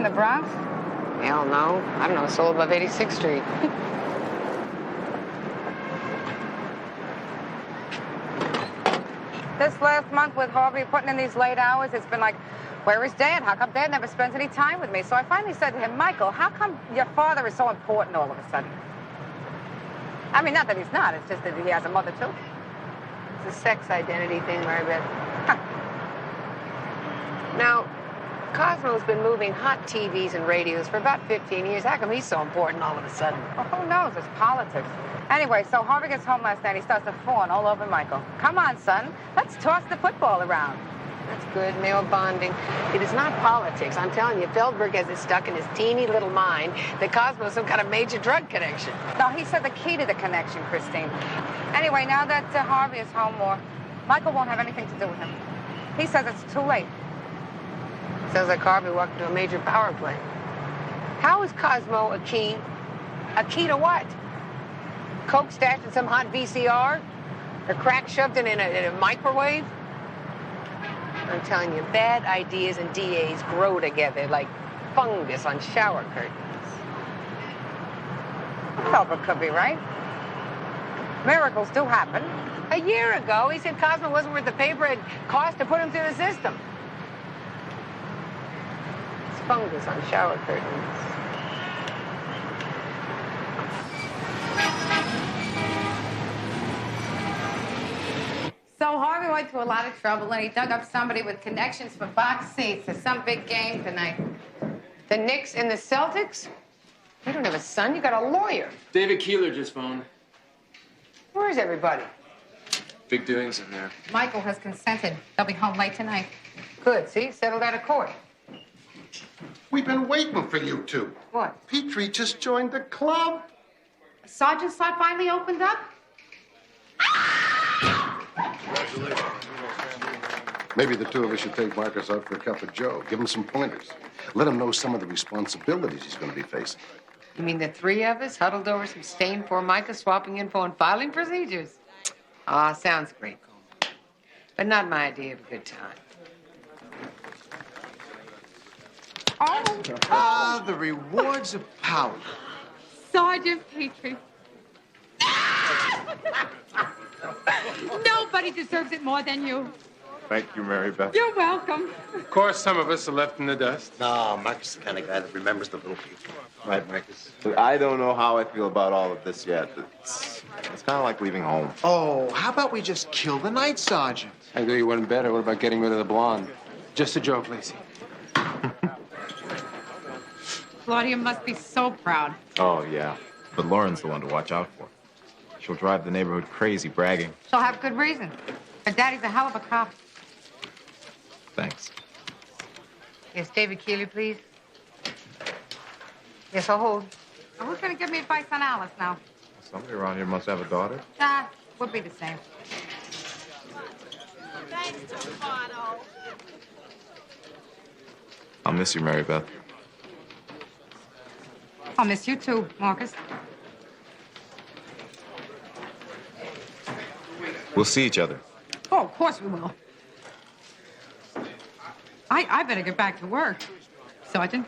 the Bronx? Hell no. I don't know, soul above 86th Street. This last month with Harvey putting in these late hours, it's been like, where is Dad? How come Dad never spends any time with me? So I finally said to him, Michael, how come your father is so important all of a sudden? I mean, not that he's not, it's just that he has a mother too. It's a sex identity thing, Mary Beth. Now, Cosmo's been moving hot TVs and radios for about 15 years. How come he's so important all of a sudden? Well, who knows? It's politics. Anyway, so Harvey gets home last night. He starts to fawn all over Michael. Come on, son. Let's toss the football around. That's good, male bonding. It is not politics. I'm telling you, Feldberg has it stuck in his teeny little mind that Cosmo's some kind of major drug connection. No, he said the key to the connection, Christine. Anyway, now that Harvey is home more, Michael won't have anything to do with him. He says it's too late. Sounds like Harvey walked into a major power play. How is Cosmo a key? A key to what? Coke stashed in some hot VCR? Or crack shoved in a microwave? I'm telling you, bad ideas and DAs grow together like fungus on shower curtains. Feldberg could be right. Miracles do happen. A year ago, he said Cosmo wasn't worth the paper it cost to put him through the system. It's fungus on shower curtains. So Harvey went to a lot of trouble, and he dug up somebody with connections for box seats to some big game tonight. The Knicks and the Celtics? You don't have a son, you got a lawyer. David Keeler just phoned. Where's everybody? Big doings in there. Michael has consented. They'll be home late tonight. Good, see? Settled out of court. We've been waiting for you two. What? Petrie just joined the club. Sergeant's slot finally opened up? Maybe the two of us should take Marcus out for a cup of joe. Give him some pointers. Let him know some of the responsibilities he's going to be facing. You mean the three of us huddled over some stained Formica, swapping info and filing procedures? Ah, sounds great. But not my idea of a good time. Ah, the rewards of power. Sergeant Petrie. Nobody deserves it more than you. Thank you, Mary Beth. You're welcome. Of course, some of us are left in the dust. No, Marcus is the kind of guy that remembers the little people. Right, Marcus. I don't know how I feel about all of this yet. It's kind of like leaving home. Oh, how about we just kill the night sergeant? I knew you wouldn't better. What about getting rid of the blonde? Just a joke, Lacey. Claudia must be so proud. Oh, yeah. But Lauren's the one to watch out for. She'll drive the neighborhood crazy bragging. She'll have good reason. Her daddy's a hell of a cop. Thanks. Yes, David Keeler, please. Yes, I'll hold. Now, who's going to give me advice on Alice now? Somebody around here must have a daughter. Would be the same. I'll miss you, Mary Beth. I'll miss you too, Marcus. We'll see each other. Oh, of course we will. I better get back to work, Sergeant.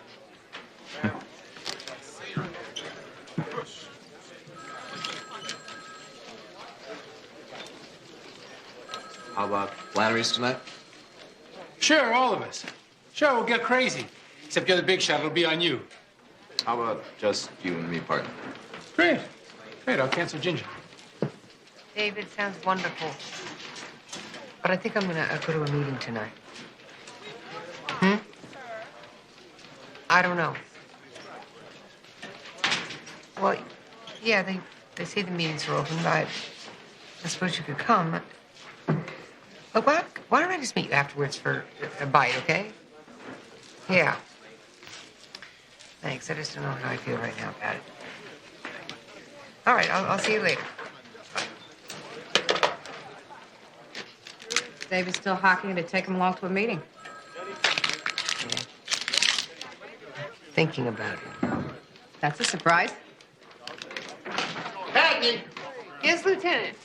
How about Flannery's tonight? Sure, all of us. Sure, we'll get crazy. Except you're the big shot, it'll be on you. How about just you and me, partner? Great. Great, I'll cancel Ginger. David, sounds wonderful. But I think I'm gonna go to a meeting tonight. I don't know. Well, yeah, they say the meetings are open, but I suppose you could come. Look, why don't I just meet you afterwards for a bite, okay? Yeah. Thanks. I just don't know how I feel right now about it. All right, I'll see you later. David's still hockeying to take him along to a meeting. Yeah. Thinking about it. That's a surprise. Cagney! Yes, Lieutenant.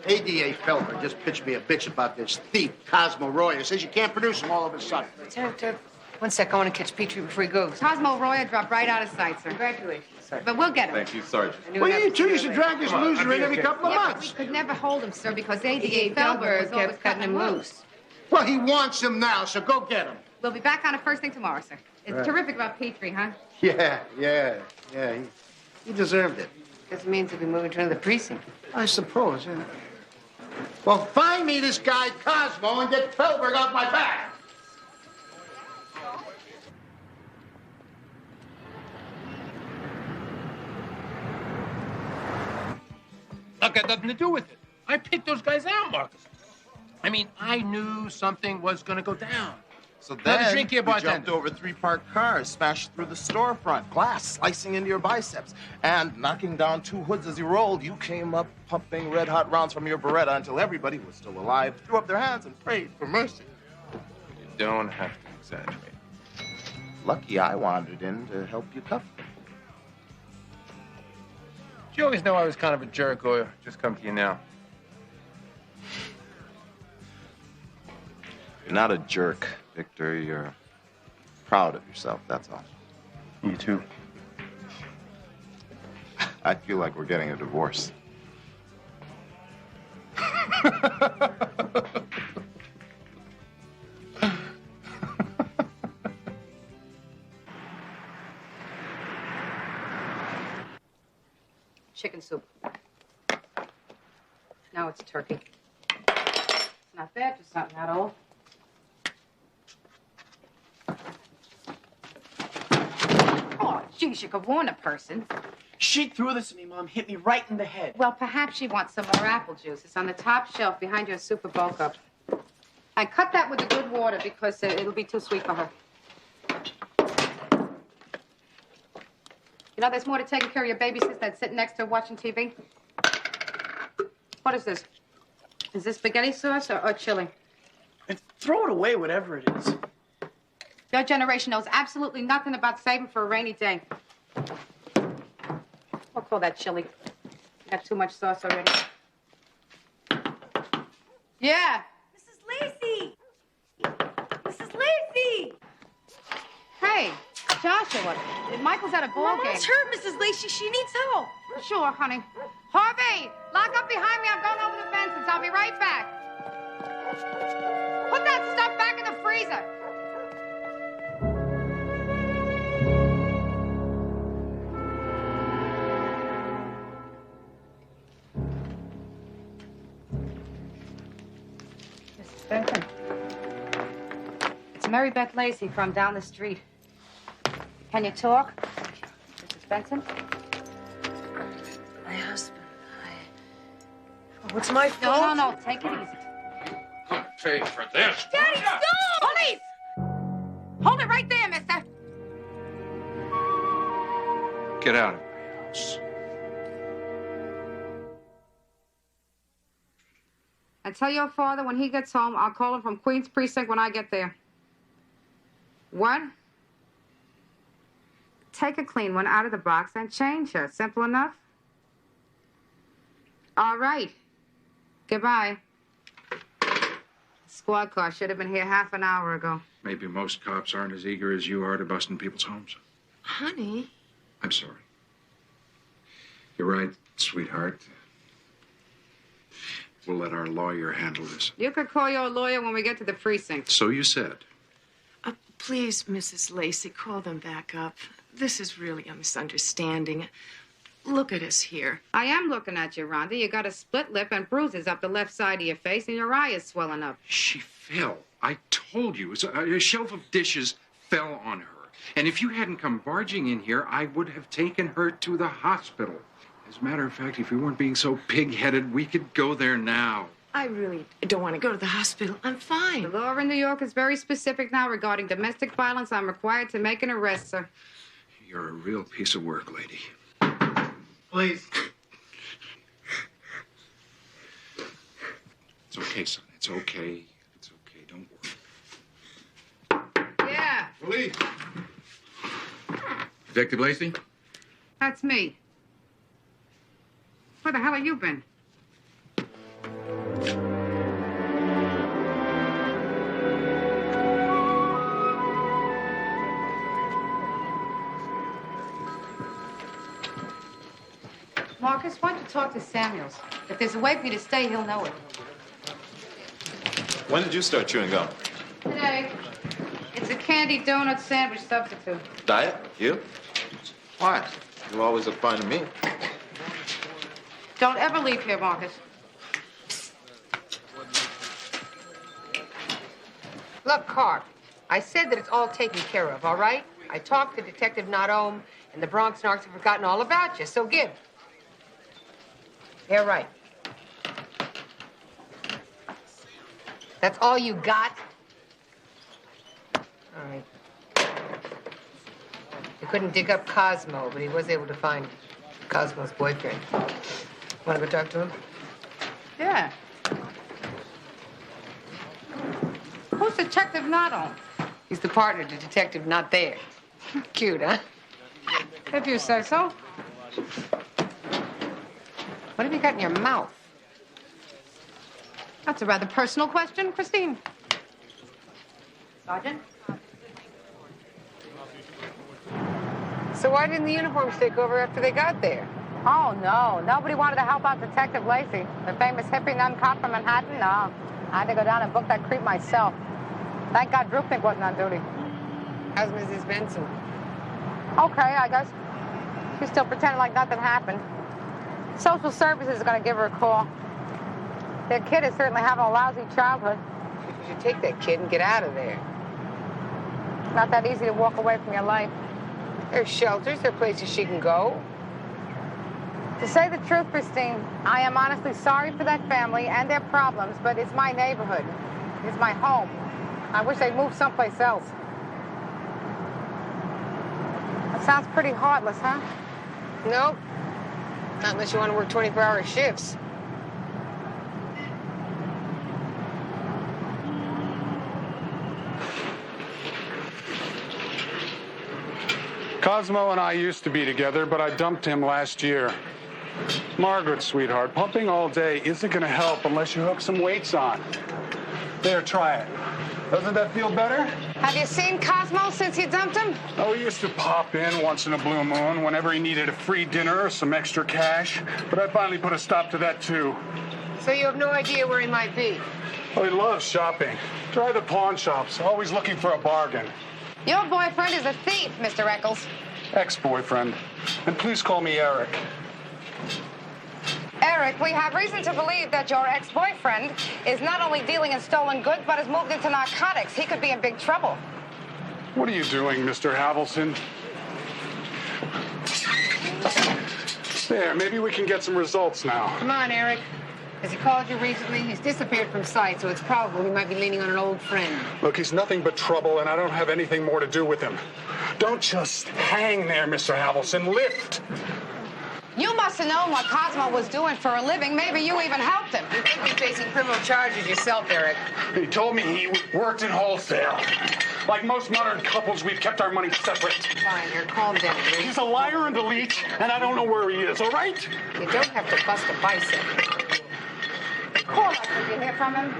ADA Feldberg just pitched me a bitch about this thief, Cosmo Royer. Says you can't produce him all of a sudden. Lieutenant, One sec, I want to catch Petrie before he goes. Cosmo Roya dropped right out of sight, sir. Congratulations, sir. But we'll get him. Thank you, Sergeant. Well, you two used to drag this loser in every couple of Yeah, but we months. could never hold him, sir, because ADA Feldberg Feldberg was always kept cutting him loose. Well, he wants him now, so go get him. We'll be back on it first thing tomorrow, sir. It's terrific about Petrie, huh? Yeah. He deserved it. Because it means he'll be moving to another precinct. I suppose, yeah. Well, find me this guy Cosmo and get Feldberg off my back. Look, it had nothing to do with it. I picked those guys out, Marcus. I mean, I knew something was going to go down. So Have a then drink here, we bartender. jumped over 3 parked cars, smashed through the storefront, glass slicing into your biceps, and knocking down 2 hoods as you rolled. You came up pumping red-hot rounds from your Beretta until everybody who was still alive threw up their hands and prayed for mercy. You don't have to exaggerate. Lucky I wandered in to help you cuff them. Did you always know I was kind of a jerk, or just come to you now? You're not a jerk, Victor. You're proud of yourself, that's all. You too. I feel like we're getting a divorce. Chicken soup. Now it's turkey. It's not bad, just not that old. Oh, geez, you could warn a person. She threw this at me, Mom. Hit me right in the head. Well, perhaps she wants some more apple juice. It's on the top shelf behind your super bulk up. And cut that with the good water because it'll be too sweet for her. You know, there's more to taking care of your baby sister that's sitting next to her watching TV. What is this? Is this spaghetti sauce or chili? And throw it away, whatever it is. Your generation knows absolutely nothing about saving for a rainy day. We'll call that chili. You got too much sauce already. Yeah. Mrs. Lacey! Mrs. Lacey! Hey, Joshua, Michael's at a ball game. Mama's hurt, Mrs. Lacey. She needs help. Sure, honey. Harvey, lock up behind me. I'm going over the fences. I'll be right back. Put that stuff back in the freezer. Mrs. Benson. It's Mary Beth Lacey from down the street. Can you talk? Mrs. Benson? My husband. What's my fault? No. Take it easy. Pay for this. Daddy, stop! Police! Hold it right there, mister. Get out of my house. And tell your father when he gets home, I'll call him from Queens Precinct when I get there. What? Take a clean one out of the box and change her. Simple enough? All right. Goodbye. Squad car should have been here half an hour ago. Maybe most cops aren't as eager as you are to bust in people's homes. Honey. I'm sorry. You're right, sweetheart. We'll let our lawyer handle this. You could call your lawyer when we get to the precinct. So you said. Please, Mrs. Lacey, call them back up. This is really a misunderstanding. Look at us here. I am looking at you, Rhonda. You got a split lip and bruises up the left side of your face, and your eye is swelling up. She fell. I told you. A shelf of dishes fell on her. And if you hadn't come barging in here, I would have taken her to the hospital. As a matter of fact, if we weren't being so pig-headed, we could go there now. I really don't want to go to the hospital. I'm fine. The law in New York is very specific now regarding domestic violence. I'm required to make an arrest, sir. You're a real piece of work, lady. Please. It's okay, son. It's okay. It's okay. Don't worry. Yeah, Police! Detective Lacey? that's me. Where the hell have you been? Marcus, why don't you talk to Samuels? If there's a way for you to stay, he'll know it. When did you start chewing gum? Today. It's a candy donut sandwich substitute. Diet? You? Why? You always look fine to me. Don't ever leave here, Marcus. Look, Carp, I said that it's all taken care of, all right? I talked to Detective Not-Home, and the Bronx narcs have forgotten all about you, so give. Yeah, right. That's all you got? All right. You couldn't dig up Cosmo, but he was able to find Cosmo's boyfriend. Want to go talk to him? Yeah. Who's Detective Not-Home? He's the partner to Detective Not There. Cute, huh? If you say so. What have you got in your mouth? That's a rather personal question, Christine. Sergeant? So why didn't the uniforms take over after they got there? Oh, no. Nobody wanted to help out Detective Lacey, the famous hippie nun cop from Manhattan. No. I had to go down and book that creep myself. Thank God Drupnik wasn't on duty. How's Mrs. Benson? Okay, I guess. She's still pretending like nothing happened. Social services is going to give her a call. Their kid is certainly having a lousy childhood. You should take that kid and get out of there. It's not that easy to walk away from your life. There's shelters, there are places she can go. To say the truth, Christine, I am honestly sorry for that family and their problems, but it's my neighborhood. It's my home. I wish they'd move someplace else. That sounds pretty heartless, huh? Nope. Not unless you want to work 24-hour shifts. Cosmo and I used to be together, but I dumped him last year. Margaret, sweetheart, pumping all day isn't going to help unless you hook some weights on. There, try it. Doesn't that feel better? Have you seen Cosmo since you dumped him? Oh, he used to pop in once in a blue moon whenever he needed a free dinner or some extra cash. But I finally put a stop to that, too. So you have no idea where he might be? Oh, he loves shopping. Try the pawn shops, always looking for a bargain. Your boyfriend is a thief, Mr. Eccles. Ex-boyfriend. And please call me Eric. Eric, we have reason to believe that your ex-boyfriend is not only dealing in stolen goods, but has moved into narcotics. He could be in big trouble. What are you doing, Mr. Havelson? There, maybe we can get some results now. Come on, Eric. Has he called you recently? He's disappeared from sight, so it's probable he might be leaning on an old friend. Look, he's nothing but trouble, and I don't have anything more to do with him. Don't just hang there, Mr. Havelson. Lift! You must have known what Cosmo was doing for a living. Maybe you even helped him. You could be facing criminal charges yourself, Eric. He told me he worked in wholesale. Like most modern couples, we've kept our money separate. Fine, Eric, calm down, please. He's a liar and a leech, and I don't know where he is, all right? You don't have to bust a bicep. Call us if you hear from him.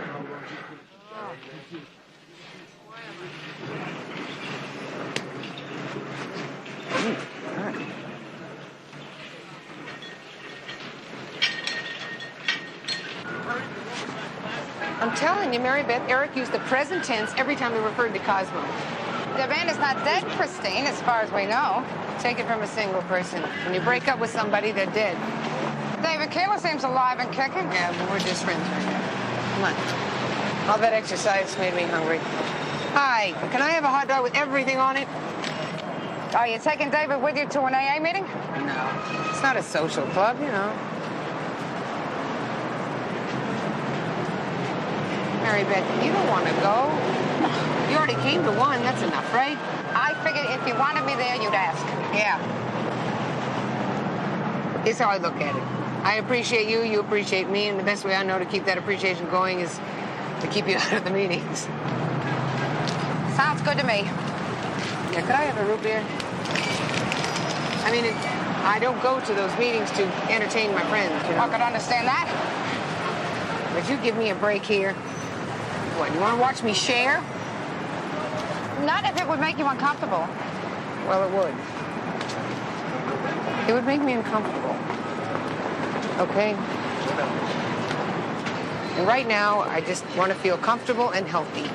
I'm telling you, Mary Beth, Eric used the present tense every time he referred to Cosmo. The man is not dead, Christine, as far as we know. Take it from a single person. When you break up with somebody, they're dead. David Keeler seems alive and kicking. Yeah, but we're just friends right now. Come on. All that exercise made me hungry. Hi, can I have a hot dog with everything on it? Are you taking David with you to an AA meeting? No, it's not a social club, you know. Mary Beth, you don't want to go. You already came to one. That's enough, right? I figured if you wanted me there, you'd ask. Yeah. Here's how I look at it. I appreciate you, you appreciate me, and the best way I know to keep that appreciation going is to keep you out of the meetings. Sounds good to me. Yeah, could I have a root beer? I mean, I don't go to those meetings to entertain my friends, you know. I could understand that. But you give me a break here. What, you want to watch me share? Not if it would make you uncomfortable. Well, it would. It would make me uncomfortable. Okay? And right now, I just want to feel comfortable and healthy.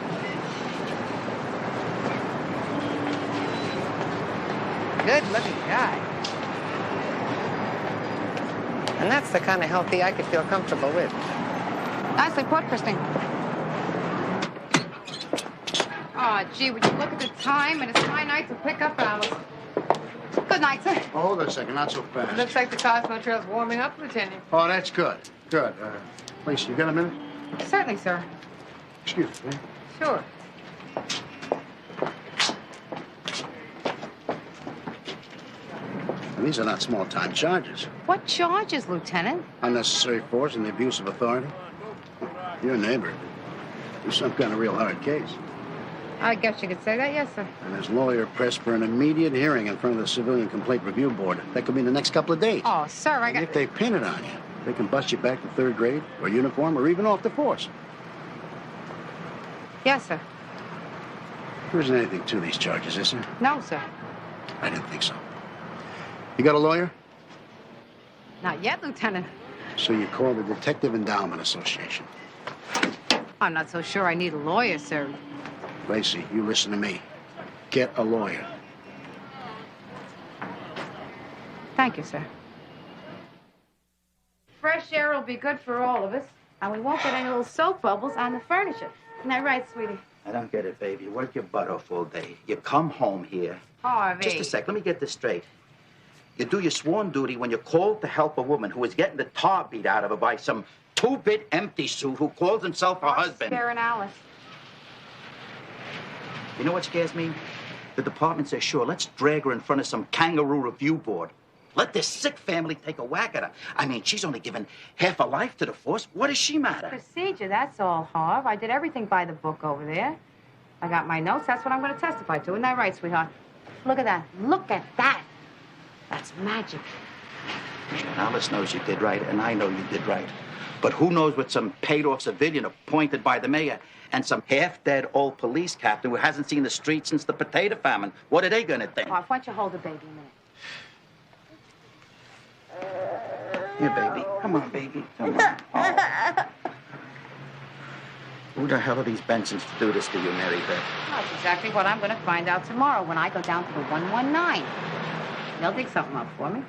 Good-looking guy. And that's the kind of healthy I could feel comfortable with. Nicely put, Christine. Oh, gee, would you look at the time? And it's my night to pick up Alice. Good night, sir. Oh, hold on a second, not so fast. Looks like the Cosmo Trail's warming up, Lieutenant. Oh, that's good. Good. Lacey, you got a minute? Certainly, sir. Excuse me. Sure. These are not small-time charges. What charges, Lieutenant? Unnecessary force and the abuse of authority. Your neighbor. It's some kind of real hard case. I guess you could say that, yes, sir. And his lawyer pressed for an immediate hearing in front of the Civilian Complaint Review Board. That could be in the next couple of days. Oh, sir, I got... If they pin it on you, they can bust you back to third grade or uniform or even off the force. Yes, sir. There isn't anything to these charges, is there? No, sir. I didn't think so. You got a lawyer? Not yet, Lieutenant. So you called the Detective Endowment Association. I'm not so sure I need a lawyer, sir. Lacey, you listen to me. Get a lawyer. Thank you, sir. Fresh air will be good for all of us, and we won't get any little soap bubbles on the furniture. Isn't that right, sweetie? I don't get it, baby. You work your butt off all day. You come home here. Harvey. Just a sec. Let me get this straight. You do your sworn duty when you're called to help a woman who is getting the tar beat out of her by some two-bit empty suit who calls himself her husband. Scaring Alice. You know what scares me? The department says, sure, let's drag her in front of some kangaroo review board. Let this sick family take a whack at her. I mean, she's only given half a life to the force. What does she matter? Procedure, that's all, Harv. I did everything by the book over there. I got my notes. That's what I'm going to testify to. Isn't that right, sweetheart? Look at that. Look at that. That's magic. Alice knows you did right, and I know you did right. But who knows what some paid-off civilian appointed by the mayor and some half-dead old police captain who hasn't seen the street since the potato famine, what are they going to think? Harv, why don't you hold the baby a minute? Here, baby. Come on, baby. Come on. Oh. Who the hell are these Bensons to do this to you, Mary Beth? That's exactly what I'm going to find out tomorrow when I go down to the 119. They'll dig something up for me.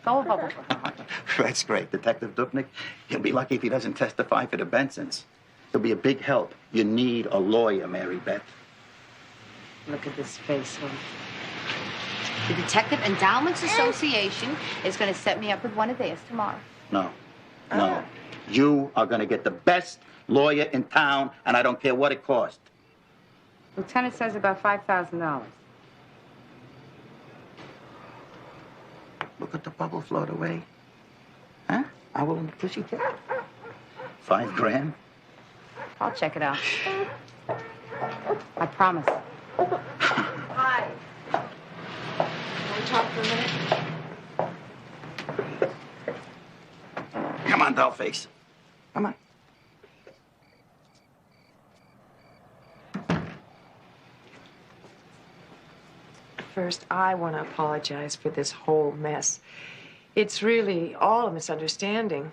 Go a bubble for her. That's great. Detective Dupnik, he'll be lucky if he doesn't testify for the Bensons. He'll be a big help. You need a lawyer, Mary Beth. Look at this face, huh? The Detective Endowments Association is going to set me up with one of theirs tomorrow. No. No. You are going to get the best lawyer in town, and I don't care what it costs. Lieutenant says about $5,000. Look at the bubble float away. Huh? Owl and the pussycat? $5 grand? I'll check it out. I promise. Hi. Can we talk for a minute? Come on, dollface. Come on. First, I want to apologize for this whole mess. It's really all a misunderstanding.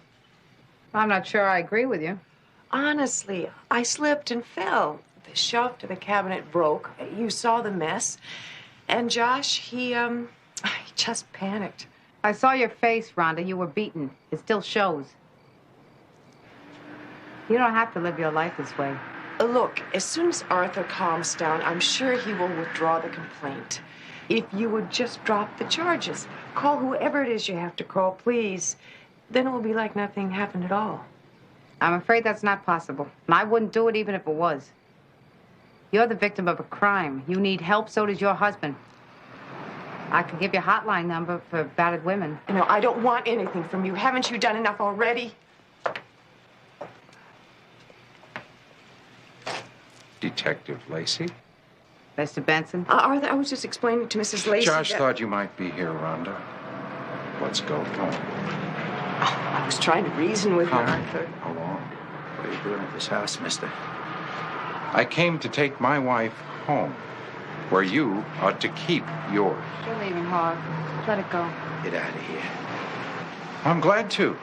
I'm not sure I agree with you. Honestly, I slipped and fell. The shelf to the cabinet broke. You saw the mess. And Josh, he just panicked. I saw your face, Rhonda. You were beaten. It still shows. You don't have to live your life this way. Look, as soon as Arthur calms down, I'm sure he will withdraw the complaint. If you would just drop the charges, call whoever it is you have to call, please. Then it will be like nothing happened at all. I'm afraid that's not possible. And I wouldn't do it even if it was. You're the victim of a crime. You need help, so does your husband. I could give you a hotline number for battered women. No, I don't want anything from you. Haven't you done enough already? Detective Lacey? Mr. Benson? Arthur, I was just explaining to Mrs. Lacey Josh that... thought you might be here, Rhonda. Let's go home. I was trying to reason with How her, Arthur. long? What are you doing at this house, mister? I came to take my wife home, where you ought to keep yours. You're leaving, Harv. Let it go. Get out of here. I'm glad to.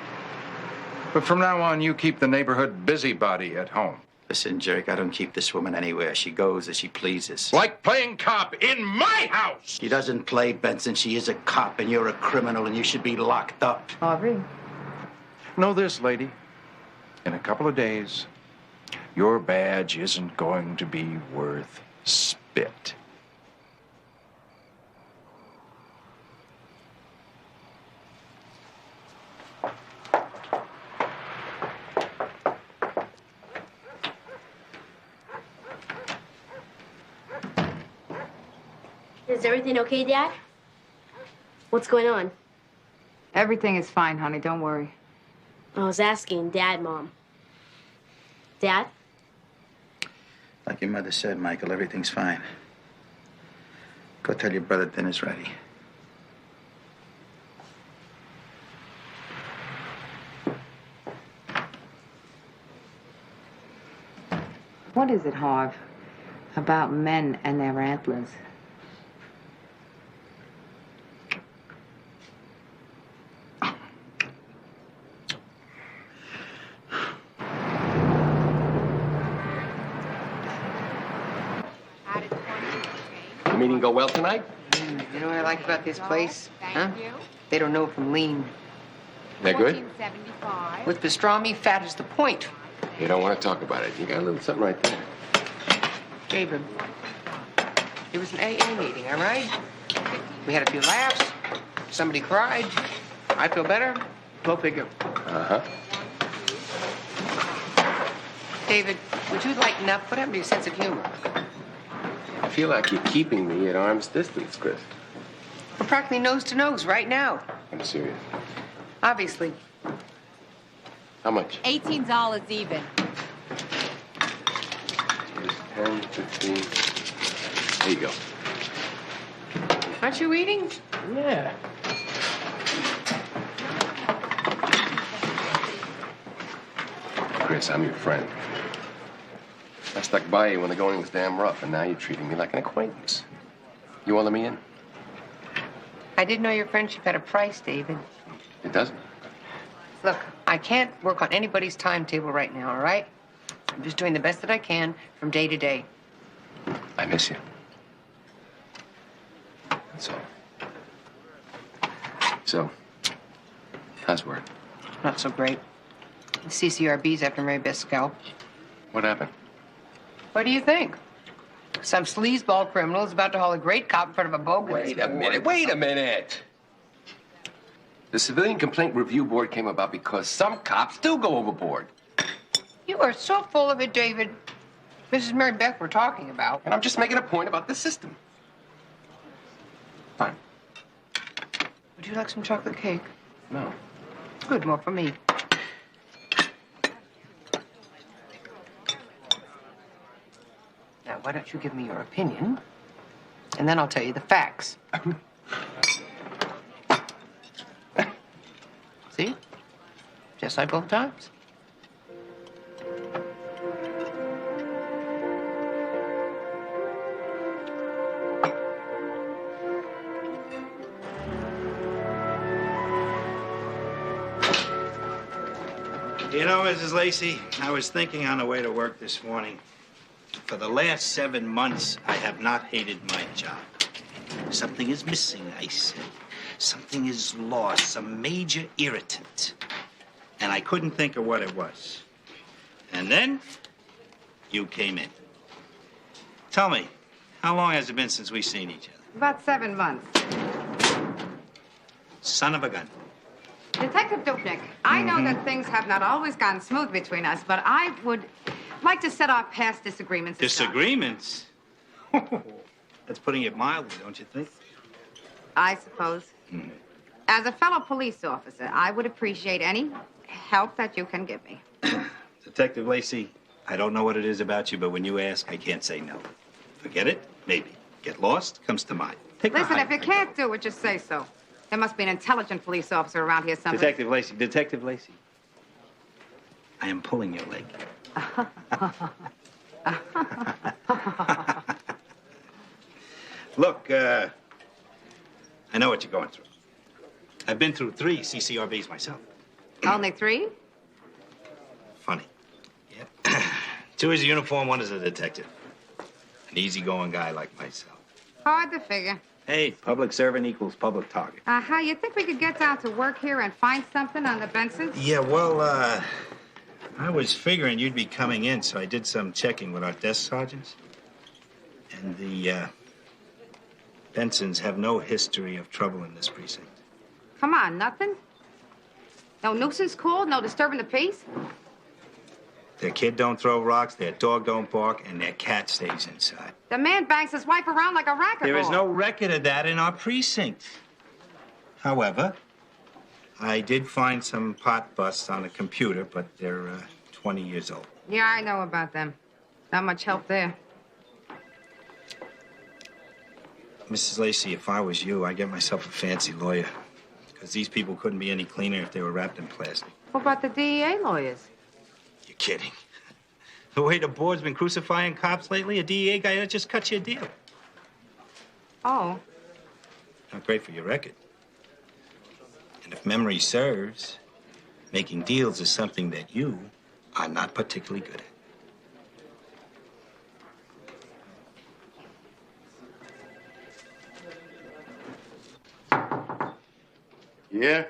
But from now on, you keep the neighborhood busybody at home. Listen, Jerk, I don't keep this woman anywhere. She goes as she pleases. Like playing cop in my house! She doesn't play, Benson. She is a cop, and you're a criminal, and you should be locked up. Aubrey. Know this, lady. In a couple of days, your badge isn't going to be worth spit. Is everything okay, Dad? What's going on? Everything is fine, honey. Don't worry. I was asking Dad, Mom. Dad? Like your mother said, Michael, everything's fine. Go tell your brother dinner's ready. What is it, Harv, about men and their antlers? The meeting go well tonight? You know what I like about this place? Huh? They don't know from lean. They're good? With pastrami, fat is the point. You don't want to talk about it. You got a little something right there. David, it was an AA meeting, all right? We had a few laughs. Somebody cried. I feel better. Go figure. Uh-huh. David, would you lighten up? What happened to your sense of humor? I feel like you're keeping me at arm's distance, Chris. We're practically nose to nose right now. I'm serious. Obviously. How much? $18 even. 10, 15. There you go. Aren't you eating? Yeah. Chris, I'm your friend. I stuck by you when the going was damn rough, and now you're treating me like an acquaintance. You want to let me in? I didn't know your friendship had a price, David. It doesn't. Look, I can't work on anybody's timetable right now, all right? I'm just doing the best that I can from day to day. I miss you. That's all. So, how's work? Not so great. The CCRB's after Mary Beth's scalp. What happened? What do you think? Some sleazeball criminal is about to haul a great cop in front of a bogus. Wait a minute. The Civilian Complaint Review Board came about because some cops do go overboard. You are so full of it, David. This is Mary Beth we're talking about. And I'm just making a point about the system. Fine. Would you like some chocolate cake? No. Good, more for me. Now, why don't you give me your opinion, and then I'll tell you the facts. See? Just like both times. You know, Mrs. Lacey, I was thinking on the way to work this morning. For the last 7 months, I have not hated my job. Something is missing, I say. Something is lost, some major irritant. And I couldn't think of what it was. And then, you came in. Tell me, how long has it been since we've seen each other? About 7 months. Son of a gun. Detective Dupnik, I know that things have not always gone smooth between us, but I would like to set our past disagreements aside. Disagreements? That's putting it mildly, don't you think? I suppose. As a fellow police officer, I would appreciate any help that you can give me. Detective Lacey, I don't know what it is about you, but when you ask, I can't say no. Forget it? Maybe. Get lost? Comes to mind. Listen, if you can't do it, just say so. There must be an intelligent police officer around here somewhere. Detective Lacey. I am pulling your leg. Look, I know what you're going through. I've been through 3 CCRBs myself. Only 3? funny. Yep. 2 is a uniform, 1 is a detective. An easygoing guy like myself. Hard to figure. Hey, public servant equals public target. Uh-huh. You think we could get down to work here and find something on the Bensons? Yeah, well, I was figuring you'd be coming in, so I did some checking with our desk sergeants. And the, Bensons have no history of trouble in this precinct. Come on, nothing? No nuisance call? No disturbing the peace? Their kid don't throw rocks, their dog don't bark, and their cat stays inside. The man bangs his wife around like a racquetball. There is no record of that in our precinct. However, I did find some pot busts on the computer, but they're 20 years old. Yeah, I know about them. Not much help there. Mrs. Lacey, if I was you, I'd get myself a fancy lawyer. Because these people couldn't be any cleaner if they were wrapped in plastic. What about the DEA lawyers? You're kidding. The way the board's been crucifying cops lately, a DEA guy that just cut you a deal. Oh. Not great for your record. And if memory serves, making deals is something that you are not particularly good at. Yeah?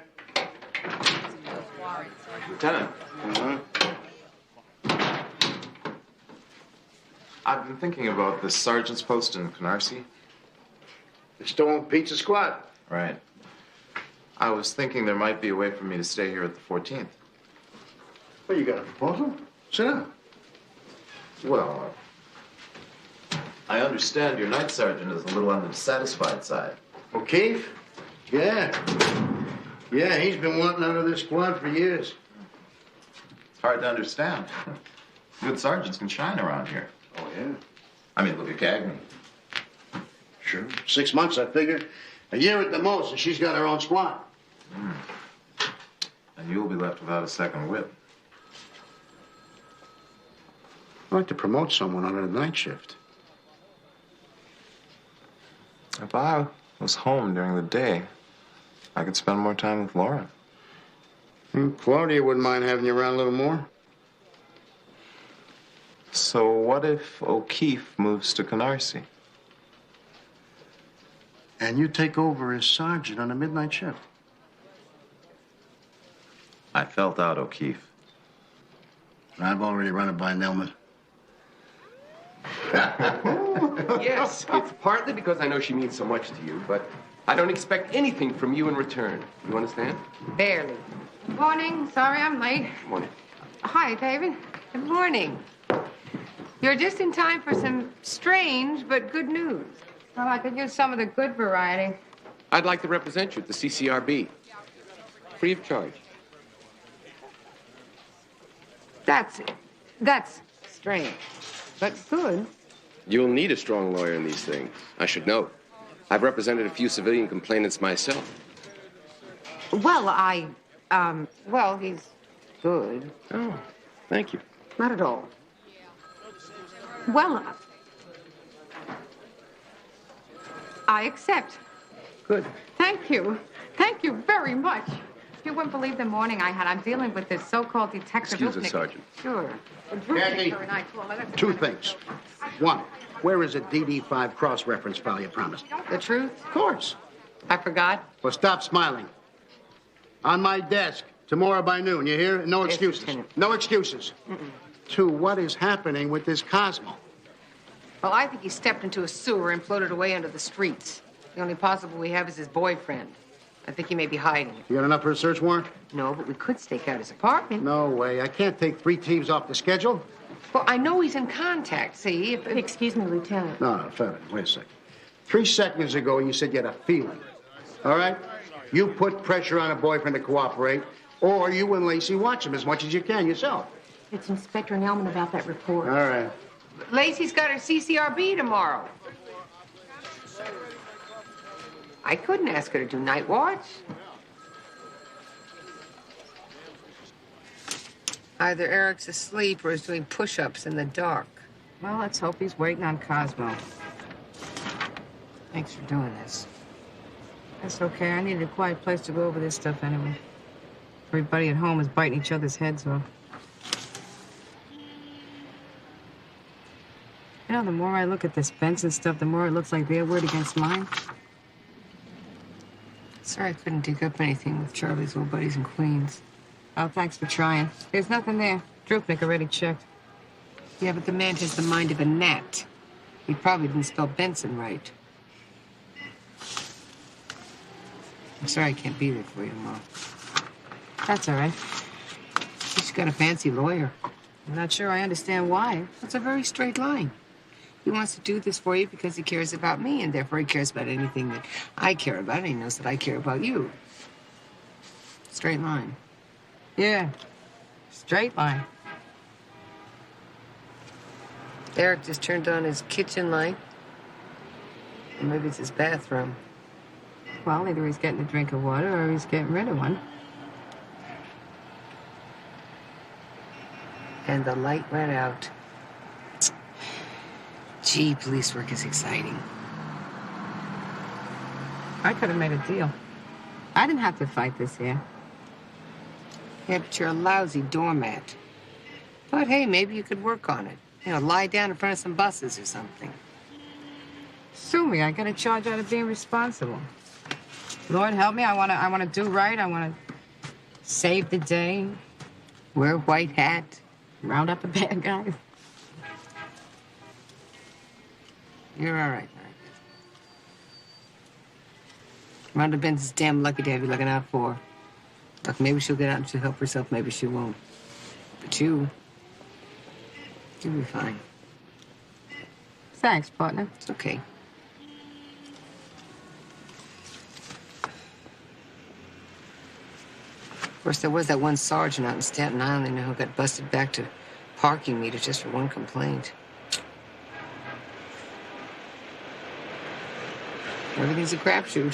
Lieutenant. I've been thinking about this sergeant's post in Canarsie. The stolen pizza squad? Right. I was thinking there might be a way for me to stay here at the 14th. Well, you got a proposal? Sit down. Well, I understand your night sergeant is a little on the dissatisfied side. O'Keefe? Yeah. Yeah, he's been wanting out of this squad for years. It's hard to understand. Good sergeants can shine around here. Oh, yeah? I mean, look at Cagney. Sure. 6 months, I figured. A year at the most, and she's got her own squad. And you'll be left without a second whip. I'd like to promote someone on a night shift. If I was home during the day, I could spend more time with Laura. Claudia wouldn't mind having you around a little more. So what if O'Keefe moves to Canarsie? And you take over as sergeant on a midnight shift. I felt out O'Keefe. I've already run it by Nelman. Yes, it's partly because I know she means so much to you, but I don't expect anything from you in return. You understand? Barely. Morning. Sorry I'm late. Good morning. Hi, David. Good morning. You're just in time for some strange but good news. Well, I could use some of the good variety. I'd like to represent you at the CCRB. Free of charge. That's strange, but good. You'll need a strong lawyer in these things. I should know. I've represented a few civilian complainants myself. Well, well, he's good. Oh, thank you. Not at all. Well, I accept. Good. Thank you. Thank you very much. You wouldn't believe the morning I had. I'm dealing with this so-called detective. Excuse us, Sergeant. Sure. Cagney, 2 things. 1, where is a DD5 cross-reference file you promised? The truth? Of course. I forgot. Well, stop smiling. On my desk, tomorrow by noon, you hear? No excuses. No excuses. 2, what is happening with this Cosmo? Well, I think he stepped into a sewer and floated away under the streets. The only possible we have is his boyfriend. I think he may be hiding it. You got enough for a search warrant? No, but we could stake out his apartment. No way. I can't take 3 teams off the schedule. Well, I know he's in contact, see? Excuse me, Lieutenant. No, Feather, wait a second. 3 seconds ago, you said you had a feeling. All right? You put pressure on a boyfriend to cooperate, or you and Lacey watch him as much as you can yourself. It's Inspector Nelman about that report. All right. Lacey's got her CCRB tomorrow. I couldn't ask her to do night watch. Either Eric's asleep or is doing push-ups in the dark. Well, let's hope he's waiting on Cosmo. Thanks for doing this. That's okay. I needed a quiet place to go over this stuff anyway. Everybody at home is biting each other's heads off. You know, the more I look at this Benson stuff, the more it looks like their word against mine. Sorry I couldn't dig up anything with Charlie's old buddies in Queens. Oh, thanks for trying. There's nothing there. Drupnik already checked. Yeah, but the man has the mind of a gnat. He probably didn't spell Benson right. I'm sorry I can't be there for you tomorrow. That's all right. She's got a fancy lawyer. I'm not sure I understand why. That's a very straight line. He wants to do this for you because he cares about me, and therefore he cares about anything that I care about, and he knows that I care about you. Straight line. Yeah, straight line. Eric just turned on his kitchen light. Or maybe it's his bathroom. Well, either he's getting a drink of water or he's getting rid of one. And the light went out. Gee, police work is exciting. I could have made a deal. I didn't have to fight this here. Yeah, but you're a lousy doormat. But hey, maybe you could work on it. You know, lie down in front of some buses or something. Sue me, I got a charge out of being responsible. Lord help me, I wanna do right. I wanna save the day, wear a white hat, round up the bad guys. You're all right, Mary Beth. Rhonda Benson's damn lucky to have you looking out for her. Look, maybe she'll get out and she'll help herself, maybe she won't. But you'll be fine. Thanks, partner. It's okay. Of course, there was that one sergeant out in Staten Island, you know, who got busted back to parking meters just for one complaint. Everything's a crapshoot.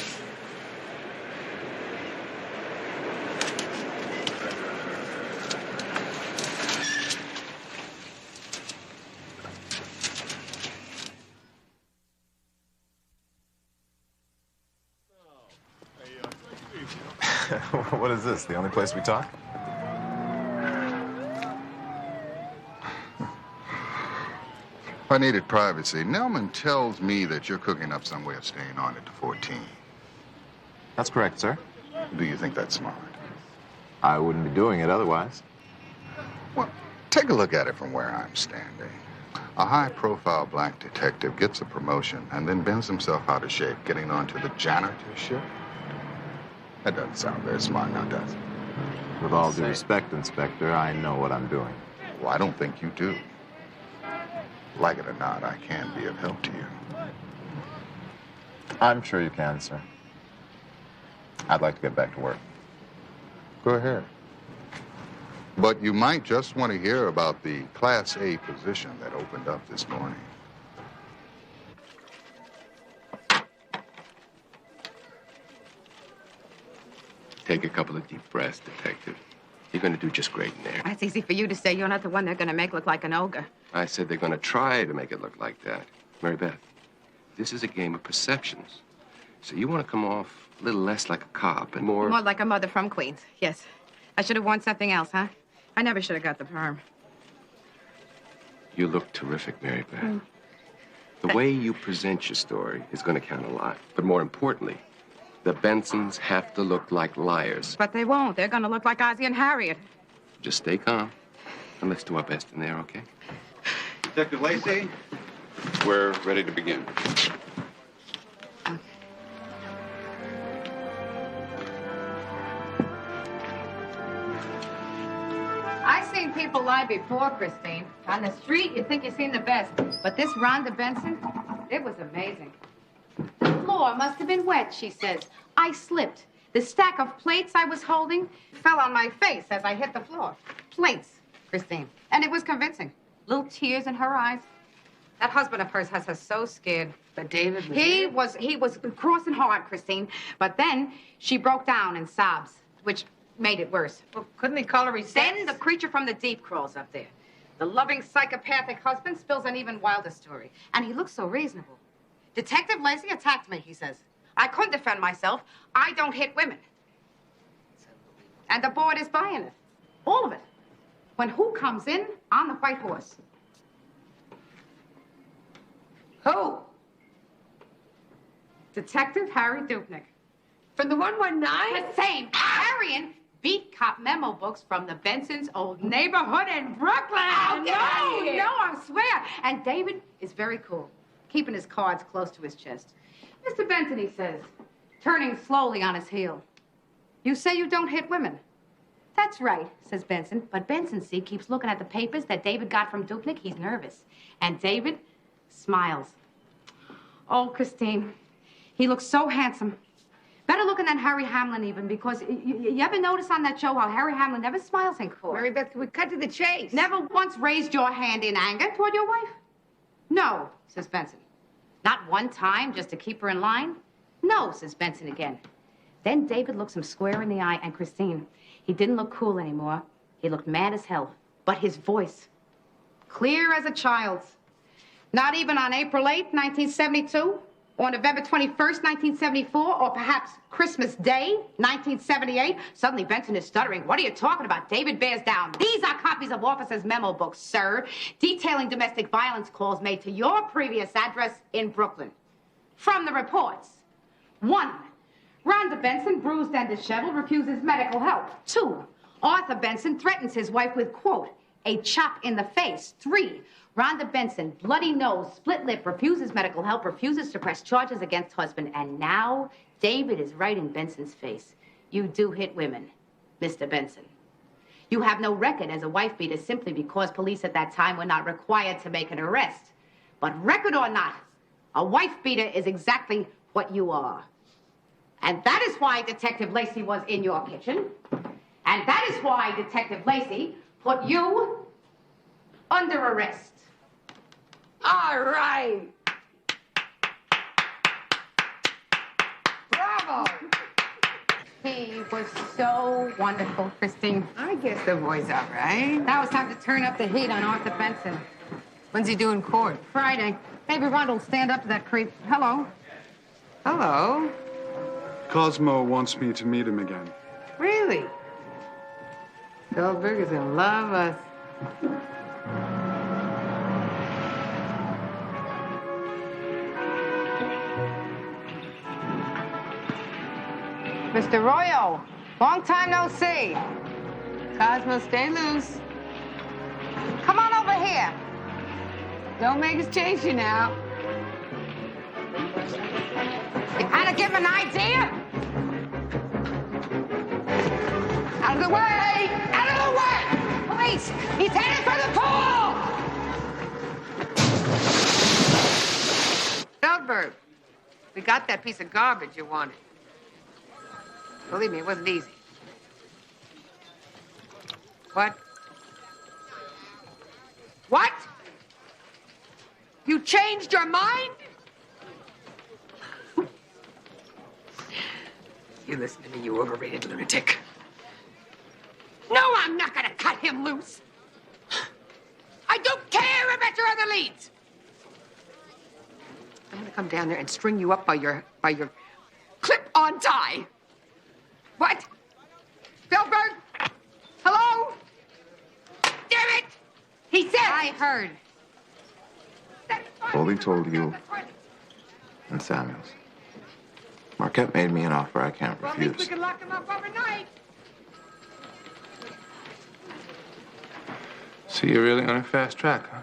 What is this, the only place we talk? If I needed privacy, Nelman tells me that you're cooking up some way of staying on it to 14. That's correct, sir. Do you think that's smart? I wouldn't be doing it otherwise. Well, take a look at it from where I'm standing. A high-profile black detective gets a promotion and then bends himself out of shape getting onto the janitorship. That doesn't sound very smart now, does it? With all due respect, Inspector, I know what I'm doing. Well, I don't think you do. Like it or not, I can be of help to you. I'm sure you can, sir. I'd like to get back to work. Go ahead. But you might just want to hear about the Class A position that opened up this morning. Take a couple of deep breaths, Detective. You're going to do just great in there. That's easy for you to say. You're not the one they're going to make look like an ogre. I said they're going to try to make it look like that. Mary Beth, this is a game of perceptions. So you want to come off a little less like a cop and more... More like a mother from Queens, yes. I should have worn something else, huh? I never should have got the perm. You look terrific, Mary Beth. The way you present your story is going to count a lot. But more importantly, the Bensons have to look like liars. But they won't. They're going to look like Ozzie and Harriet. Just stay calm, and let's do our best in there, okay? Detective Lacey, We're ready to begin. I've seen people lie before, Christine. On the street, you'd think you've seen the best. But this Rhonda Benson, it was amazing. The floor must have been wet, she says. I slipped. The stack of plates I was holding fell on my face as I hit the floor. Plates, Christine. And it was convincing. Little tears in her eyes. That husband of hers has her so scared. But David was... He was crossing hard, Christine. But then she broke down in sobs, which made it worse. Well, couldn't he call her his... Then the creature from the deep crawls up there. The loving, psychopathic husband spills an even wilder story. And he looks so reasonable. Detective Lacey attacked me, he says. I couldn't defend myself. I don't hit women. And the board is buying it. All of it. When who comes in on the white horse? Who? Detective Harry Dupnick. From the 119? The same. Carrying beat cop memo books from the Benson's old neighborhood in Brooklyn. Oh, get out of here. No, I swear. And David is very cool, keeping his cards close to his chest. Mr. Benson, he says, turning slowly on his heel. You say you don't hit women. That's right, says Benson. But Benson, see, keeps looking at the papers that David got from Dupnick. He's nervous. And David smiles. Oh, Christine, he looks so handsome. Better looking than Harry Hamlin even, because you ever notice on that show how Harry Hamlin never smiles in court? Mary Beth, can we cut to the chase? Never once raised your hand in anger toward your wife? No, says Benson. Not one time just to keep her in line? No, says Benson again. Then David looks him square in the eye, and Christine, he didn't look cool anymore. He looked mad as hell. But his voice, clear as a child's. Not even on April 8th, 1972? Or November 21st, 1974, or perhaps Christmas Day, 1978. Suddenly Benson is stuttering. What are you talking about? David bears down. These are copies of officers' memo books, sir, detailing domestic violence calls made to your previous address in Brooklyn. From the reports. 1, Rhonda Benson, bruised and disheveled, refuses medical help. 2, Arthur Benson threatens his wife with, quote, a chop in the face. 3, Rhonda Benson, bloody nose, split lip, refuses medical help, refuses to press charges against husband. And now David is right in Benson's face. You do hit women, Mr. Benson. You have no record as a wife beater simply because police at that time were not required to make an arrest. But record or not, a wife beater is exactly what you are. And that is why Detective Lacey was in your kitchen. And that is why Detective Lacey put you under arrest. All right. Bravo. He was so wonderful, Christine. I guess the boy's all right. Now it's time to turn up the heat on Arthur Benson. When's he due in court? Friday. Maybe Rhonda will stand up to that creep. Hello. Hello. Cosmo wants me to meet him again. Really? Goldberg is in love us. Mr. Royo, long time no see. Cosmo, stay loose. Come on over here. Don't make us chase you now. You kind of give him an idea? Out of the way! Out of the way! Police, he's headed for the pool! Goldberg, we got that piece of garbage you wanted. Believe me, it wasn't easy. What? What? You changed your mind? You listen to me, you overrated lunatic. No, I'm not gonna cut him loose. I don't care about your other leads. I'm gonna come down there and string you up by your clip-on tie. What? Spielberg? Hello? Damn it! He said... I heard. Foley told you and Samuels. Marquette made me an offer I can't Well, at least we refuse. can lock him up overnight. So you're really on a fast track, huh?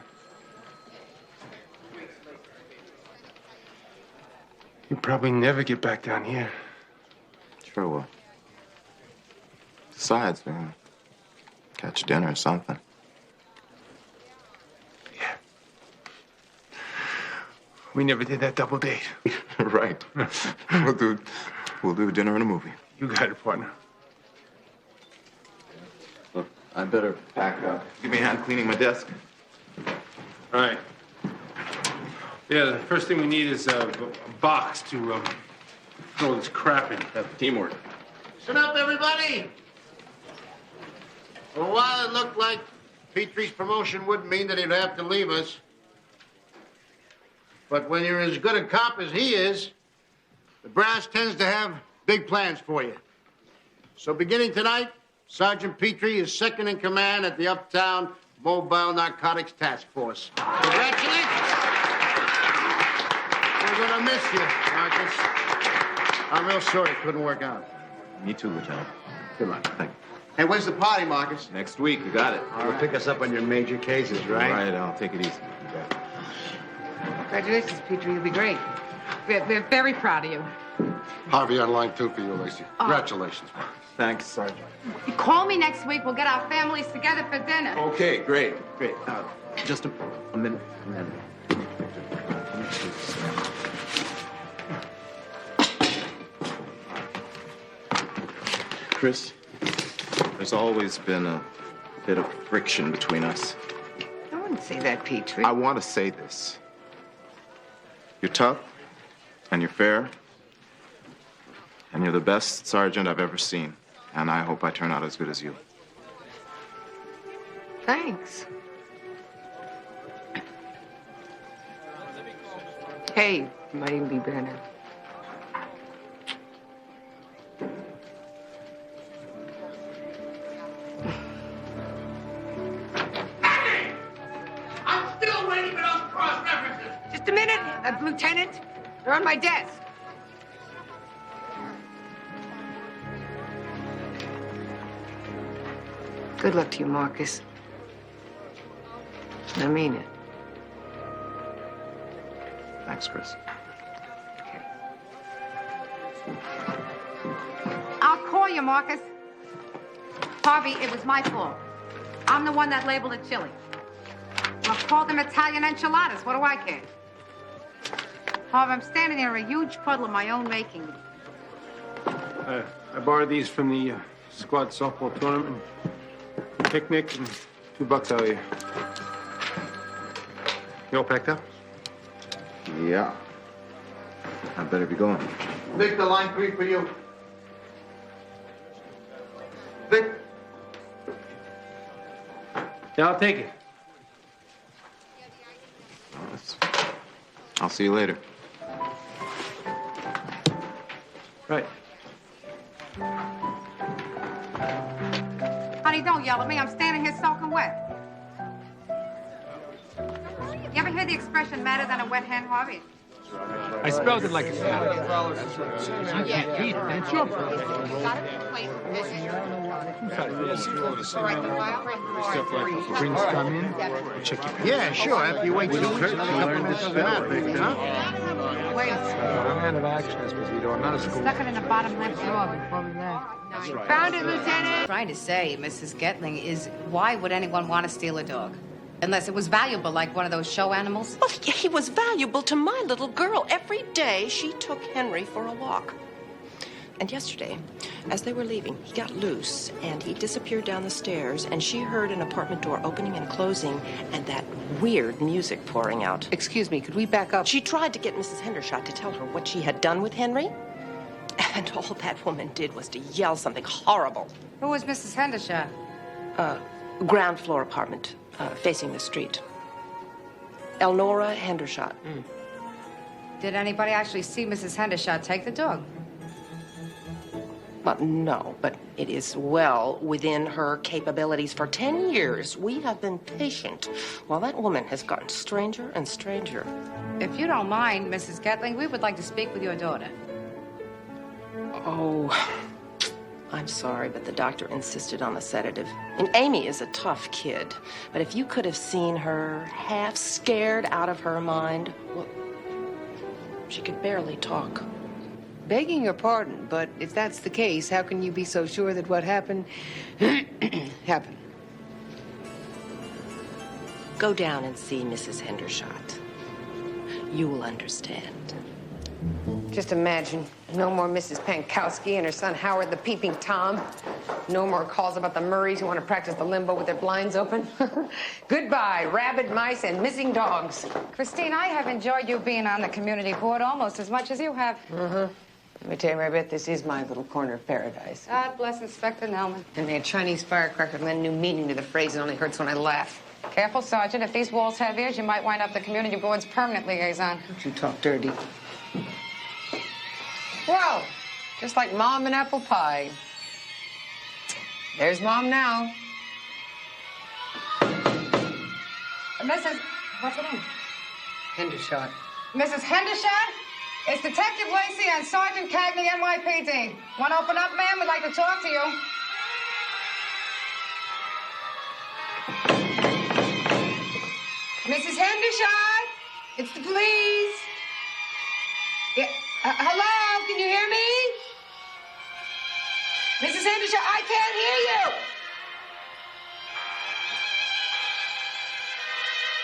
You'll probably never get back down here. Sure will. Besides, we can catch dinner or something. We never did that double date. Right. We'll do dinner and a movie. You got it, partner. Look, I better pack up. Give me a hand cleaning my desk. All right. Yeah, the first thing we need is a box to throw this crap in. Teamwork. Listen up, everybody. For a while, it looked like Petrie's promotion wouldn't mean that he'd have to leave us. But when you're as good a cop as he is, the brass tends to have big plans for you. So beginning tonight, Sergeant Petrie is second in command at the Uptown Mobile Narcotics Task Force. Congratulations. We're gonna miss you, Marcus. I'm real sorry it couldn't work out. Me too, Lieutenant. Good luck. Thank you. Hey, when's the party, Marcus? Next week, you got it. You'll pick us up on your major cases, right? Right, I'll take it easy. Congratulations, Petrie. You'll be great. We're very proud of you. Harvey on line 2 for you, Lacey. Congratulations, Marcus. Thanks, Sergeant. Call me next week. We'll get our families together for dinner. Okay, great. Just a minute. Chris, there's always been a bit of friction between us. I wouldn't say that, Petrie. I want to say this. You're tough, and you're fair, and you're the best sergeant I've ever seen. And I hope I turn out as good as you. Thanks. Hey, it might even be better. I'm still waiting for those cross-references. Just a minute, Lieutenant. They're on my desk. Good luck to you, Marcus. I mean it. Thanks, Chris. I'll call you, Marcus. Harvey, it was my fault. I'm the one that labeled it chili. I'll call them Italian enchiladas. What do I care? Harvey, I'm standing there in a huge puddle of my own making. I borrowed these from the squad softball tournament. Picnic and $2 out of you. You all packed up? Yeah. I better be going. Victor, line 3 for you. Vic. Yeah, I'll take it. I'll see you later. Right. Honey, don't yell at me. I'm standing here soaking wet. You ever hear the expression madder than a wet hen, Harvey? I spelled it like a salad. You can't eat it. It's your problem. Drinks come in, we'll check you. Yeah, sure. After you wait 2 minutes, a couple minutes of that, Victor, huh? Wait. Man of action, Esposito. I'm not a school. Stuck it in the bottom left drawer before we left. Found it, Lieutenant. Trying to say, Mrs. Getling, is why would anyone want to steal a dog? Unless it was valuable, like one of those show animals? Well, yeah, he was valuable to my little girl. Every day, she took Henry for a walk. And yesterday, as they were leaving, he got loose, and he disappeared down the stairs, and she heard an apartment door opening and closing, and that weird music pouring out. Excuse me, could we back up? She tried to get Mrs. Hendershot to tell her what she had done with Henry, and all that woman did was to yell something horrible. Who was Mrs. Hendershot? Ground floor apartment, facing the street. Elnora Hendershot. Did anybody actually see Mrs. Hendershot take the dog? Well, no, but it is well within her capabilities. For 10 years, we have been patient while that woman has gotten stranger and stranger. If you don't mind, Mrs. Getling, we would like to speak with your daughter. Oh, I'm sorry, but the doctor insisted on a sedative. And Amy is a tough kid, but if you could have seen her half scared out of her mind, well, she could barely talk. Begging your pardon, but if that's the case, how can you be so sure that what happened happened? Go down and see Mrs. Hendershot. You will understand. Just imagine, no more Mrs. Pankowski and her son Howard the Peeping Tom. No more calls about the Murrays who want to practice the limbo with their blinds open. Goodbye, rabid mice and missing dogs. Christine, I have enjoyed you being on the community board almost as much as you have. Let me tell you, Mary Beth, this is my little corner of paradise. God bless Inspector Nelman. And that Chinese firecracker lent new meaning to the phrase, it only hurts when I laugh. Careful, Sergeant. If these walls have ears, you might wind up the community board's permanent liaison. Don't you talk dirty. Well, just like Mom and apple pie. There's Mom now. Mrs. What's her name? Hendershot. Mrs. Hendershot? It's Detective Lacey and Sergeant Cagney, NYPD. Want to open up, ma'am? We'd like to talk to you. Mrs. Hendershot, it's the police. Yeah. Hello, can you hear me? Mrs. Hendershot, I can't hear you.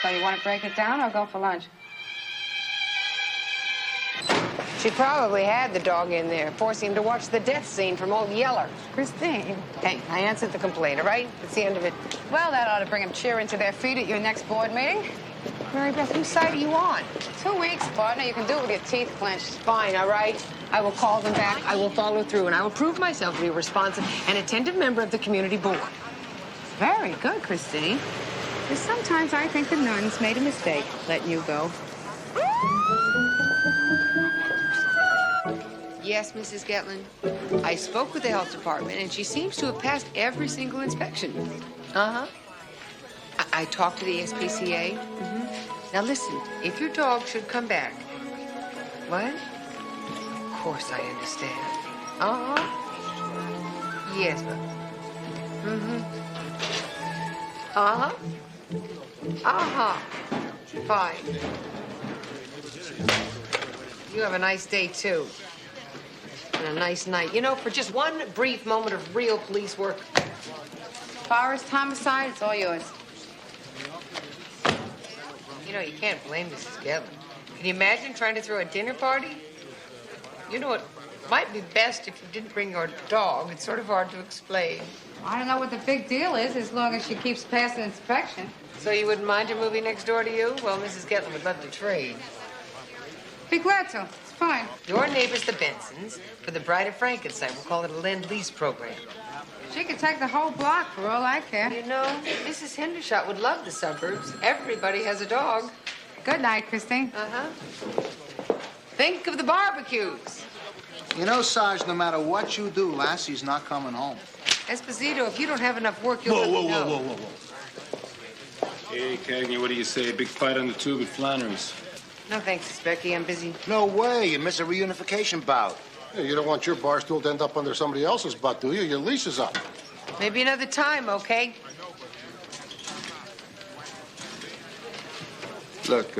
So you want to break it down or go for lunch? She probably had the dog in there, forcing him to watch the death scene from Old Yeller. Christine. Hey, I answered the complaint, all right? That's the end of it. Well, that ought to bring them cheering to their feet at your next board meeting. Mary Beth, whose side are you on? 2 weeks, partner. You can do it with your teeth clenched. Fine, all right? I will call them back, I will follow through, and I will prove myself to be a responsive and attentive member of the community board. Very good, Christine. Because sometimes I think the nuns made a mistake letting you go. Yes, Mrs. Getland. I spoke with the health department, and she seems to have passed every single inspection. Uh-huh. I talked to the SPCA. Now, listen, if your dog should come back... What? Of course I understand. Uh-huh. Yes, but... Uh-huh. Uh-huh. Fine. You have a nice day, too. And a nice night. You know, for just one brief moment of real police work. Forest homicide, it's all yours. You know, you can't blame Mrs. Getland. Can you imagine trying to throw a dinner party? You know, it might be best if you didn't bring your dog. It's sort of hard to explain. I don't know what the big deal is as long as she keeps passing inspection. So you wouldn't mind her moving next door to you? Well, Mrs. Getland would love to trade. Be glad to. It's fine. Your neighbors, the Bensons, for the Bride of Frankenstein. We'll call it a lend-lease program. She could take the whole block for all I care. You know, Mrs. Hendershot would love the suburbs. Everybody has a dog. Good night, Christine. Uh-huh. Think of the barbecues. You know, Sarge, no matter what you do, Lassie's not coming home. Esposito, if you don't have enough work, you'll let me know. Whoa. Hey, Cagney, what do you say? Big fight on the tube at Flannery's. No, thanks, Becky. I'm busy. No way. You miss a reunification bout. Yeah, you don't want your bar stool to end up under somebody else's butt, do you? Your lease is up. Maybe another time, okay? Look,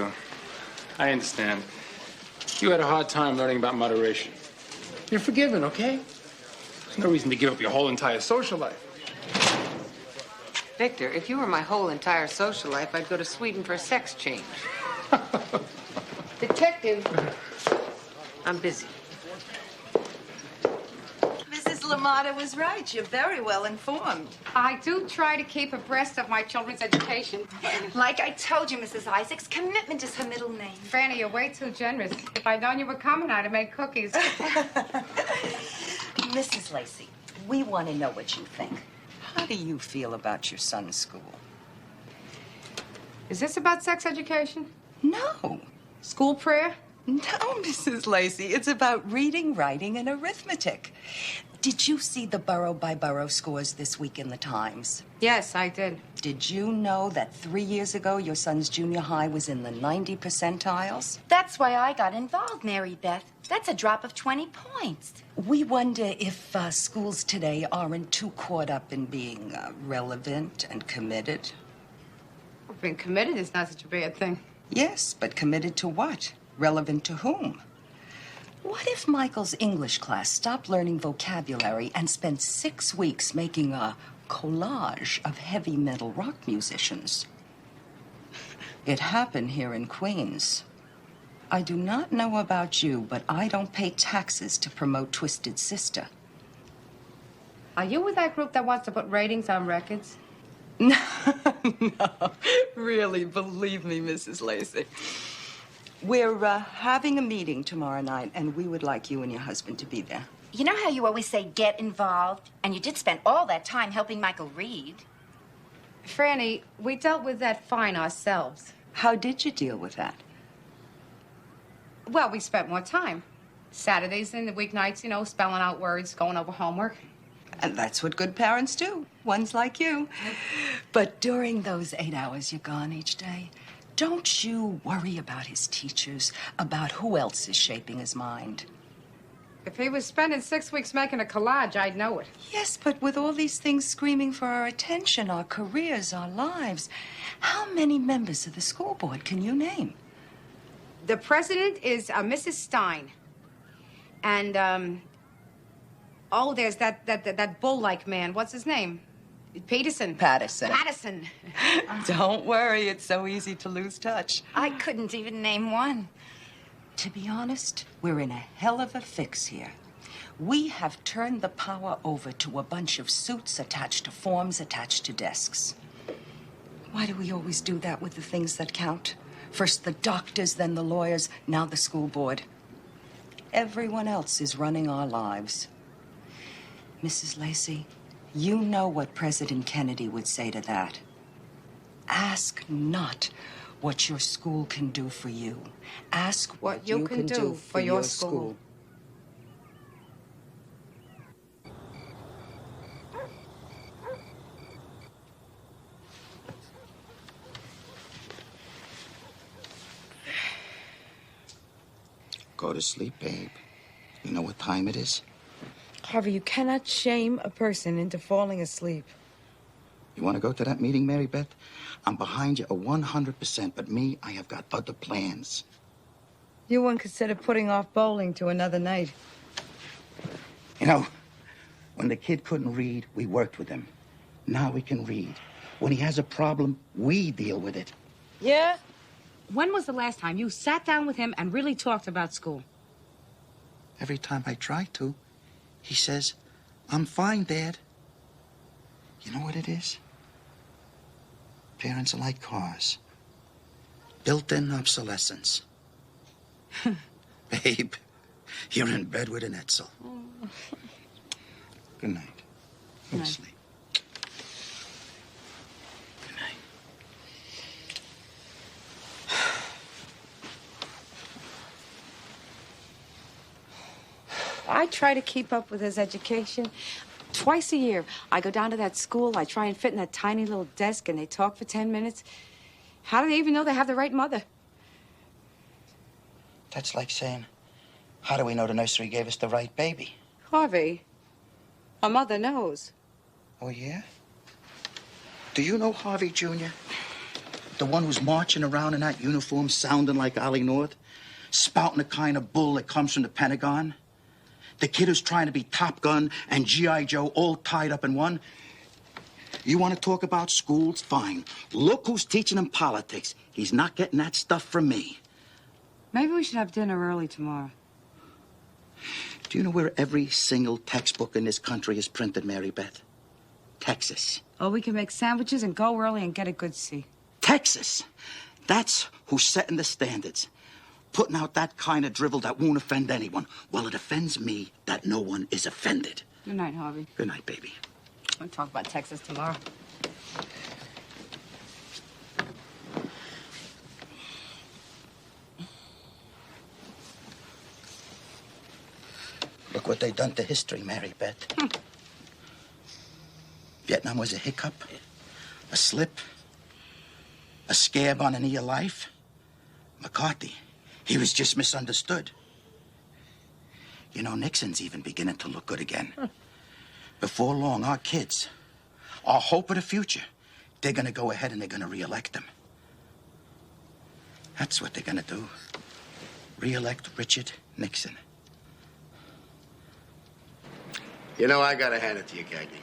I understand. You had a hard time learning about moderation. You're forgiven, okay? There's no reason to give up your whole entire social life. Victor, if you were my whole entire social life, I'd go to Sweden for a sex change. Detective, I'm busy. Mrs. LaMotta was right. You're very well informed. I do try to keep abreast of my children's education. Like I told you, Mrs. Isaacs, commitment is her middle name. Franny, you're way too generous. If I'd known you were coming, I'd have made cookies. Mrs. Lacey, we want to know what you think. How do you feel about your son's school? Is this about sex education? No. School prayer? No, Mrs. Lacey. It's about reading, writing, and arithmetic. Did you see the borough-by-borough scores this week in the Times? Yes, I did. Did you know that 3 years ago your son's junior high was in the 90 percentiles? That's why I got involved, Mary Beth. That's a drop of 20 points. We wonder if schools today aren't too caught up in being relevant and committed. Being committed is not such a bad thing. Yes, but committed to what? Relevant to whom? What if Michael's English class stopped learning vocabulary and spent 6 weeks making a collage of heavy metal rock musicians? It happened here in Queens. I do not know about you, but I don't pay taxes to promote Twisted Sister. Are you with that group that wants to put ratings on records? No, really, believe me, Mrs. Lacey. We're having a meeting tomorrow night, and we would like you and your husband to be there. You know how you always say get involved? And you did spend all that time helping Michael read. Franny, we dealt with that fine ourselves. How did you deal with that? Well, we spent more time. Saturdays and the weeknights, you know, spelling out words, going over homework. And that's what good parents do, ones like you. But during those 8 hours you're gone each day, Don't you worry about his teachers, about who else is shaping his mind. If he was spending 6 weeks making a collage, I'd know it. Yes, but with all these things screaming for our attention, our careers, our lives, how many members of the school board can you name? The president is Mrs. Stein. And, oh, there's that bull-like man. What's his name? Patterson. Patterson. Don't worry, it's so easy to lose touch. I couldn't even name one. To be honest, we're in a hell of a fix here. We have turned the power over to a bunch of suits attached to forms attached to desks. Why do we always do that with the things that count? First the doctors, then the lawyers, now the school board. Everyone else is running our lives. Mrs. Lacey, you know what President Kennedy would say to that. Ask not what your school can do for you. Ask what you can do for your school. Go to sleep, babe. You know what time it is? Harvey, you cannot shame a person into falling asleep. You want to go to that meeting, Mary Beth? I'm behind you 100%, but me, I have got other plans. You wouldn't consider putting off bowling to another night. You know, when the kid couldn't read, we worked with him. Now he can read. When he has a problem, we deal with it. Yeah? When was the last time you sat down with him and really talked about school? Every time I try to, he says, I'm fine, Dad. You know what it is? Parents are like cars. Built-in obsolescence. Babe, you're in bed with an Etzel. Good night. Go to sleep. Good night. I try to keep up with his education. Twice a year, I go down to that school, I try and fit in that tiny little desk, and they talk for 10 minutes. How do they even know they have the right mother? That's like saying, how do we know the nursery gave us the right baby? Harvey, a mother knows. Oh, yeah? Do you know Harvey Jr.? The one who's marching around in that uniform sounding like Ollie North? Spouting the kind of bull that comes from the Pentagon? The kid who's trying to be Top Gun and G.I. Joe all tied up in one? You want to talk about schools? Fine. Look who's teaching him politics. He's not getting that stuff from me. Maybe we should have dinner early tomorrow. Do you know where every single textbook in this country is printed, Mary Beth? Texas. Oh, we can make sandwiches and go early and get a good seat. Texas. That's who's setting the standards. Putting out that kind of drivel that won't offend anyone. Well, it offends me that no one is offended. Good night, Harvey. Good night, baby. We'll talk about Texas tomorrow. Look what they done to history, Mary Beth. Vietnam was a hiccup, a slip, a scab on an E of life. McCarthy, he was just misunderstood. You know, Nixon's even beginning to look good again. Before long, our kids, our hope of the future, they're gonna go ahead and they're gonna re-elect him. That's what they're gonna do. Re-elect Richard Nixon. You know, I gotta hand it to you, Cagney.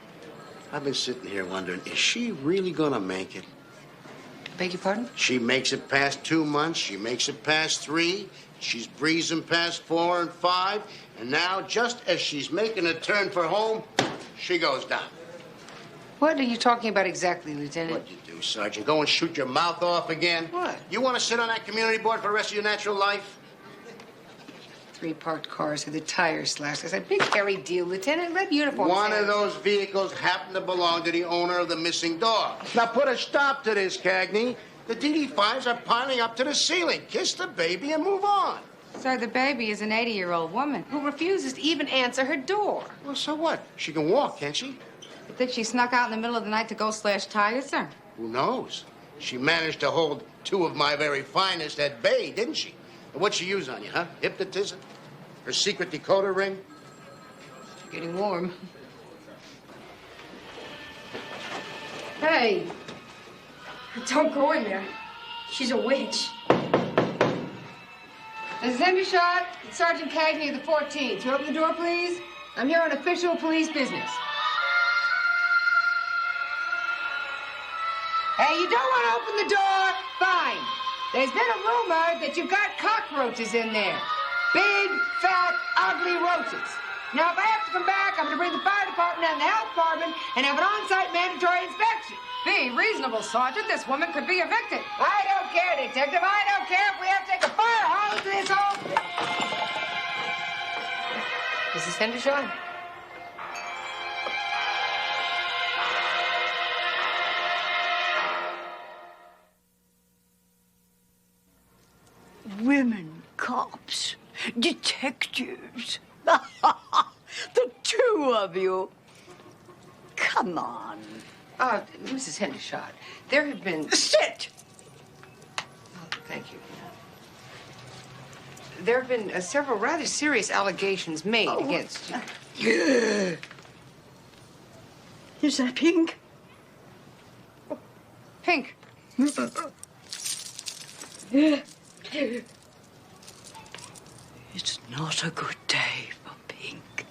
I've been sitting here wondering, is she really gonna make it? Beg your pardon? She makes it past 2 months, she makes it past 3, she's breezing past 4 and 5, and now, just as she's making a turn for home, she goes down. What are you talking about exactly, Lieutenant? What'd you do, Sergeant? Go and shoot your mouth off again? What? You want to sit on that community board for the rest of your natural life? 3 parked cars with the tires slashed. That's a big, hairy deal, Lieutenant. Red uniform. One of those vehicles happened to belong to the owner of the missing dog. Now put a stop to this, Cagney. The DD5s are piling up to the ceiling. Kiss the baby and move on. Sir, the baby is an 80-year-old woman who refuses to even answer her door. Well, so what? She can walk, can't she? You think she snuck out in the middle of the night to go slash tires, sir? Who knows? She managed to hold two of my very finest at bay, didn't she? What'd she use on you, huh? Hypnotism? Her secret decoder ring? It's getting warm. Hey, don't go in there. She's a witch. This is Hendershot. It's Sergeant Cagney of the 14th. You open the door, please? I'm here on official police business. Hey, you don't want to open the door? Fine. There's been a rumor that you've got cockroaches in there. Big, fat, ugly roaches. Now, if I have to come back, I'm going to bring the fire department and the health department and have an on-site mandatory inspection. Be reasonable, Sergeant. This woman could be evicted. I don't care, Detective. I don't care if we have to take a fire hose to this whole... Mrs. Hendershot? Women cops, detectives. The two of you. Come on. Mrs. Hendershot, there have been... Sit! Oh, thank you. There have been several rather serious allegations made against you. Is that pink? Pink. It's not a good day for Pink.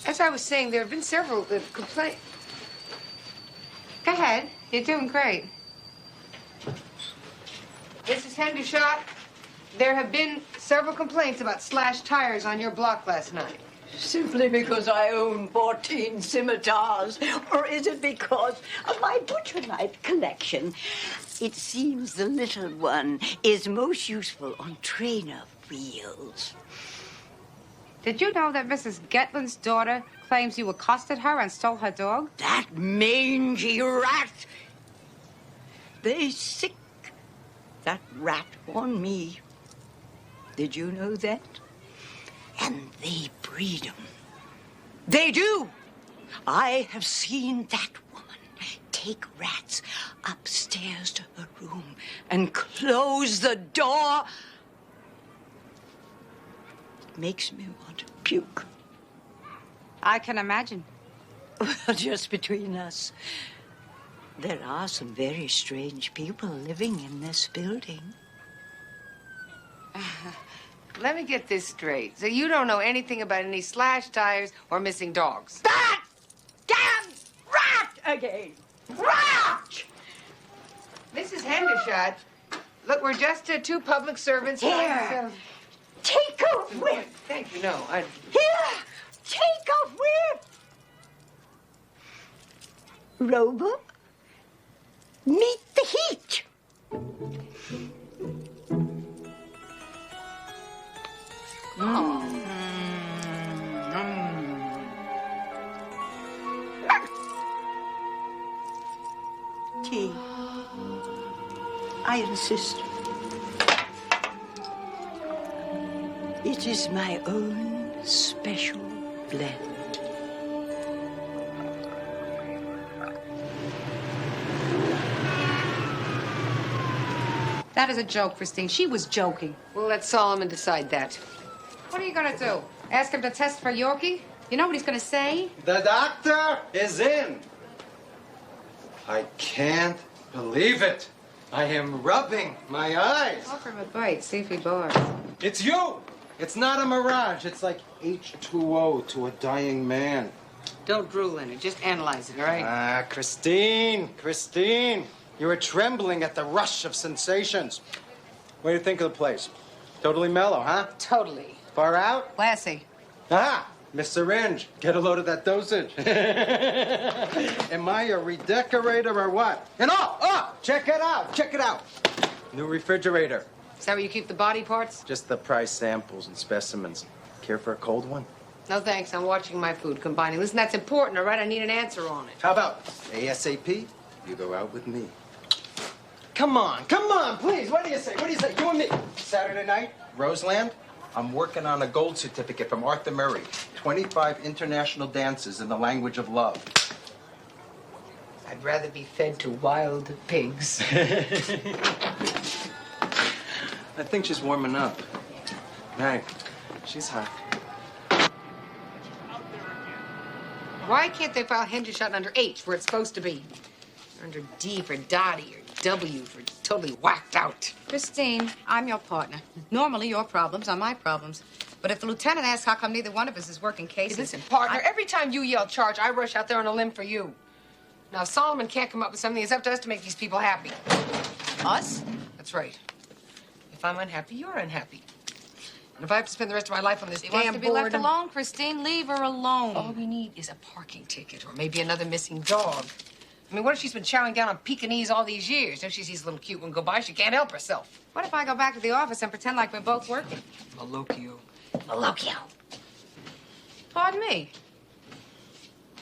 As I was saying, there have been several complaints. Go ahead. You're doing great. Mrs. Hendershot, there have been several complaints about slashed tires on your block last night. Simply because I own 14 scimitars? Or is it because of my butcher knife collection? It seems the little one is most useful on trainer wheels. Did you know that Mrs. Getlin's daughter claims you accosted her and stole her dog? That mangy rat! They sick that rat on me. Did you know that? And they breed 'em. They do! I have seen that woman take rats upstairs to her room and close the door. It makes me want to puke. I can imagine. Well, just between us, there are some very strange people living in this building. Let me get this straight. So you don't know anything about any slashed tires or missing dogs? That damn rat again! Rat! Mrs. Hendershot, look, we're just two public servants. Here, take a whiff. Thank you. No, I... Here, take a whiff. Rover, meet the heat. Tea. I insist. It is my own special blend. That is a joke, Christine. She was joking. Well, let Solomon decide that. What are you going to do? Ask him to test for Yorkie? You know what he's going to say? The doctor is in. I can't believe it. I am rubbing my eyes. Offer him a bite. See if he barks. It's you. It's not a mirage. It's like H2O to a dying man. Don't drool in it. Just analyze it, all right? Ah, Christine. You were trembling at the rush of sensations. What do you think of the place? Totally mellow, huh? Totally. Far out? Classy. Ah, Miss Syringe, get a load of that dosage. Am I a redecorator or what? And check it out. New refrigerator. Is that where you keep the body parts? Just the price samples and specimens. Care for a cold one? No, thanks. I'm watching my food combining. Listen, that's important, all right? I need an answer on it. How about ASAP? You go out with me. Come on, please. What do you say? You and me. Saturday night, Roseland. I'm working on a gold certificate from Arthur Murray. 25 international dances in the language of love. I'd rather be fed to wild pigs. I think she's warming up. Mary, she's hot. Why can't they file Hendershot under H where it's supposed to be? Under D for Dottie or W for totally whacked out. Christine, I'm your partner. Normally, your problems are my problems. But if the lieutenant asks how come neither one of us is working cases... Hey, listen, partner, every time you yell charge, I rush out there on a limb for you. Now, if Solomon can't come up with something, it's up to us to make these people happy. Us? That's right. If I'm unhappy, you're unhappy. And if I have to spend the rest of my life on this She damn wants to be board... left alone, Christine. Leave her alone. All we need is a parking ticket or maybe another missing dog. I mean, what if she's been chowing down on Pekingese all these years? If she sees a little cute one go by, she can't help herself. What if I go back to the office and pretend like we're both working? Malocchio. Malocchio. Pardon me?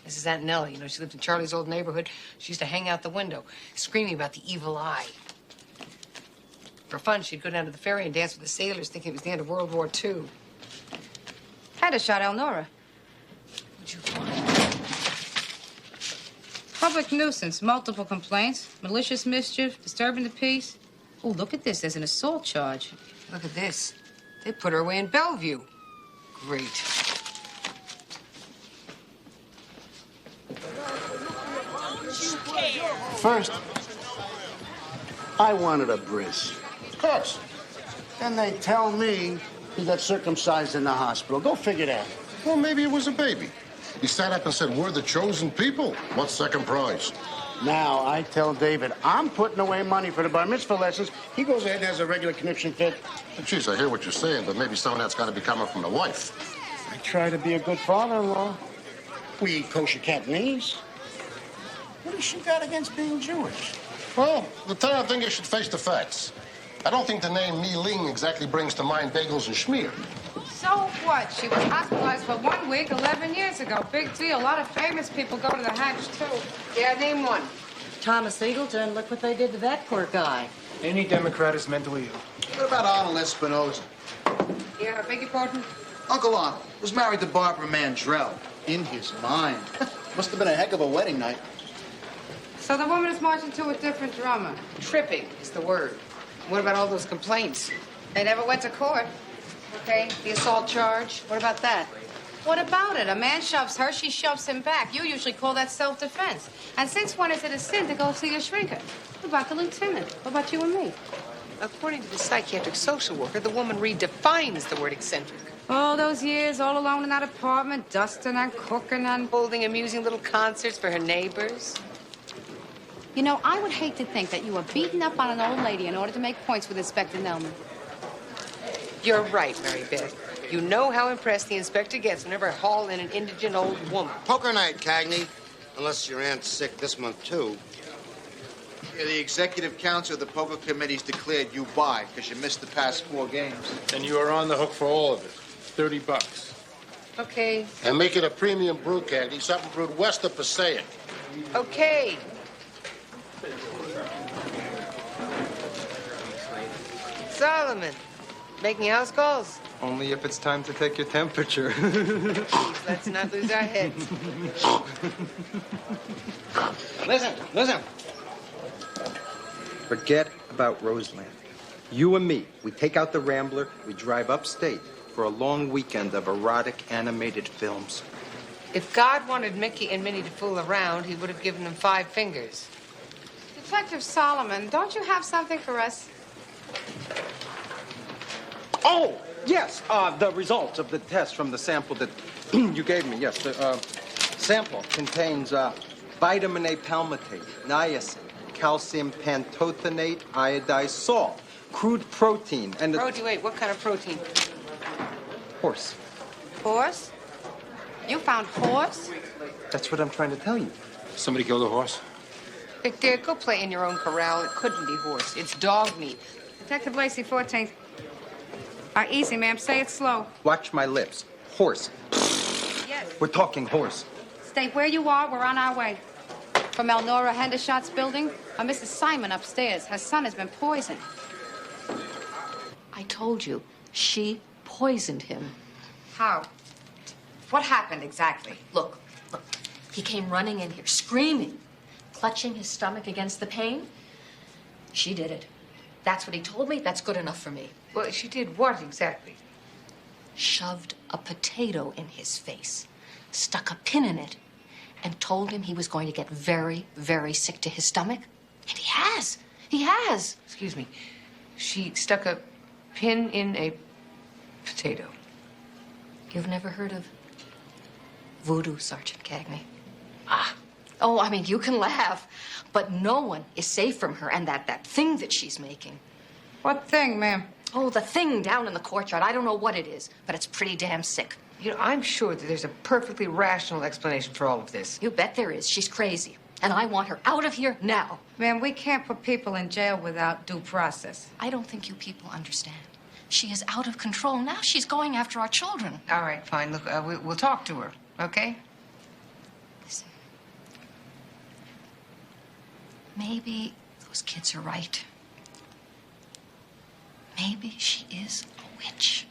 This is Aunt Nellie. You know, she lived in Charlie's old neighborhood. She used to hang out the window, screaming about the evil eye. For fun, she'd go down to the ferry and dance with the sailors, thinking it was the end of World War II. Had a shot Elnora. What'd you find? Public nuisance, multiple complaints, malicious mischief, disturbing the peace. Oh, look at this. There's an assault charge. Look at this. They put her away in Bellevue. Great. First, I wanted a bris. Of course. Then they tell me he got circumcised in the hospital. Go figure that. Well, maybe it was a baby. He sat up and said, we're the chosen people. What's second prize? Now, I tell David, I'm putting away money for the bar mitzvah lessons. He goes ahead and has a regular conniption fit. Well, geez, I hear what you're saying, but maybe some of that's got to be coming from the wife. I try to be a good father-in-law. We eat kosher Cantonese. What has she got against being Jewish? Well, Lieutenant, I think you should face the facts. I don't think the name Mi Ling exactly brings to mind bagels and schmear. So what? She was hospitalized for 1 week 11 years ago. Big deal. A lot of famous people go to the Hajj, too. Yeah, name one. Thomas Eagleton, look what they did to that poor guy. Any Democrat is mentally ill. What about Arnold S7.E3? Yeah, beg your pardon? Uncle Arnold was married to Barbara Mandrell. In his mind. Must have been a heck of a wedding night. So the woman is marching to a different drummer. Tripping is the word. What about all those complaints? They never went to court. Okay, the assault charge. What about that? What about it? A man shoves her, she shoves him back. You usually call that self-defense. And since when is it a sin to go see a shrinker? What about the lieutenant? What about you and me? According to the psychiatric social worker, the woman redefines the word eccentric. All those years, all alone in that apartment, dusting and cooking and... Holding amusing little concerts for her neighbors. You know, I would hate to think that you were beating up on an old lady in order to make points with Inspector Nelman. You're right, Mary Beth. You know how impressed the inspector gets whenever I haul in an indigent old woman. Poker night, Cagney. Unless your aunt's sick this month, too. Yeah, the executive council of the poker committee's declared you bye because you missed the past 4 games. And you are on the hook for all of it. $30. Okay. And make it a premium brew, Cagney. Something brewed west of Passaic. Okay. Solomon, making house calls? Only if it's time to take your temperature. Please, let's not lose our heads. Listen. Forget about Roseland. You and me, we take out the Rambler, we drive upstate for a long weekend of erotic animated films. If God wanted Mickey and Minnie to fool around, he would have given them 5 fingers. Detective Solomon, don't you have something for us? Oh, yes, the results of the test from the sample that you gave me. Yes, the sample contains vitamin A palmitate, niacin, calcium pantothenate, iodized salt, crude protein, and... Protein, wait, what kind of protein? Horse. Horse? You found horse? That's what I'm trying to tell you. Somebody killed a horse? Victor, go play in your own corral. It couldn't be horse. It's dog meat. Detective Lacey, 14th. Easy, ma'am. Say it slow. Watch my lips. Horse. Yes. We're talking horse. Stay where you are. We're on our way. From Elnora Hendershot's building, Mrs. Simon upstairs. Her son has been poisoned. I told you, she poisoned him. How? What happened exactly? Look. He came running in here, screaming, clutching his stomach against the pain. She did it. That's what he told me. That's good enough for me. Well, she did what exactly? Shoved a potato in his face, stuck a pin in it, and told him he was going to get very, very sick to his stomach. And he has. He has. Excuse me. She stuck a pin in a potato. You've never heard of voodoo, Sergeant Cagney? Ah. Oh, I mean, you can laugh, but no one is safe from her and that thing that she's making. What thing, ma'am? Oh, the thing down in the courtyard. I don't know what it is, but it's pretty damn sick. You know, I'm sure that there's a perfectly rational explanation for all of this. You bet there is. She's crazy. And I want her out of here now. Ma'am, we can't put people in jail without due process. I don't think you people understand. She is out of control. Now she's going after our children. All right, fine. Look, we'll talk to her, okay? Listen. Maybe those kids are right. Maybe she is a witch.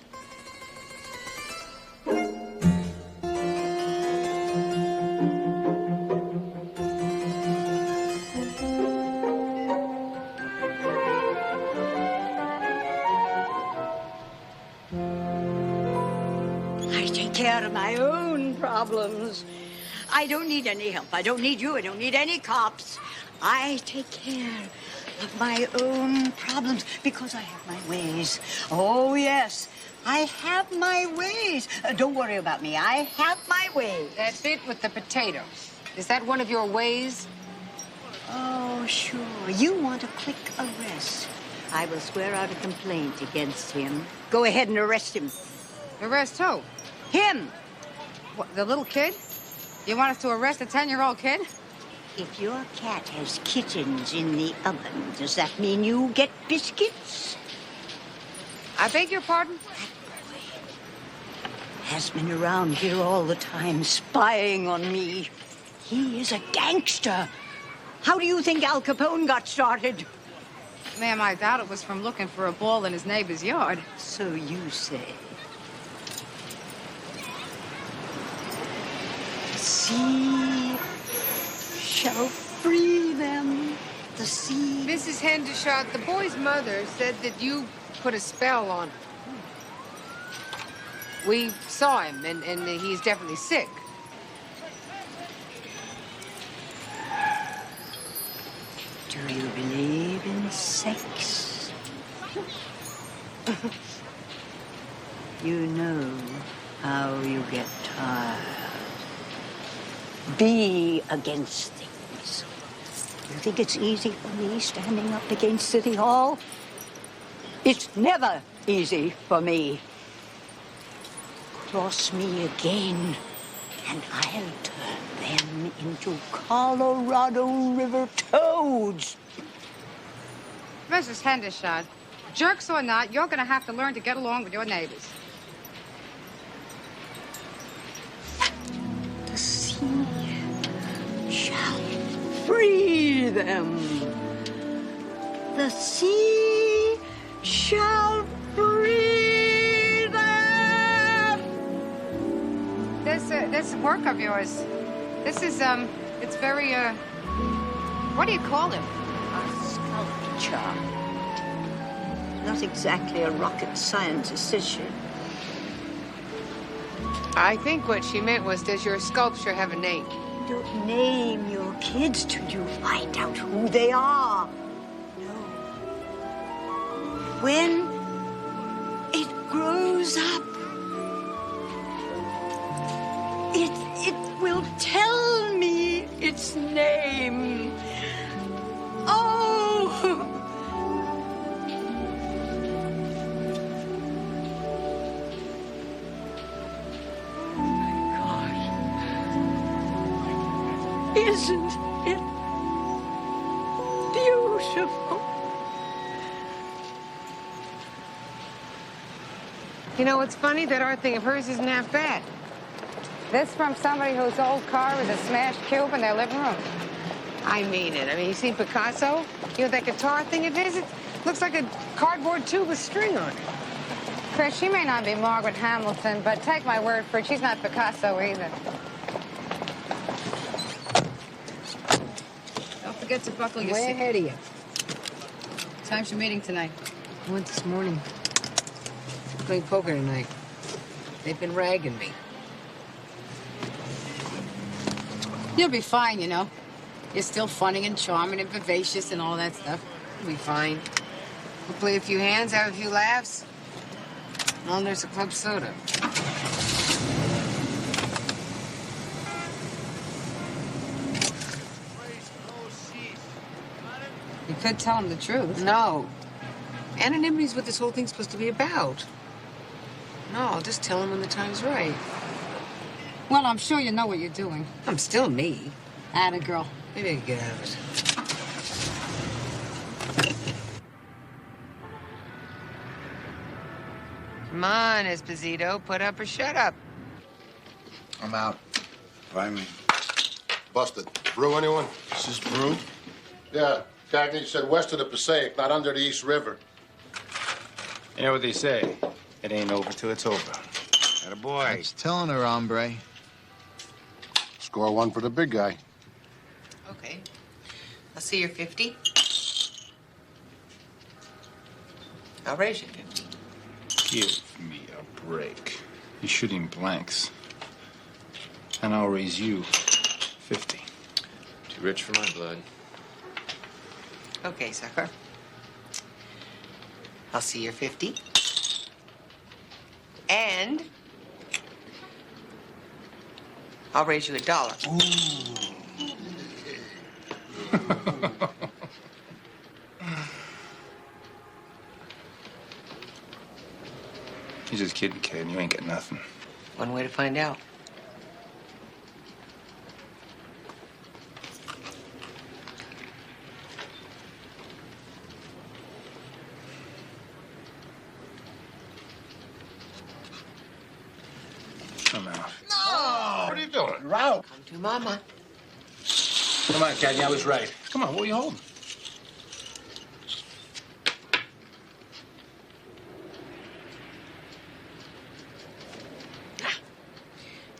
I take care of my own problems. I don't need any help. I don't need you. I don't need any cops. I take care of my own problems because I have my ways. Oh, yes. I have my ways. Don't worry about me. I have my ways. That's it with the potato. Is that one of your ways? Oh, sure. You want a quick arrest. I will swear out a complaint against him. Go ahead and arrest him. Arrest who? Him. What, the little kid? You want us to arrest a 10-year-old kid? If your cat has kittens in the oven, does that mean you get biscuits? I beg your pardon? Has been around here all the time, spying on me. He is a gangster. How do you think Al Capone got started? Ma'am, I doubt it was from looking for a ball in his neighbor's yard. So you say. The sea shall free them. The sea. Mrs. Hendershot, the boy's mother said that you put a spell on him. We saw him, and he's definitely sick. Do you believe in sex? You know how you get tired. Be against things. You think it's easy for me standing up against City Hall? It's never easy for me. Cross me again, and I'll turn them into Colorado River toads. Mrs. Hendershot, jerks or not, you're going to have to learn to get along with your neighbors. The sea shall free them. The sea shall free them. This work of yours, this is, it's very, what do you call it? A sculpture. Not exactly a rocket scientist, is she? I think what she meant was, does your sculpture have a name? Don't name your kids till you find out who they are. No. When it grows up, it will tell me its name. Oh! Isn't it beautiful? You know, it's funny that art thing of hers isn't half bad. This from somebody whose old car is a smashed cube in their living room. I mean it. I mean, you seen Picasso? You know that guitar thing of his? It looks like a cardboard tube with string on it. Chris, she may not be Margaret Hamilton, but take my word for it, she's not Picasso either. forget to buckle your Way seat. ahead of you. Time's your meeting tonight? I went this morning. Playing poker tonight. They've been ragging me. You'll be fine, you know. You're still funny and charming and vivacious and all that stuff. You'll be fine. We'll play a few hands, have a few laughs. I'll nurse a club soda. You could tell him the truth. No. Anonymity's what this whole thing's supposed to be about. No, I'll just tell him when the time's right. Well, I'm sure you know what you're doing. I'm still me. Atta girl. Maybe I can get out of it. Come on, Esposito. Put up or shut up. I'm out. Find me. Busted. Brew, anyone? This is Brew? Yeah. Cagney said west of the Passaic, not under the East River. You know what they say? It ain't over till it's over. Attaboy. That's telling her, hombre. Score one for the big guy. Okay. I'll see your 50. I'll raise you 50. Give me a break. You're shooting blanks. And I'll raise you 50. Too rich for my blood. Okay, sucker. I'll see your 50. And I'll raise you $1. You're just kidding, kid. You ain't got nothing. One way to find out. I'm out. No! What are you doing? You're out. Come to Mama. Come on, Cagney, I was right. Come on, what are you holding?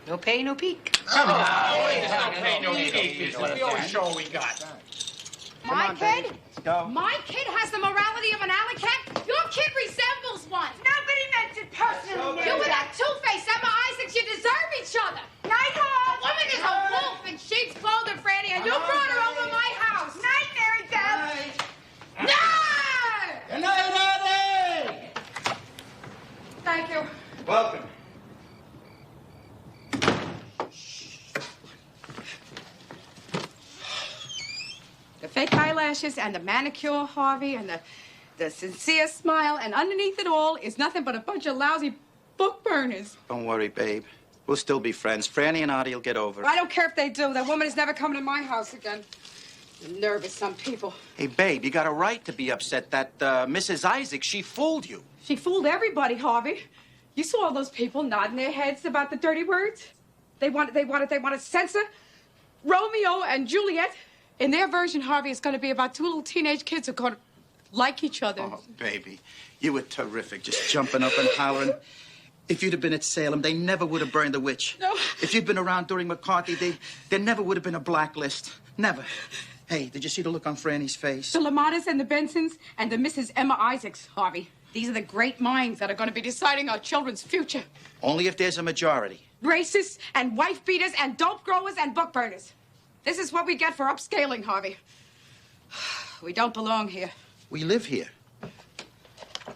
No pay, no peek. Come on. No pay, no peek. Let's be always show what we got. My kid? My kid has the morality of an alley cat? Your kid resembles one. Nobody meant it personally. You and that two-faced Emma Isaacs, you deserve each other. Nighthawk! A woman is a wolf in sheep's clothing, Franny, and you brought her over my house. Night, Mary Beth. No! Good night, Eddie! Thank you. Welcome. The fake eyelashes and the manicure, Harvey, and the sincere smile, and underneath it all is nothing but a bunch of lousy book burners. Don't worry, babe. We'll still be friends. Franny and Artie will get over it. I don't care if they do. That woman is never coming to my house again. I'm nervous, some people. Hey, babe, you got a right to be upset that Mrs. Isaac, she fooled you. She fooled everybody, Harvey. You saw all those people nodding their heads about the dirty words. They want to censor Romeo and Juliet. In their version, Harvey, it's going to be about two little teenage kids who are going to like each other. Oh, baby, you were terrific, just jumping up and hollering. If you'd have been at Salem, they never would have burned the witch. No. If you'd been around during McCarthy, there never would have been a blacklist. Never. Hey, did you see the look on Franny's face? The Lamadas and the Bensons and the Mrs. Emma Isaacs, Harvey. These are the great minds that are going to be deciding our children's future. Only if there's a majority. Racists and wife beaters and dope growers and book burners. This is what we get for upscaling, Harvey. We don't belong here. We live here.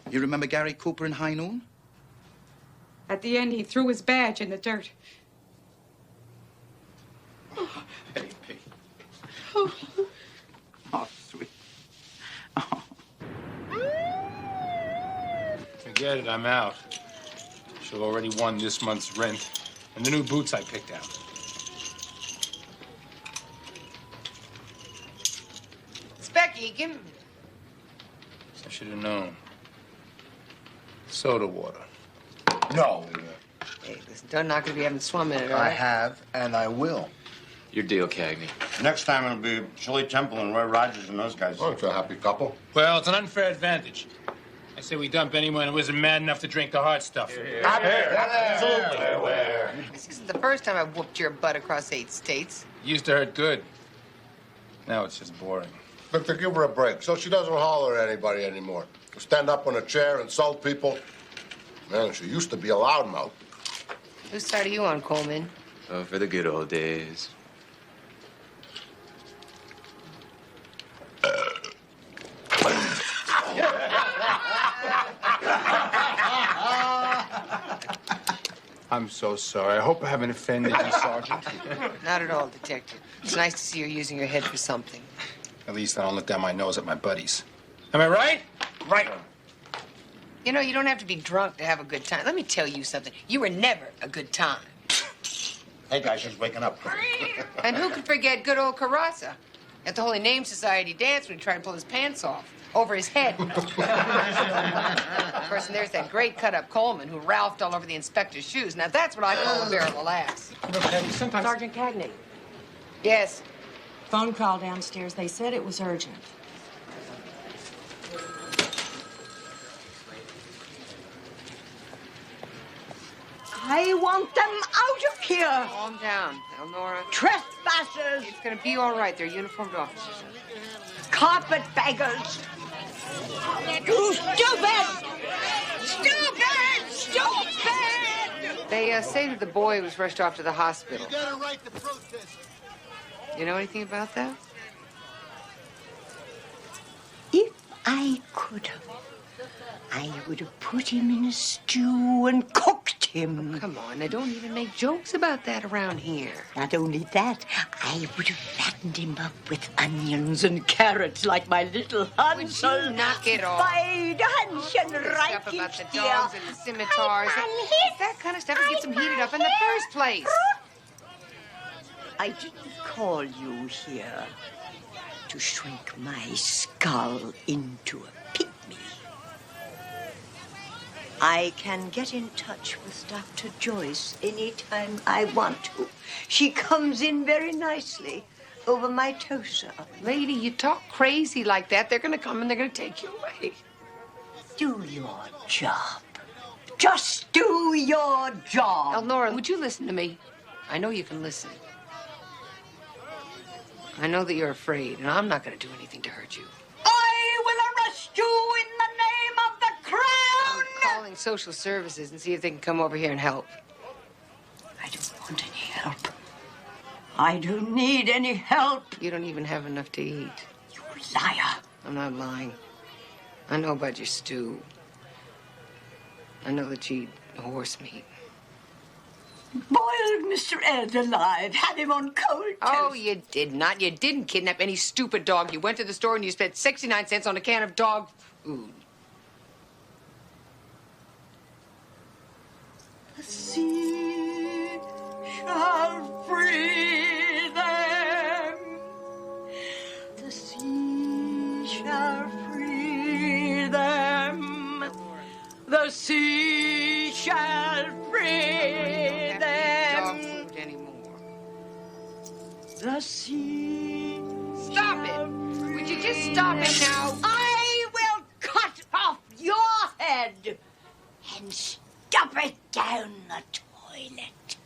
You remember Gary Cooper in High Noon? At the end, he threw his badge in the dirt. Baby. Oh. Oh, sweet. Forget it, I'm out. She'll already won this month's rent and the new boots I picked out. Specky, give me... I should have known. Soda water. No. Hey, listen, don't not going to be having swum in it, all I right? have, and I will. Your deal, Cagney. Next time it'll be Shirley Temple and Roy Rogers and those guys. Oh, it's a happy couple. Well, it's an unfair advantage. I say we dump anyone who isn't mad enough to drink the hard stuff. This isn't the first time I've whooped your butt across 8 states. Used to hurt good. Now it's just boring. Victor, give her a break so she doesn't holler at anybody anymore. Stand up on a chair, insult people. Man, she used to be a loudmouth. Whose side are you on, Coleman? Oh, for the good old days. I'm so sorry. I hope I haven't offended you, Sergeant. Not at all, Detective. It's nice to see you're using your head for something. At least I don't look down my nose at my buddies. Am I right? Right. You know, you don't have to be drunk to have a good time. Let me tell you something. You were never a good time. Hey, guys, she's waking up. And who could forget good old Carassa at the Holy Name Society dance when he tried to pull his pants off over his head? Of course, and there's that great cut-up Coleman who ralphed all over the inspector's shoes. Now, that's what I call a barrel of laughs. Sometimes... Sergeant Cagney. Yes. Phone call downstairs. They said it was urgent. I want them out of here. Calm down, Elnora. Trespassers. It's going to be all right. They're uniformed officers. Carpetbaggers. You stupid! Stupid! Stupid! They say that the boy was rushed off to the hospital. You got a right to protest. You know anything about that? If I could have, I would have put him in a stew and cooked him. Oh, come on, they don't even make jokes about that around here. Not only that, I would have fattened him up with onions and carrots like my little Hansel. Would you knock it off? Fried Hansel right Stuff about the here. dogs and the scimitars. It's that kind of stuff that gets them heated up in the first place. I didn't call you here to shrink my skull into a pygmy. I can get in touch with Dr. Joyce anytime I want to. She comes in very nicely over my toaster. Lady, you talk crazy like that, they're going to come and they're going to take you away. Do your job. Just do your job. Elnora, would you listen to me? I know you can listen. I know that you're afraid, and I'm not going to do anything to hurt you. I will arrest you in the name of the crown! I'm calling social services and see if they can come over here and help. I don't want any help. I don't need any help. You don't even have enough to eat. You liar. I'm not lying. I know about your stew. I know that you eat horse meat. Boiled Mr. Ed alive. Had him on cold toast. Oh, you did not. You didn't kidnap any stupid dog. You went to the store and you spent 69 cents on a can of dog food. The sea shall free them. The sea shall free them. The sea shall free them. The sea. Stop it! Would you just stop it now? I will cut off your head and stuff it down the toilet.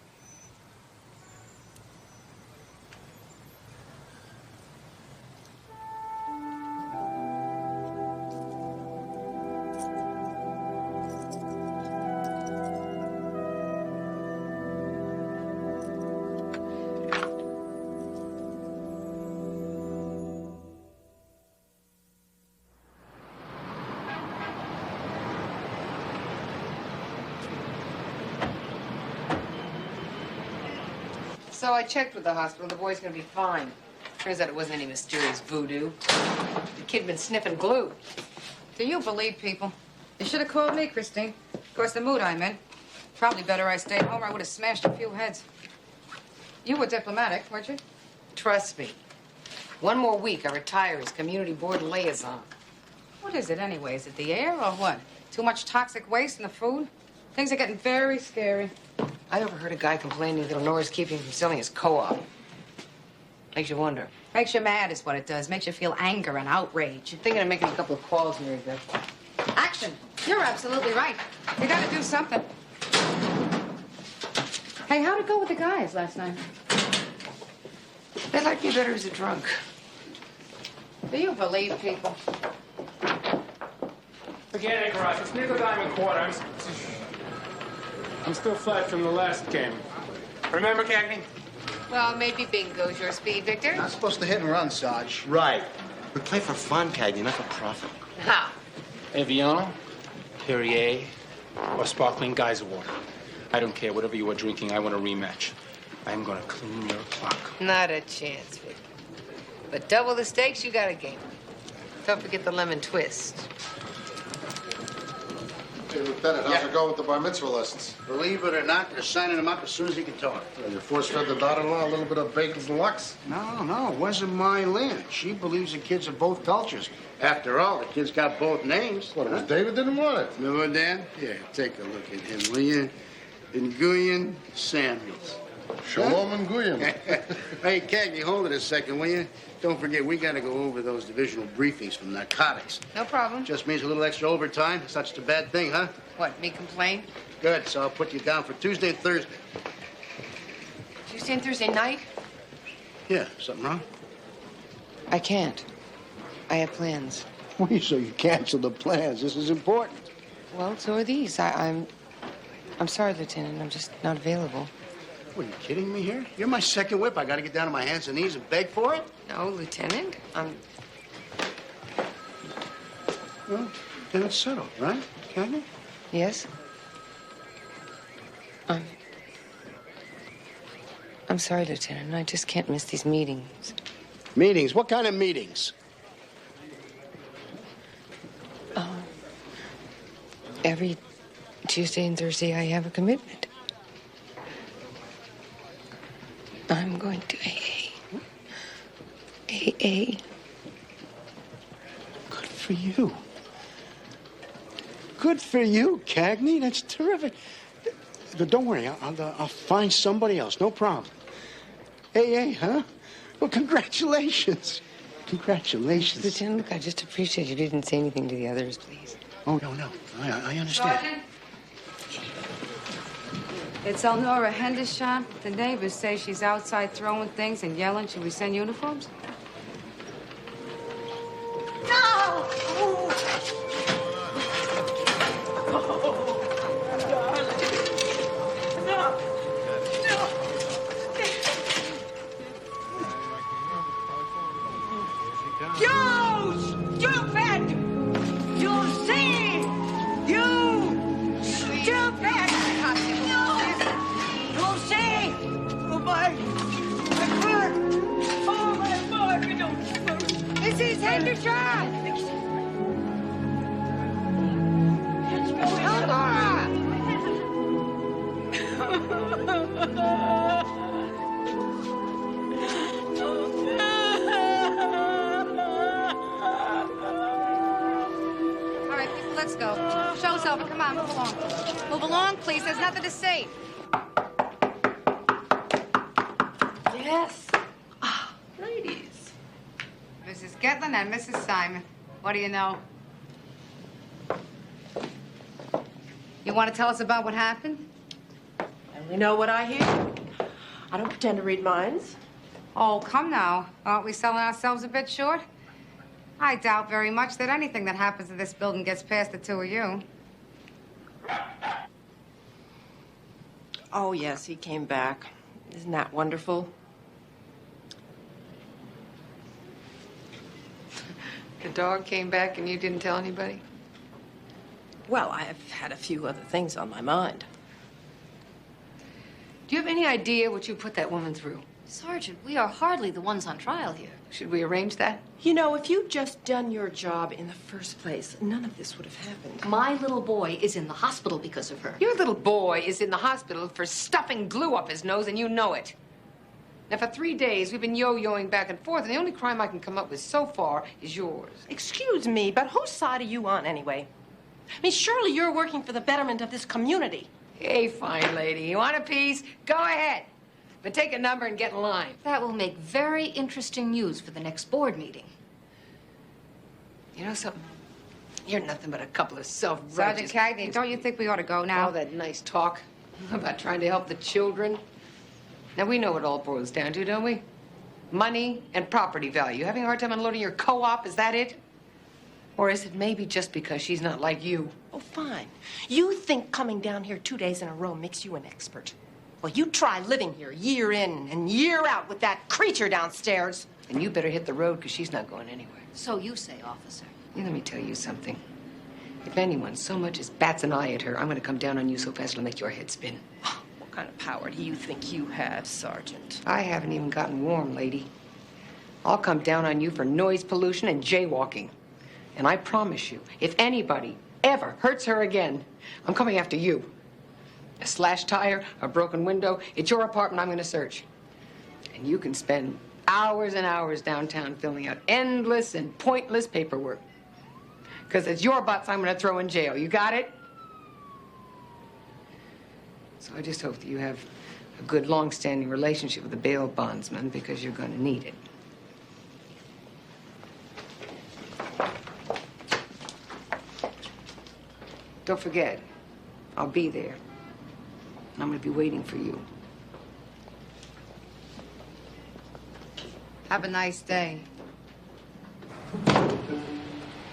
So I checked with the hospital. The boy's gonna be fine. Turns out it wasn't any mysterious voodoo. The kid been sniffing glue. Do you believe people? You should have called me, Christine. Of course, the mood I'm in. Probably better I stayed home or I would have smashed a few heads. You were diplomatic, weren't you? Trust me. One more week, I retire as community board liaison. What is it anyway? Is it the air or what? Too much toxic waste in the food? Things are getting very scary. I overheard a guy complaining that Lenore's keeping him from selling his co-op. Makes you wonder. Makes you mad is what it does. Makes you feel anger and outrage. I'm thinking of making a couple of calls, Mary Beth. Action. You're absolutely right. You gotta do something. Hey, how'd it go with the guys last night? They liked me better as a drunk. Do you believe people? Forget it, Ross. It's nickel dime a quarter. I'm still flat from the last game. Remember, Cagney? Well, maybe bingo's your speed, Victor. Not supposed to hit and run, Sarge. Right. We play for fun, Cagney, not for profit. How? Evian, Perrier, or sparkling geyser water. I don't care. Whatever you are drinking, I want a rematch. I'm going to clean your clock. Not a chance, Victor. But double the stakes, you got a game. Don't forget the lemon twist. Hey, Lieutenant, how's it going with the bar mitzvah lessons? Believe it or not, they're signing him up as soon as he can talk. You force-fed the daughter-in-law a little bit of bacon and lux? No, it wasn't my land. She believes the kids are both cultures. After all, the kid's got both names. What, it was David didn't want it? Remember, Dan? Yeah, take a look at him, will you? Nguyen Samuels. Shalom and Nguyen. Hey, Cagney, hold it a second, will you? Don't forget, we got to go over those divisional briefings from narcotics. No problem. Just means a little extra overtime. Such a bad thing, huh? What, me complain? Good, so I'll put you down for Tuesday and Thursday. Tuesday and Thursday night? Yeah, something wrong? I can't. I have plans. Wait, so you cancel the plans. This is important. Well, so are these. I'm sorry, Lieutenant. I'm just not available. What, are you kidding me here? You're my second whip. I got to get down on my hands and knees and beg for it? No, Lieutenant. Well, then it's settled, right, Cagney? Yes? I'm sorry, Lieutenant. I just can't miss these meetings. Meetings? What kind of meetings? Every Tuesday and Thursday, I have a commitment. I'm going to AA. AA. Good for you. Good for you, Cagney. That's terrific. Don't worry, I'll find somebody else. No problem. AA, huh? Well, congratulations. Congratulations. Lieutenant, look, I just appreciate you didn't say anything to the others, please. Oh, no. I understand. Sergeant? It's Elnora Hendershot. The neighbors say she's outside throwing things and yelling. Should we send uniforms? No! You stupid! You see! You stupid! You see! Oh, my foot! Oh, my foot! This is Hendershot! All right, people, let's go. Show's over. Come on, move along. Move along, please. There's nothing to see. Yes. Ladies. Mrs. Getlin and Mrs. Simon. What do you know? You want to tell us about what happened? I only know what I hear. I don't pretend to read minds. Oh, come now. Aren't we selling ourselves a bit short? I doubt very much that anything that happens in this building gets past the two of you. Oh, yes, he came back. Isn't that wonderful? The dog came back and you didn't tell anybody? Well, I've had a few other things on my mind. Do you have any idea what you put that woman through? Sergeant, we are hardly the ones on trial here. Should we arrange that? You know, if you'd just done your job in the first place, none of this would have happened. My little boy is in the hospital because of her. Your little boy is in the hospital for stuffing glue up his nose, and you know it. Now, for 3 days, we've been yo-yoing back and forth, and the only crime I can come up with so far is yours. Excuse me, but whose side are you on anyway? I mean, surely you're working for the betterment of this community. Hey, fine lady. You want a piece? Go ahead. But take a number and get in line. That will make very interesting news for the next board meeting. You know something? You're nothing but a couple of Sergeant self-righteous... Cagney, don't you think we ought to go now? All that nice talk about trying to help the children. Now, we know what it all boils down to, don't we? Money and property value. Having a hard time unloading your co-op, is that it? Or is it maybe just because she's not like you? Oh, fine. You think coming down here 2 days in a row makes you an expert. Well, you try living here year in and year out with that creature downstairs. And you better hit the road, because she's not going anywhere. So you say, officer. Yeah, let me tell you something. If anyone so much as bats an eye at her, I'm going to come down on you so fast it'll make your head spin. What kind of power do you think you have, Sergeant? I haven't even gotten warm, lady. I'll come down on you for noise pollution and jaywalking. And I promise you, if anybody ever hurts her again, I'm coming after you. A slashed tire, a broken window, it's your apartment I'm going to search. And you can spend hours and hours downtown filling out endless and pointless paperwork. Because it's your butts I'm going to throw in jail. You got it? So I just hope that you have a good, long-standing relationship with the bail bondsman, because you're going to need it. Don't forget, I'll be there. And I'm going to be waiting for you. Have a nice day.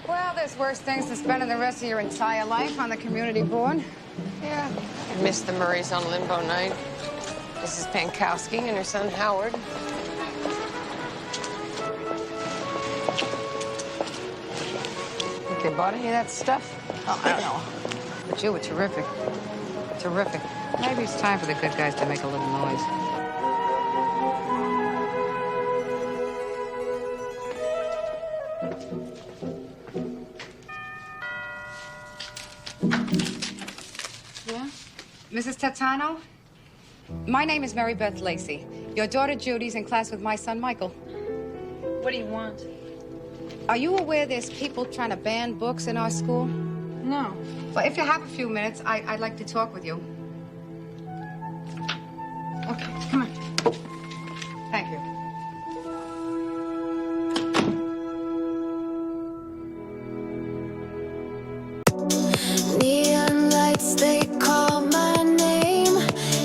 Well, there's worse things than spending the rest of your entire life on the community board. Yeah, I missed the Murrays on limbo night. Mrs. Pankowski and her son Howard. Think they bought any of that stuff? Oh, I don't know. But you were terrific. Terrific. Maybe it's time for the good guys to make a little noise. Yeah? Mrs. Tatano? My name is Mary Beth Lacey. Your daughter Judy's in class with my son Michael. What do you want? Are you aware there's people trying to ban books in our school? No. Well, if you have a few minutes, I'd like to talk with you. Okay, come on. Thank you. Neon lights, they call my name.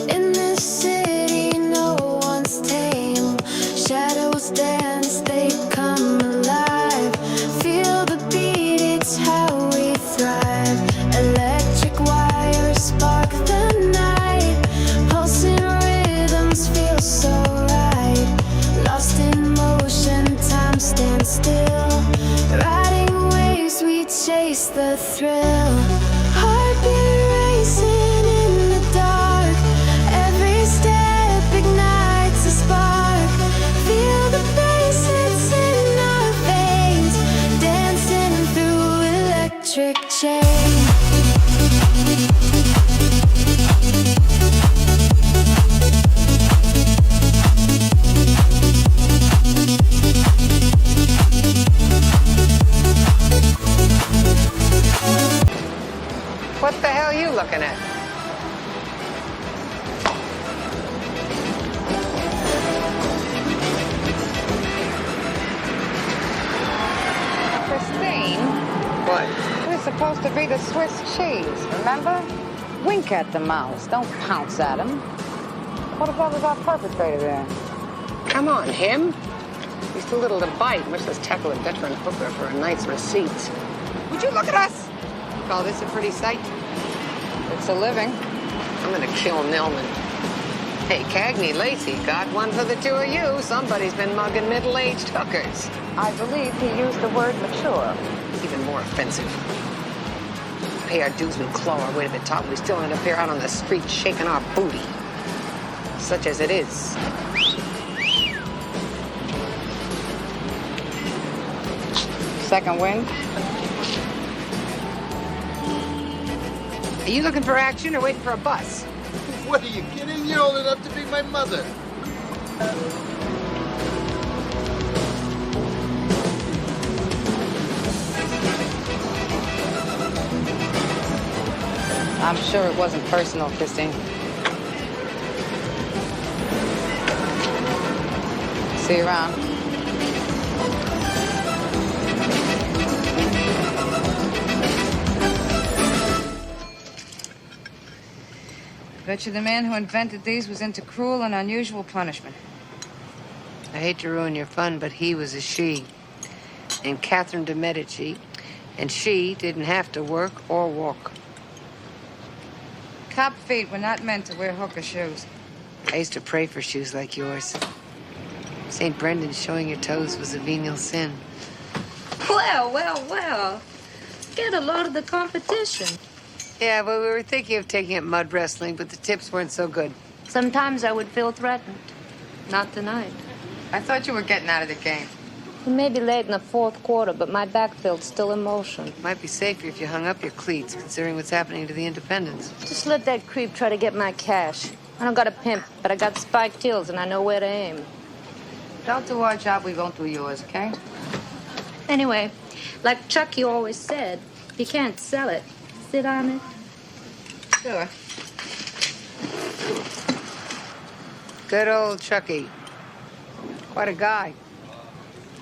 In this city, no one's tame. Shadows dance, they come alive. Feel the beat, it's how we thrive. Electric wires spark the night. Pulsing rhythms feel so right. Lost in motion, time stands still. Riding waves, we chase the thrill. Heartbeat racing in the dark. Every step ignites a spark. Feel the bass, it's in our veins. Dancing through electric chains. What the hell are you looking at? Christine? What? We're supposed to be the Swiss cheese, remember? Wink at the mouse, don't pounce at him. What the hell was our perpetrator there? Come on, him? He's too little to bite, much less tackle a veteran hooker for a night's receipts. Would you look at us? Call this a pretty sight? It's a living. I'm gonna kill Nellman. Hey, Cagney Lacey, got one for the two of you. Somebody's been mugging middle-aged hookers. I believe he used the word mature. Even more offensive. Pay our dues and claw our way to the top. We still end up here out on the street shaking our booty. Such as it is. Second wind. Are you looking for action or waiting for a bus? What are you kidding? You're old enough to be my mother. I'm sure it wasn't personal, Christine. See you around. Bet you the man who invented these was into cruel and unusual punishment. I hate to ruin your fun, but he was a she. Named Catherine de Medici. And she didn't have to work or walk. Cop feet were not meant to wear hooker shoes. I used to pray for shoes like yours. St. Brendan showing your toes was a venial sin. Well, well, well. Get a load of the competition. Yeah, well, we were thinking of taking up mud wrestling, but the tips weren't so good. Sometimes I would feel threatened. Not tonight. I thought you were getting out of the game. We may be late in the fourth quarter, but my backfield's still in motion. Might be safer if you hung up your cleats, considering what's happening to the independents. Just let that creep try to get my cash. I don't got a pimp, but I got spiked heels, and I know where to aim. Don't do our job, we won't do yours, okay? Anyway, like Chucky always said, if you can't sell it, sit on it. Sure. Good old Chucky. Quite a guy.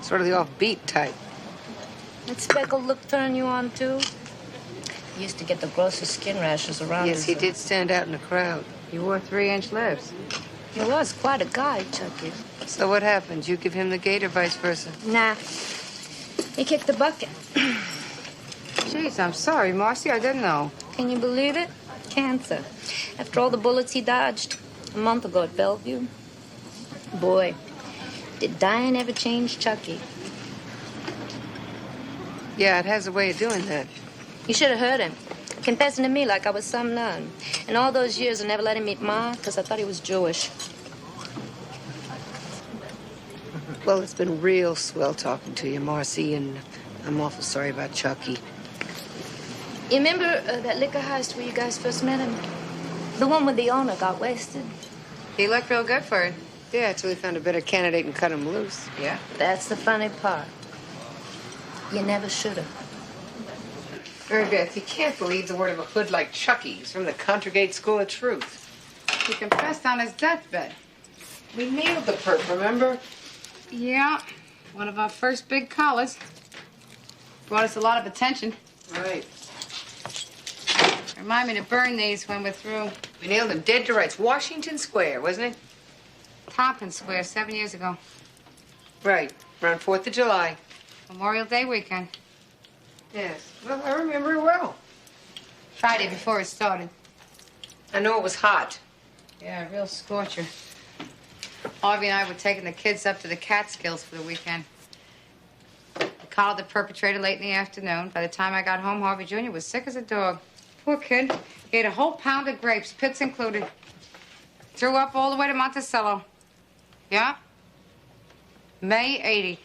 Sort of the offbeat type. That speckled look turn you on, too? He used to get the grossest skin rashes around Yes, he did stand out in the crowd. You wore 3-inch lips. He was quite a guy, Chucky. So what happened? You give him the gate or vice versa? Nah. He kicked the bucket. Jeez, I'm sorry, Marcy. I didn't know. Can you believe it? Cancer. After all the bullets he dodged a month ago at Bellevue. Boy, did dying ever change Chucky? Yeah, it has a way of doing that. You should have heard him. Confessing to me like I was some nun. And all those years I never let him meet Ma because I thought he was Jewish. Well, it's been real swell talking to you, Marcy, and I'm awful sorry about Chucky. You remember that liquor heist where you guys first met him? The one where the owner got wasted. He looked real good for it. Yeah, until we found a better candidate and cut him loose. Yeah? That's the funny part. You never should have. Mary Beth, you can't believe the word of a hood like Chucky. He's from the Contragate School of Truth. He confessed on his deathbed. We nailed the perp, remember? Yeah. One of our first big collars. Brought us a lot of attention. Right. Remind me to burn these when we're through. We nailed him dead to rights. Washington Square, wasn't it? Tompkins Square, 7 years ago. Right. Around 4th of July. Memorial Day weekend. Yes. Well, I remember it well. Friday before it started. I know it was hot. Yeah, a real scorcher. Harvey and I were taking the kids up to the Catskills for the weekend. We collared the perpetrator late in the afternoon. By the time I got home, Harvey Jr. was sick as a dog. Poor kid. He ate a whole pound of grapes, pits included. Threw up all the way to Monticello. Yeah? May 80.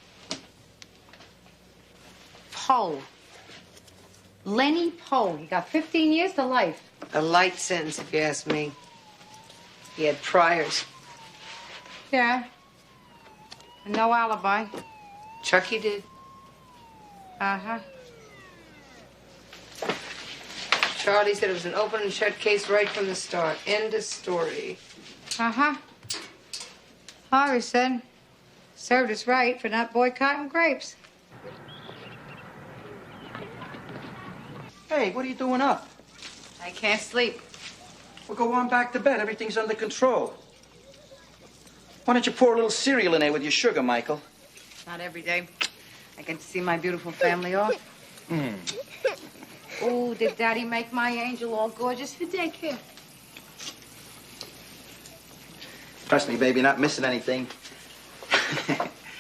Poe. Lenny Poe. He got 15 years to life. A light sentence, if you ask me. He had priors. Yeah. And no alibi. Chucky did. Uh-huh. Charlie said it was an open and shut case right from the start. End of story. Uh-huh. Harvey said, served us right for not boycotting grapes. Hey, what are you doing up? I can't sleep. Well, go on back to bed. Everything's under control. Why don't you pour a little cereal in there with your sugar, Michael? Not every day. I get to see my beautiful family off. Oh, did Daddy make my angel all gorgeous for daycare? Trust me, baby, you're not missing anything.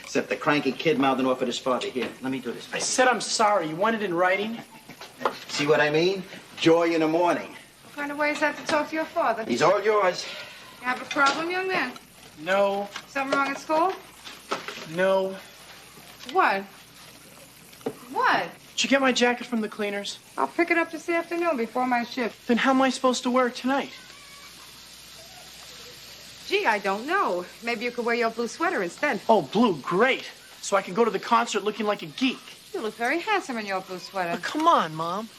Except the cranky kid mouthing off at his father. Here, let me do this, baby. I said I'm sorry. You want it in writing? See what I mean? Joy in the morning. What kind of way is that to talk to your father? He's all yours. You have a problem, young man? No. Something wrong at school? No. What? What? Did you get my jacket from the cleaners? I'll pick it up this afternoon before my shift. Then how am I supposed to wear it tonight? Gee, I don't know. Maybe you could wear your blue sweater instead. Oh, blue, great. So I can go to the concert looking like a geek. You look very handsome in your blue sweater. Oh, come on, Mom.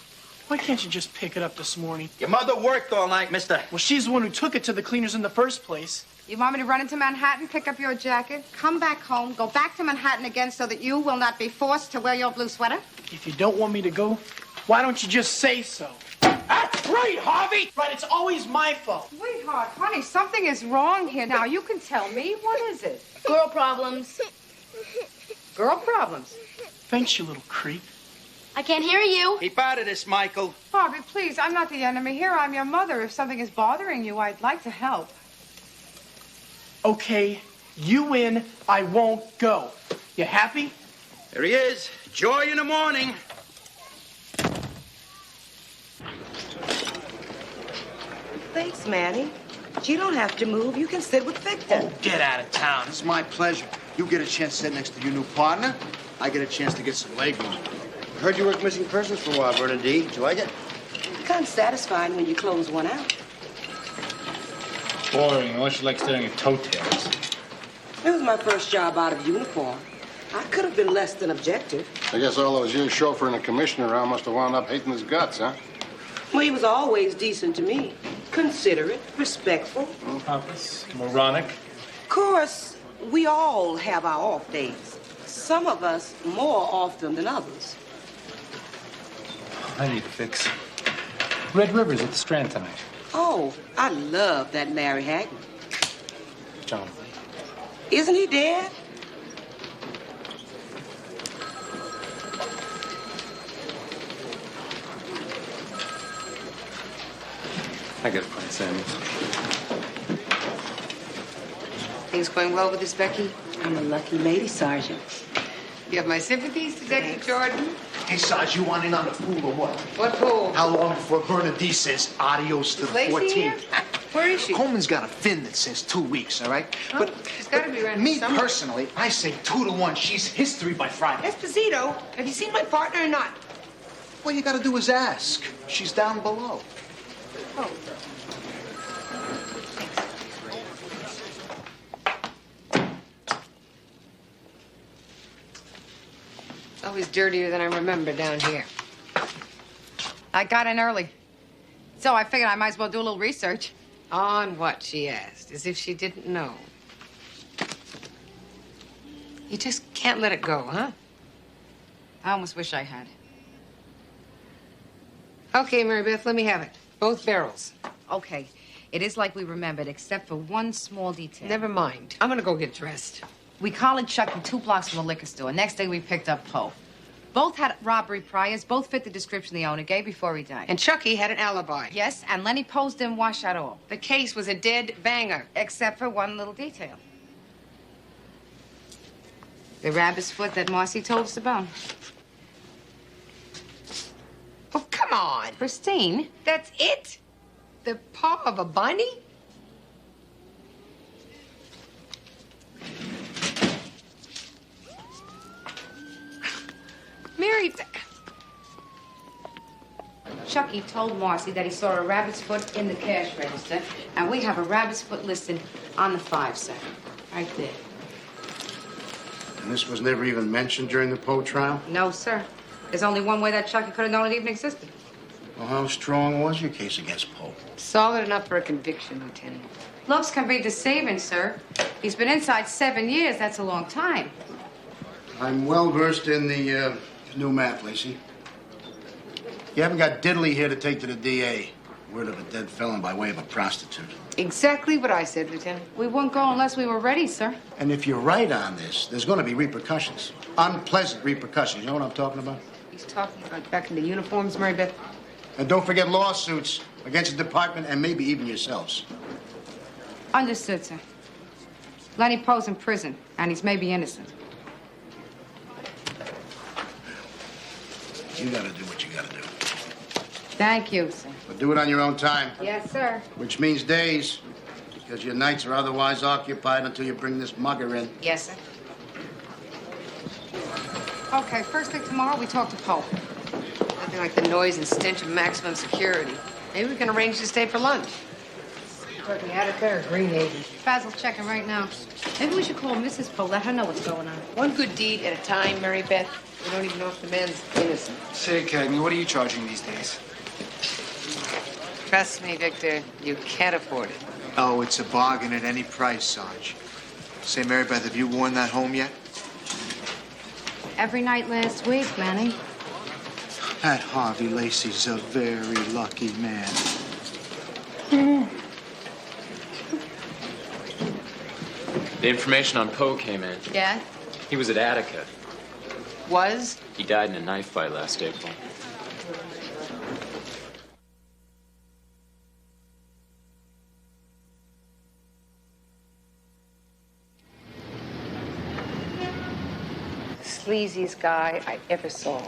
Why can't you just pick it up this morning? Your mother worked all night, mister. Well, she's the one who took it to the cleaners in the first place. You want me to run into Manhattan, pick up your jacket, come back home, go back to Manhattan again so that you will not be forced to wear your blue sweater? If you don't want me to go, why don't you just say so? Ah! Right, Harvey! Right, it's always my fault. Sweetheart, honey, something is wrong here. Now, you can tell me. What is it? Girl problems. Girl problems. Bench, you little creep. I can't hear you. Keep out of this, Michael. Harvey, please, I'm not the enemy here. I'm your mother. If something is bothering you, I'd like to help. Okay, you win. I won't go. You happy? There he is. Joy in the morning. Thanks, Manny. But you don't have to move. You can sit with Victor. Oh, get out of town. It's my pleasure. You get a chance to sit next to your new partner. I get a chance to get some legroom. I heard you worked missing persons for a while, Bernadette. Did you like it? Kind of satisfying when you close one out. Boring, unless you like staring at toe tags. It was my first job out of uniform. I could have been less than objective. I guess all those years chauffeuring a commissioner around must have wound up hating his guts, huh? Well, he was always decent to me. Considerate, respectful. Pompous, moronic. Of course, we all have our off days. Some of us more often than others. I need a fix. Red River's at the Strand tonight. Oh, I love that Mary Hackney. John. Isn't he dead? I got a plan, Samuels. Things going well with this, Becky? I'm a lucky lady, Sergeant. You have my sympathies, Detective Jordan. Hey, Sarge, you want in on the pool or what? What pool? How long before Bernadette says adios to the Lacey 14th? here? Where is she? Coleman's got a fin that says 2 weeks, all right? Oh, she's got to be around Me, somewhere. personally, I say 2 to 1. She's history by Friday. Esposito, have you seen my partner or not? All you gotta do is ask. She's down below. Oh. It's always dirtier than I remember down here. I got in early. So I figured I might as well do a little research. On what, she asked, as if she didn't know. You just can't let it go, huh? I almost wish I had. Okay, Mary Beth, let me have it. Both barrels. Okay. It is like we remembered, except for one small detail. Never mind. I'm gonna go get dressed. We collared Chucky 2 blocks from the liquor store. Next day, we picked up Poe. Both had robbery priors. Both fit the description the owner gave before he died. And Chucky had an alibi. Yes, and Lenny Poe's didn't wash at all. The case was a dead banger. Except for one little detail. The rabbit's foot that Marcy told us about. Oh, come on. Christine. That's it? The paw of a bunny? Mary, Chucky told Marcy that he saw a rabbit's foot in the cash register, and we have a rabbit's foot listed on the 5 set. Right there. And this was never even mentioned during the Poe trial? No, sir. There's only one way that Chucky could have known it even existed. Well, how strong was your case against Poe? solid enough for a conviction, Lieutenant. Looks can be deceiving, sir. He's been inside 7 years. That's a long time. I'm well versed in the new map, Lacey. You haven't got diddly here to take to the DA. Word of a dead felon by way of a prostitute. Exactly what I said, Lieutenant. We wouldn't go unless we were ready, sir. And if you're right on this, there's going to be repercussions. Unpleasant repercussions. You know what I'm talking about? He's talking about back in the uniforms, Mary Beth. And don't forget lawsuits against the department and maybe even yourselves. Understood, sir. Lenny Poe's in prison, and he's maybe innocent. You got to do what you got to do. Thank you, sir. But do it on your own time. Yes, sir. Which means days, because your nights are otherwise occupied until you bring this mugger in. Yes, sir. Okay, first thing tomorrow, we talk to Poe. Nothing like the noise and stench of maximum security. Maybe we can arrange to stay for lunch. Talking Attica or Greenhaven. Basil's checking right now. Maybe we should call Mrs. Poe, let her know what's going on. One good deed at a time, Mary Beth. We don't even know if the man's innocent. Say, Cagney, what are you charging these days? Trust me, Victor, you can't afford it. Oh, it's a bargain at any price, Sarge. Say, Mary Beth, have you worn that home yet? Every night last week, Manny. That Harvey Lacey's a very lucky man. The information on Poe came in. Yeah? He was at Attica. Was? He died in a knife fight last April. Sleaziest guy I ever saw.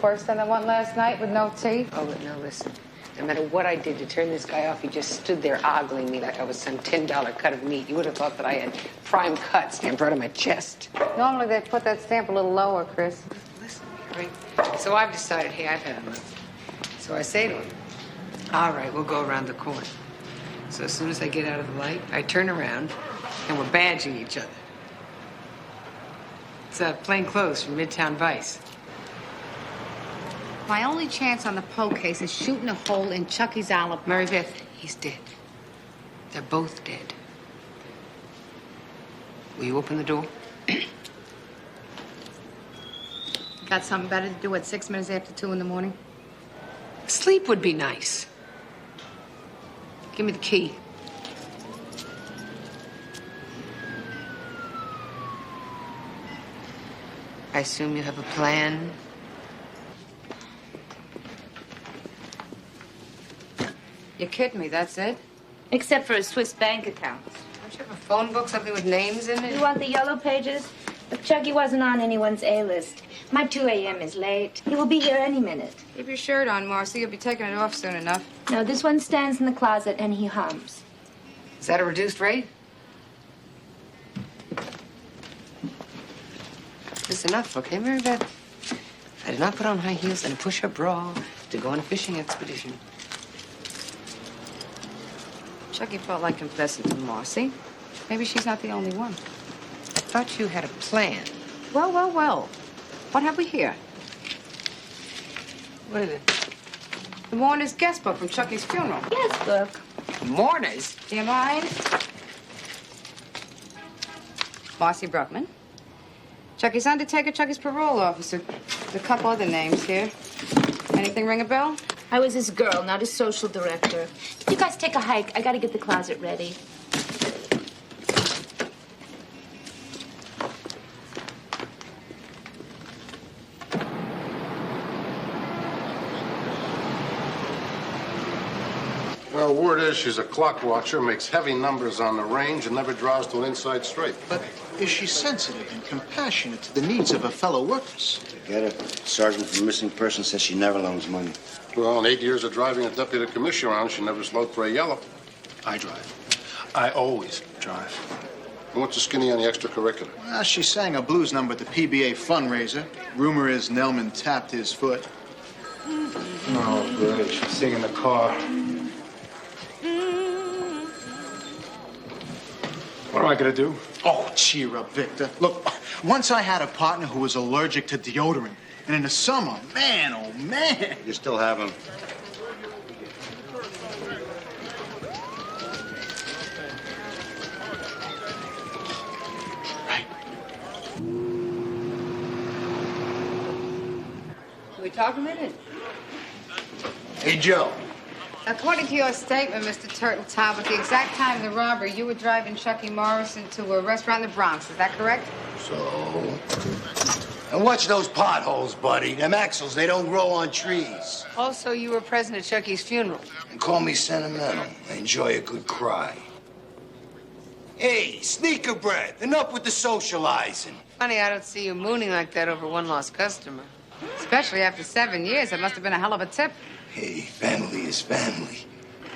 Worse than the one last night with no teeth? Oh, but now listen. No matter what I did to turn this guy off, he just stood there ogling me like I was some $10 cut of meat. You would have thought that I had prime cut stamped right on my chest. Normally they put that stamp a little lower, Chris. Listen, right? So I've decided, hey, I've had enough. So I say to him, all right, we'll go around the corner. So as soon as I get out of the light, I turn around, and we're badging each other. It's plain clothes from Midtown Vice. My only chance on the Poe case is shooting a hole in Chucky's alibi. Mary Beth, he's dead. They're both dead. Will you open the door? Got something better to do at 6 minutes after 2 in the morning? Sleep would be nice. Give me the key. I assume you have a plan? You're kidding me, that's it? Except for a Swiss bank account. Don't you have a phone book, something with names in it? You want the yellow pages? But Chucky wasn't on anyone's A-list. My 2 a.m. is late. He will be here any minute. Keep your shirt on, Marcy. You'll be taking it off soon enough. No, this one stands in the closet and he hums. Is that a reduced rate? That's enough, okay, Mary Beth? I did not put on high heels and a push-up bra to go on a fishing expedition. Chucky felt like confessing to Marcy. Maybe she's not the only one. I thought you had a plan. Well, well, well. What have we here? What is it? The mourner's guest book from Chucky's funeral. Yes, book. Mourners? Do you mind? Marcy Bruckman. Chucky's undertaker, Chucky's parole officer. There's a couple other names here. Anything ring a bell? I was his girl, not his social director. You guys take a hike. I gotta get the closet ready. Well, word is she's a clock watcher, makes heavy numbers on the range, and never draws to an inside straight. But is she sensitive and compassionate to the needs of her fellow workers? Get her. Sergeant for missing persons says she never loans money. Well, in 8 years of driving a deputy commissioner around, she never slowed for a yellow. I drive. I always drive. And what's the skinny on the extracurricular? Well, she sang a blues number at the PBA fundraiser. Rumor is Nelman tapped his foot. Oh, good. She's singing in the car. What am I gonna do? Oh, cheer up, Victor. Look, once I had a partner who was allergic to deodorant. And in the summer, man, oh, man. You still have him. Right. Can we talk a minute? Hey, Joe. According to your statement, Mr. Turtletop, at the exact time of the robbery, you were driving Chucky Morrison to a restaurant in the Bronx. Is that correct? So? And watch those potholes, buddy. Them axles, they don't grow on trees. Also, you were present at Chucky's funeral. And call me sentimental. I enjoy a good cry. Hey, sneaker breath. Enough with the socializing. Funny, I don't see you mooning like that over one lost customer. Especially after 7 years. That must have been a hell of a tip. Hey, family is family.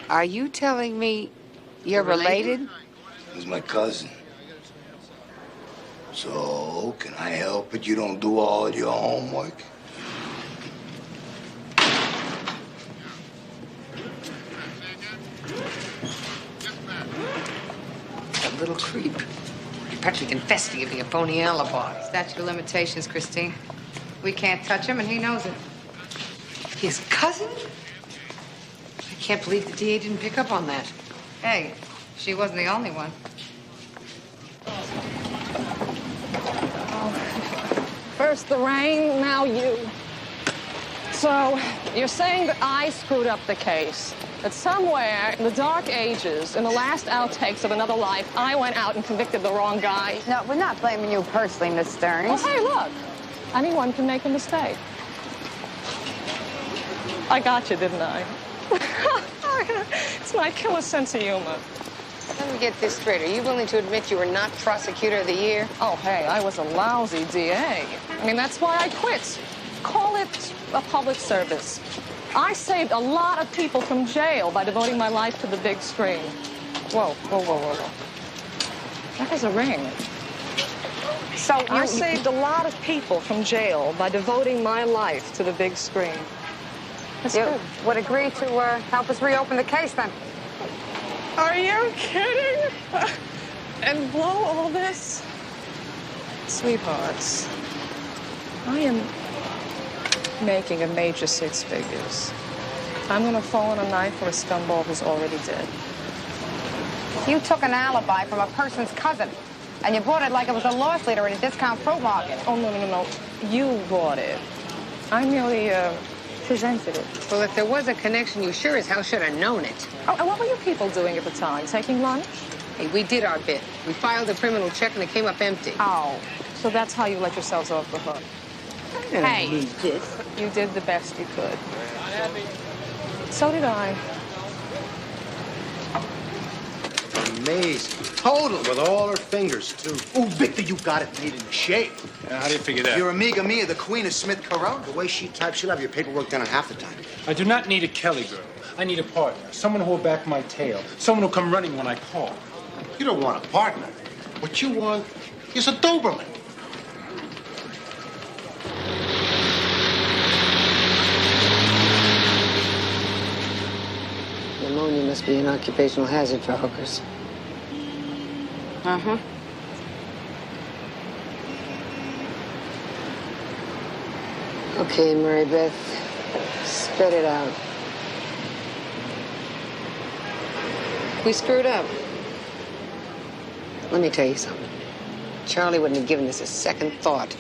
Are you telling me you're related? It was my cousin. So, can I help it? You don't do all of your homework? That little creep. He practically confessed to giving a phony alibi. Statute of limitations, Christine. We can't touch him, and he knows it. His cousin? I can't believe the DA didn't pick up on that. Hey, she wasn't the only one. First the rain, now you. So, you're saying that I screwed up the case? That somewhere in the dark ages, in the last outtakes of another life, I went out and convicted the wrong guy? No, we're not blaming you personally, Miss Stearns. Well, hey, look. Anyone can make a mistake. I got you, didn't I? It's my killer sense of humor. Let me get this straight. Are you willing to admit you were not Prosecutor of the Year? Oh, hey, I was a lousy DA. I mean, that's why I quit. Call it a public service. I saved a lot of people from jail by devoting my life to the big screen. Whoa, whoa, whoa, whoa, whoa. That is a ring. So I saved a lot of people from jail by devoting my life to the big screen. That's you good. would agree to help us reopen the case, then? Are you kidding? And blow all this? Sweethearts, I am making a major six figures. I'm gonna fall on a knife for a scumball who's already dead. You took an alibi from a person's cousin, and you bought it like it was a loss leader in a discount fruit market. Oh, no, no, no, no. You bought it. I merely, presented it. Well, if there was a connection, you sure as hell should have known it. Oh, and what were you people doing at the time? Taking lunch? Hey, we did our bit. We filed a criminal check and it came up empty. Oh, so that's how you let yourselves off the hook. Hey. You did the best you could. So did I. Amazing. Total with all her fingers, too. Oh, Victor, you got it made in the shape. How do you figure that? Your amiga Mia, the queen of Smith Corona. The way she types, she'll have your paperwork done in half the time. I do not need a Kelly girl. I need a partner. Someone who will back my tail. Someone who'll come running when I call. You don't want a partner. What you want is a Doberman. Pneumonia must be an occupational hazard for hookers. Uh-huh. Okay, Mary Beth, spit it out. We screwed up. Let me tell you something. Charlie wouldn't have given this a second thought.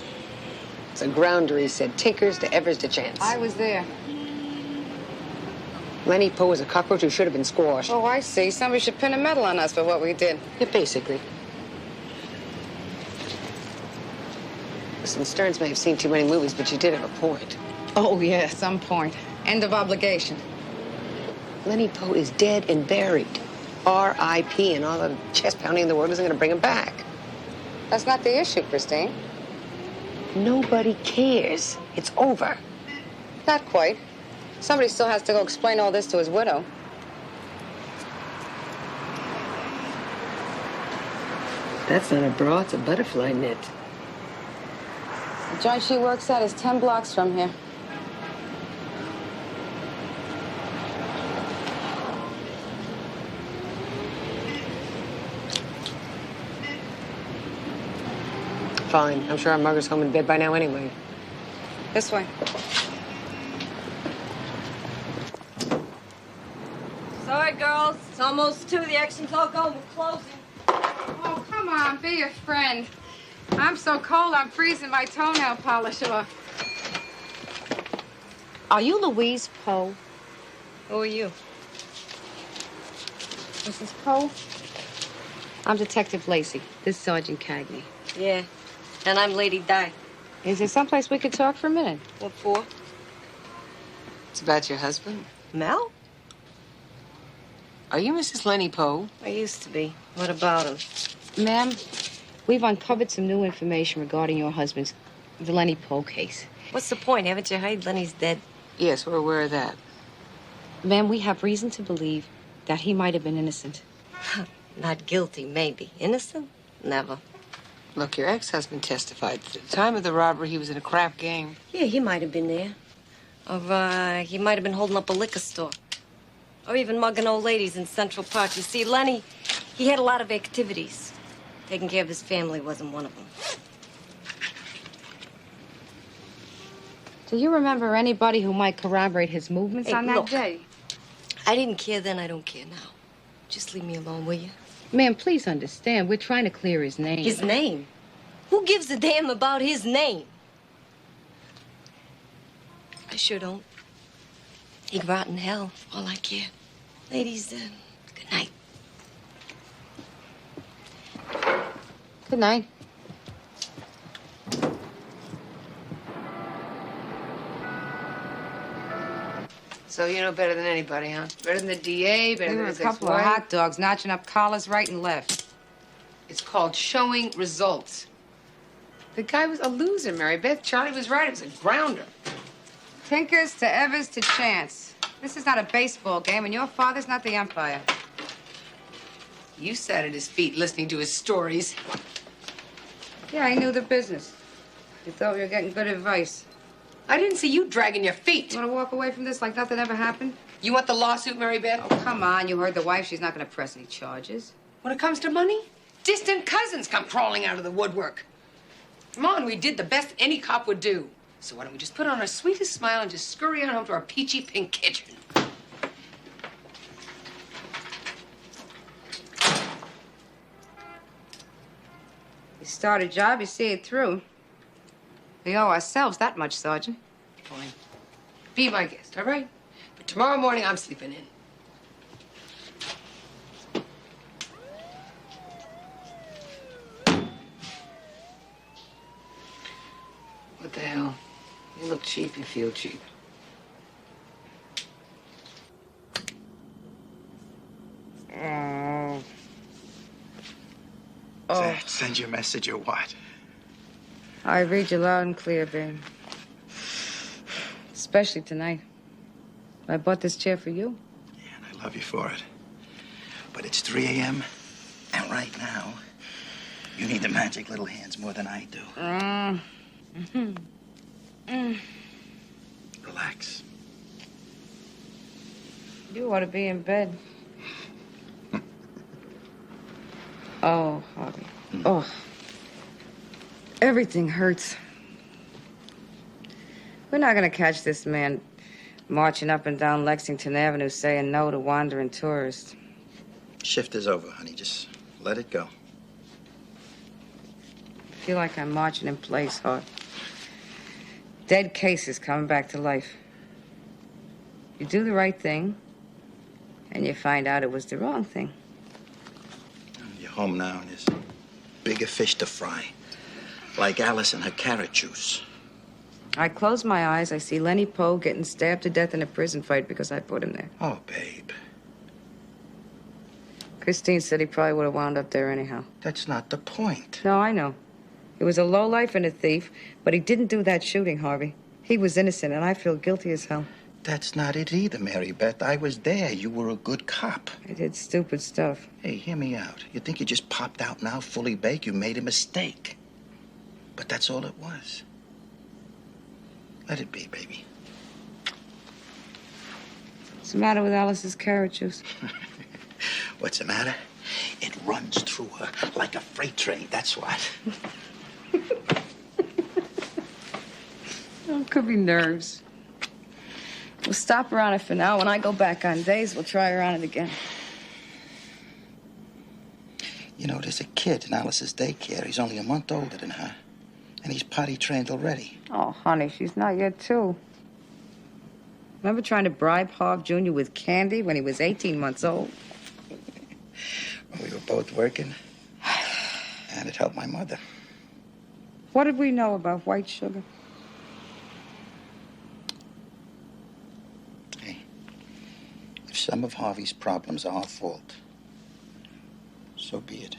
It's a grounder, he said. Tinkers to Evers to Chance. I was there. Lenny Poe was a cockroach who should have been squashed. Oh, I see. Somebody should pin a medal on us for what we did. Yeah, basically. Listen, Stearns may have seen too many movies, but you did have a point. Oh, yeah, some point. End of obligation. Lenny Poe is dead and buried. R.I.P. and all the chest pounding in the world isn't going to bring him back. That's not the issue, Christine. Nobody cares. It's over. Not quite. Somebody still has to go explain all this to his widow. That's not a bra, it's a butterfly net. The joint she works at is 10 blocks from here. Fine. I'm sure our mugger's home in bed by now anyway. This way. Sorry, girls. It's almost 2. The action's all gone. We're closing. Oh, come on. Be a friend. I'm so cold, I'm freezing my toenail polish off. Are you Louise Poe? Who are you? Mrs. Poe? I'm Detective Lacey. This is Sergeant Cagney. Yeah. And I'm Lady Di. Is there someplace we could talk for a minute? What for? It's about your husband. Mel? Are you Mrs. Lenny Poe? I used to be. What about him? Ma'am, we've uncovered some new information regarding your husband's, the Lenny Poe case. What's the point? Haven't you heard Lenny's dead? Yes, we're aware of that. Ma'am, we have reason to believe that he might have been innocent. Not guilty, maybe. Innocent? Never. Look, your ex-husband testified. At the time of the robbery, he was in a crap gang. Yeah, he might have been there. Or, he might have been holding up a liquor store. Or even mugging old ladies in Central Park. You see, Lenny, he had a lot of activities. Taking care of his family wasn't one of them. Do you remember anybody who might corroborate his movements on that look, day? I didn't care then, I don't care now. Just leave me alone, will you? Ma'am, please understand. We're trying to clear his name. His name? Who gives a damn about his name? I sure don't. He can rot in hell, for all I care. Ladies, good night. Good night. So you know better than anybody, huh? Better than the DA, better We than were a his couple of ex-wife. hot dogs notching up collars right and left. It's called showing results. The guy was a loser, Mary Beth. Charlie was right. It was a grounder. Tinkers to Evers to Chance. This is not a baseball game, and your father's not the umpire. You sat at his feet listening to his stories. Yeah, I knew the business. You thought we were getting good advice. I didn't see you dragging your feet. You want to walk away from this like nothing ever happened? You want the lawsuit, Mary Beth? Oh, come on. You heard the wife. She's not going to press any charges. When it comes to money, distant cousins come crawling out of the woodwork. Come on, we did the best any cop would do. So why don't we just put on our sweetest smile and just scurry on home to our peachy pink kitchen? You start a job, you see it through. We owe ourselves that much, Sergeant. Fine. Be my guest, all right? But tomorrow morning, I'm sleeping in. What the hell? You look cheap, you feel cheap. Oh. Send your message or what? I read you loud and clear, babe. Especially tonight. I bought this chair for you. Yeah, and I love you for it. But it's 3 a.m., and right now, you need the magic little hands more than I do. Relax. You ought to be in bed. Oh, Harvey. Oh. Everything hurts. We're not going to catch this man marching up and down Lexington Avenue saying no to wandering tourists. Shift is over, honey. Just let it go. I feel like I'm marching in place, Hart. Dead cases coming back to life. You do the right thing, and you find out it was the wrong thing. You're home now, and there's bigger fish to fry. Like Alice and her carrot juice. I close my eyes, I see Lenny Poe getting stabbed to death in a prison fight because I put him there. Oh, babe. Christine said he probably would have wound up there anyhow. That's not the point. No, I know. He was a lowlife and a thief, but he didn't do that shooting, Harvey. He was innocent, and I feel guilty as hell. That's not it either, Mary Beth. I was there. You were a good cop. I did stupid stuff. Hey, hear me out. You think you just popped out now fully baked? You made a mistake. But that's all it was. Let it be, baby. What's the matter with Alice's carrot juice? What's the matter? It runs through her like a freight train, that's what. Oh, it could be nerves. We'll stop her on it for now. When I go back on days, we'll try her on it again. You know, there's a kid in Alice's daycare. He's only a month older than her. And he's potty trained already. Oh, honey, she's not yet, too. Remember trying to bribe Harv Jr. with candy when he was 18 months old? We were both working. And it helped my mother. What did we know about white sugar? If some of Harvey's problems are our fault, so be it.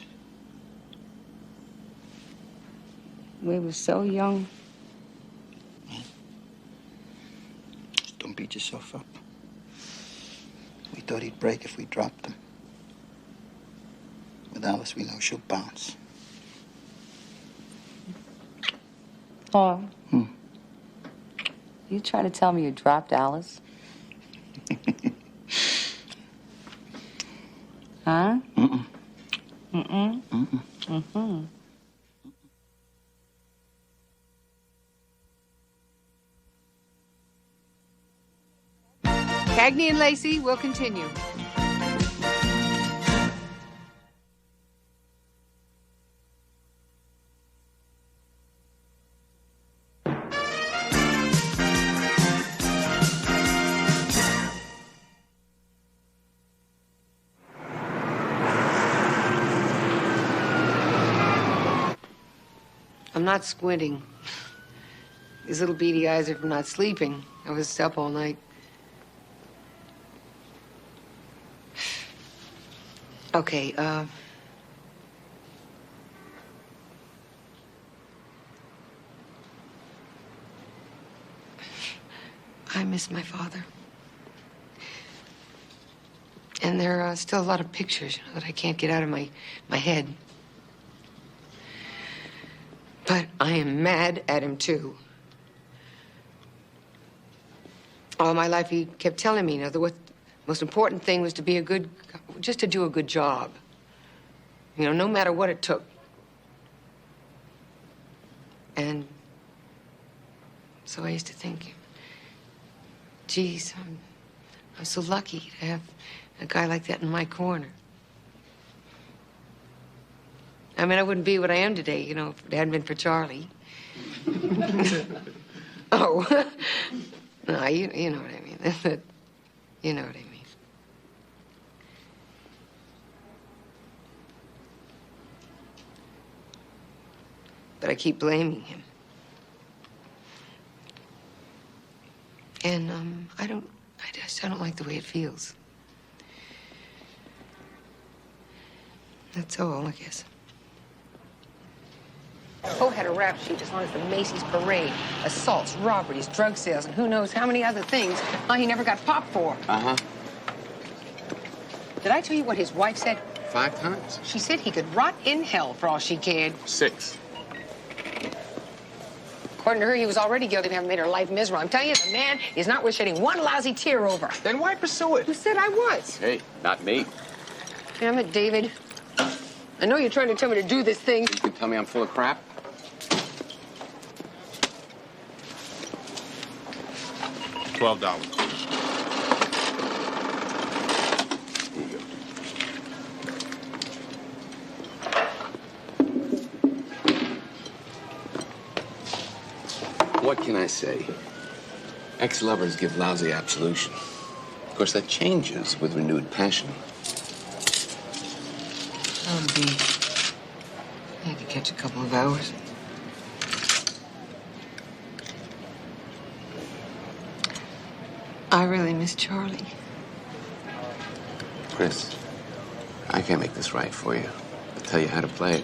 We were so young. Just don't beat yourself up. We thought he'd break if we dropped him. With Alice, we know she'll bounce. Oh. You trying to tell me you dropped Alice? Huh? Mm-mm. Mm-mm. Mm-mm. Mm-hmm. Cagney and Lacey will continue. I'm not squinting. These little beady eyes are from not sleeping. I was up all night. Okay, I miss my father. And there are still a lot of pictures, you know, that I can't get out of my head. But I am mad at him, too. All my life, he kept telling me, you know, that what the most important thing was to be just to do a good job. You know, no matter what it took. And so I used to think, geez, I'm so lucky to have a guy like that in my corner. I mean, I wouldn't be what I am today, you know, if it hadn't been for Charlie. Oh. No, you know what I mean. You know what I mean. But I keep blaming him. And, I don't like the way it feels. That's all, I guess. Poe had a rap sheet as long as the Macy's parade, assaults, robberies, drug sales, and who knows how many other things he never got popped for. Uh-huh. Did I tell you what his wife said? 5 times. She said he could rot in hell for all she cared. 6. According to her, he was already guilty of having made her life miserable. I'm telling you, the man is not worth shedding one lousy tear over. Then why pursue it? Who said I was? Hey, not me. Damn it, David. I know you're trying to tell me to do this thing. You can tell me I'm full of crap? $12. What can I say? Ex-lovers give lousy absolution. Of course, that changes with renewed passion. Oh, B. I could catch a couple of hours. I really miss Charlie. Chris, I can't make this right for you. I'll tell you how to play it.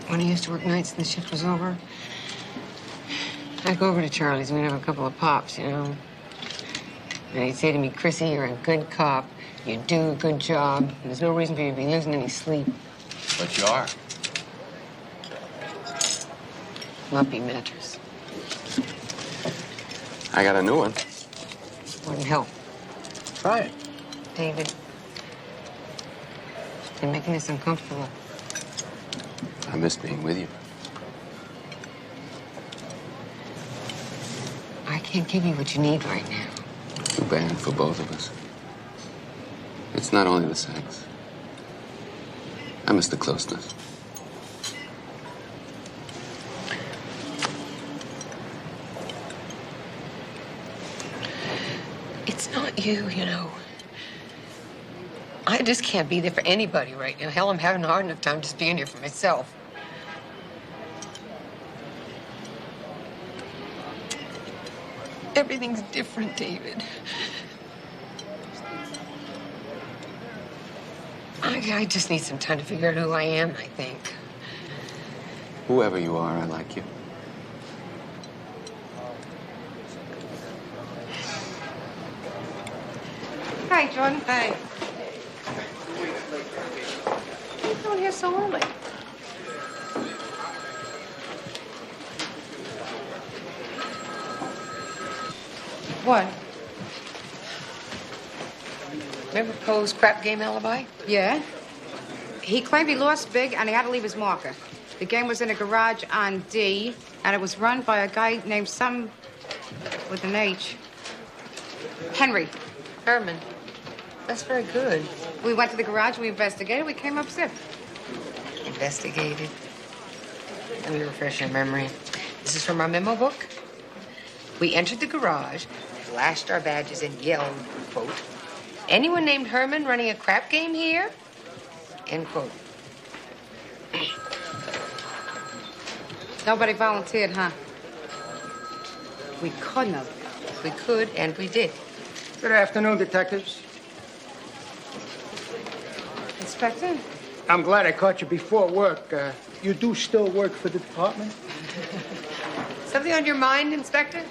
When I used to work nights and the shift was over, I'd go over to Charlie's and we'd have a couple of pops, you know. And he'd say to me, Chrissy, you're a good cop. You do a good job. And there's no reason for you to be losing any sleep. But you are. Lumpy mattress. I got a new one. Wouldn't help. Try it. David, you're making this uncomfortable. I miss being with you. I can't give you what you need right now. Too bad for both of us. It's not only the sex. I miss the closeness. It's not you, you know. I just can't be there for anybody right now. Hell, I'm having a hard enough time just being here for myself. Everything's different, David. I just need some time to figure out who I am, I think. Whoever you are, I like you. Hi, Jordan. Hi. What are you doing here so early? What? Remember Poe's crap game alibi? Yeah. He claimed he lost big and he had to leave his marker. The game was in a garage on D, and it was run by a guy named some with an H. Henry. Herman. That's very good. We went to the garage, we investigated, we came up zip. Investigated. Let me refresh your memory. This is from our memo book. We entered the garage, flashed our badges, and yelled, quote, anyone named Herman running a crap game here? End quote. Nobody volunteered, huh? We couldn't have. We could, and we did. Good afternoon, detectives. Inspector? I'm glad I caught you before work. You do still work for the department? Something on your mind, Inspector?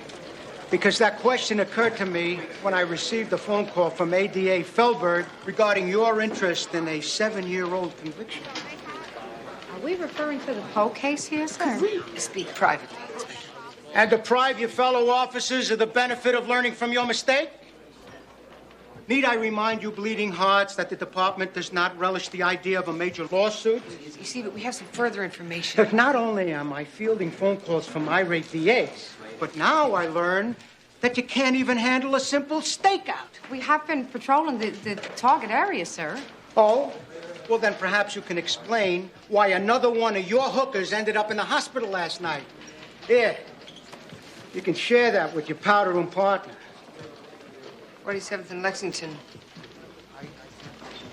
Because that question occurred to me when I received a phone call from ADA Felberg regarding your interest in a 7-year-old conviction. Are we referring to the Poe case here, sir? Speak privately, Inspector. And deprive your fellow officers of the benefit of learning from your mistake? Need I remind you, bleeding hearts, that the department does not relish the idea of a major lawsuit? You see, but we have some further information. But not only am I fielding phone calls from irate VAs, but now I learn that you can't even handle a simple stakeout. We have been patrolling the target area, sir. Oh? Well, then perhaps you can explain why another one of your hookers ended up in the hospital last night. Here, you can share that with your powder room partner. 47th and Lexington.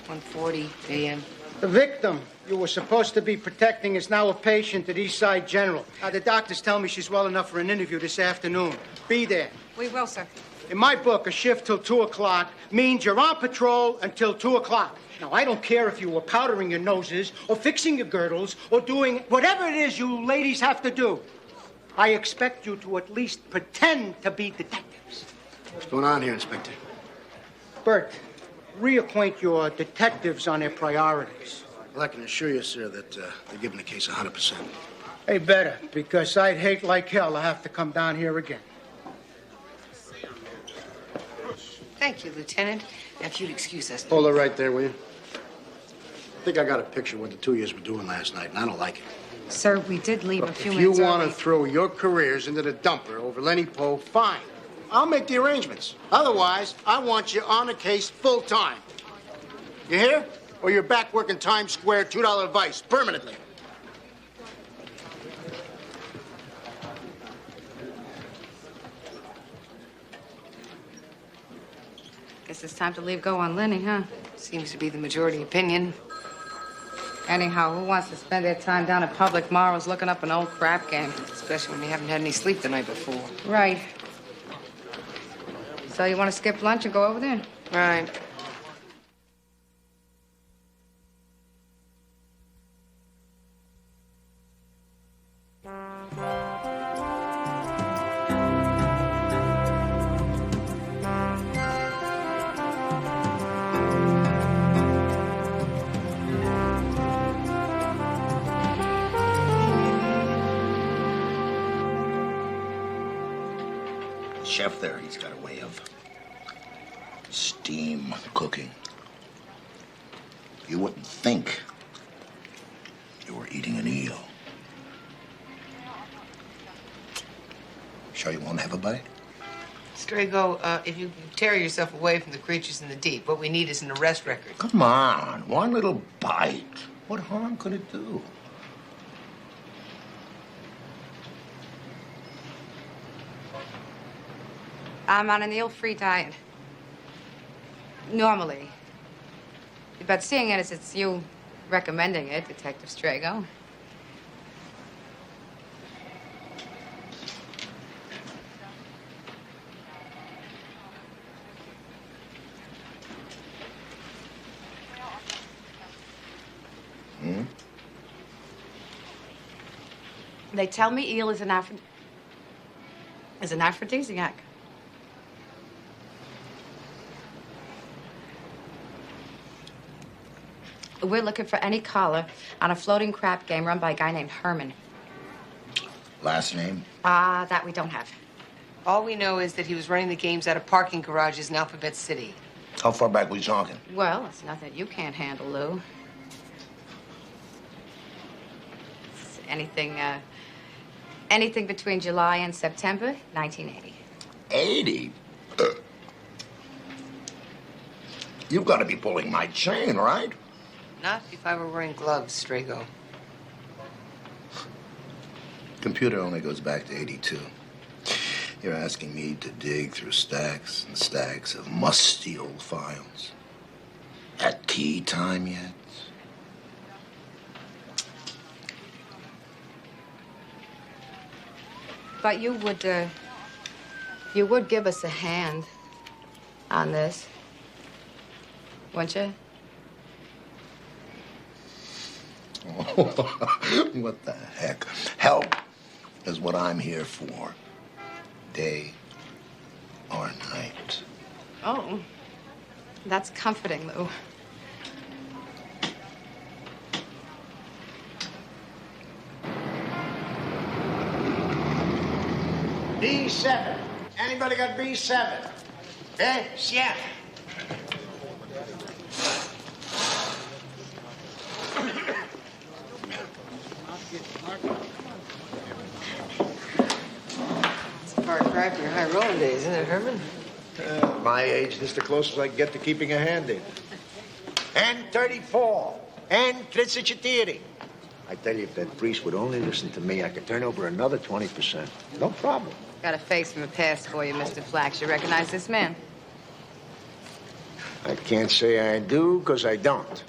1:40 a.m. The victim you were supposed to be protecting is now a patient at Eastside General. Now, the doctors tell me she's well enough for an interview this afternoon. Be there. We will, sir. In my book, a shift till 2 o'clock means you're on patrol until 2 o'clock. Now, I don't care if you were powdering your noses or fixing your girdles or doing whatever it is you ladies have to do. I expect you to at least pretend to be detectives. What's going on here, Inspector? Bert, reacquaint your detectives on their priorities. Well, I can assure you, sir, that they're giving the case 100%. They better, because I'd hate like hell to have to come down here again. Thank you, Lieutenant. Now, if you'd excuse us. Hold it right there, will you? I think I got a picture of what the two of yous were doing last night, and I don't like it. Sir, we did leave a few If minutes you want early. to throw your careers into the dumper over Lenny Poe, fine. I'll make the arrangements. Otherwise, I want you on the case full time. You hear? Or you're back working Times Square, $2 advice, permanently. Guess it's time to leave go on Lenny, huh? Seems to be the majority opinion. Anyhow, who wants to spend their time down at Public Morals looking up an old crap game? Especially when you haven't had any sleep the night before. Right. So you want to skip lunch and go over there? Right. Chef there, he's got a way of steam cooking. You wouldn't think you were eating an eel. Sure you won't have a bite? Strago, if you tear yourself away from the creatures in the deep, what we need is an arrest record. Come on, one little bite. What harm could it do? I'm on an eel-free diet. Normally. But seeing it as it's you recommending it, Detective Strago. Hmm? They tell me eel is an aphrodisiac. We're looking for any caller on a floating crap game run by a guy named Herman. Last name? That we don't have. All we know is that he was running the games out of parking garages in Alphabet City. How far back we talking? Well, it's nothing you can't handle, Lou. It's anything between July and September 1980. 80? You've got to be pulling my chain, right? Not if I were wearing gloves, Strago. Computer only goes back to 82. You're asking me to dig through stacks and stacks of musty old files. At tea time yet? But you would give us a hand on this, wouldn't you? What the heck? Help is what I'm here for. Day or night. Oh, that's comforting, Lou. B7. Anybody got B7? Eh? Yeah. It's a far cry from your high rolling days, isn't it, Herman? My age, this is the closest I can get to keeping a hand in. And 34. And 34. I tell you, if that priest would only listen to me, I could turn over another 20%. No problem. Got a face from the past for you, Mr. Flax. You recognize this man? I can't say I do, because I don't.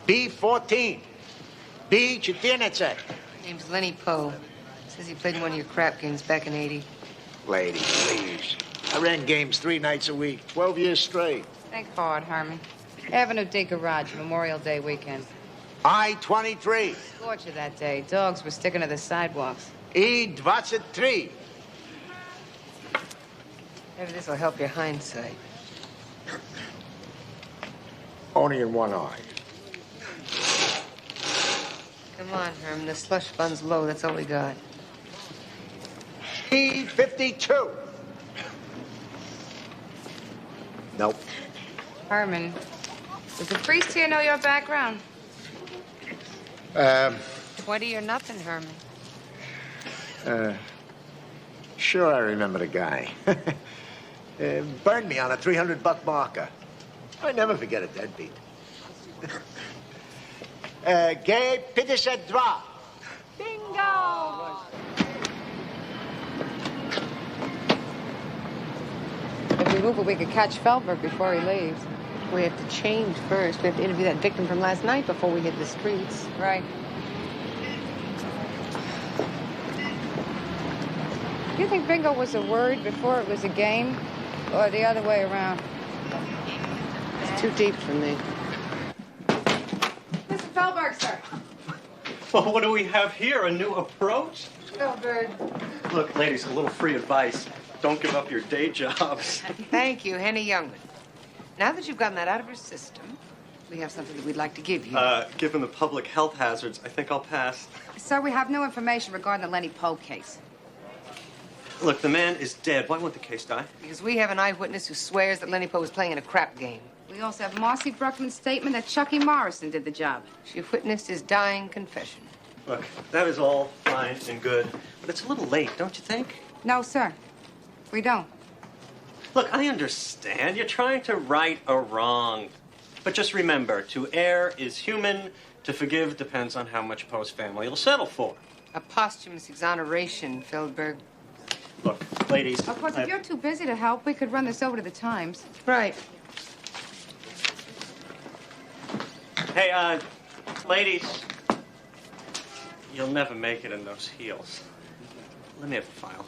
B14. B14. Name's Lenny Poe. Says he played in one of your crap games back in '80. Lady, please. I ran games 3 nights a week, 12 years straight. Think hard, Herman. Avenue D Garage, Memorial Day weekend. I-23. Scorcher that day. Dogs were sticking to the sidewalks. E23. Maybe this will help your hindsight. Only in one eye. Come on, Herman. The slush fund's low. That's all we got. E52. Nope. Herman, does the priest here know your background? 20 or nothing, Herman. Sure, I remember the guy. Burned me on a $300 marker. I never forget a deadbeat. Gay 53. Bingo! If we move it, we could catch Feldberg before he leaves. We have to change first. We have to interview that victim from last night before we hit the streets. Right. Do you think bingo was a word before it was a game? Or the other way around? It's too deep for me. Mr. Feldberg, sir. Well, what do we have here? A new approach? Feldberg. Look, ladies, a little free advice. Don't give up your day jobs. Thank you, Henny Youngman. Now that you've gotten that out of your system, we have something that we'd like to give you. Given the public health hazards, I think I'll pass. Sir, we have no information regarding the Lenny Poe case. Look, the man is dead. Why won't the case die? Because we have an eyewitness who swears that Lenny Poe was playing in a crap game. We also have Marcy Bruckman's statement that Chucky Morrison did the job. She witnessed his dying confession. Look, that is all fine and good, but it's a little late, don't you think? No, sir. We don't. Look, I understand. You're trying to right a wrong. But just remember, to err is human. To forgive depends on how much Poe's family will settle for. A posthumous exoneration, Feldberg. Look, ladies... Of course, if you're too busy to help, we could run this over to the Times. Right. Hey, ladies. You'll never make it in those heels. Let me have the file.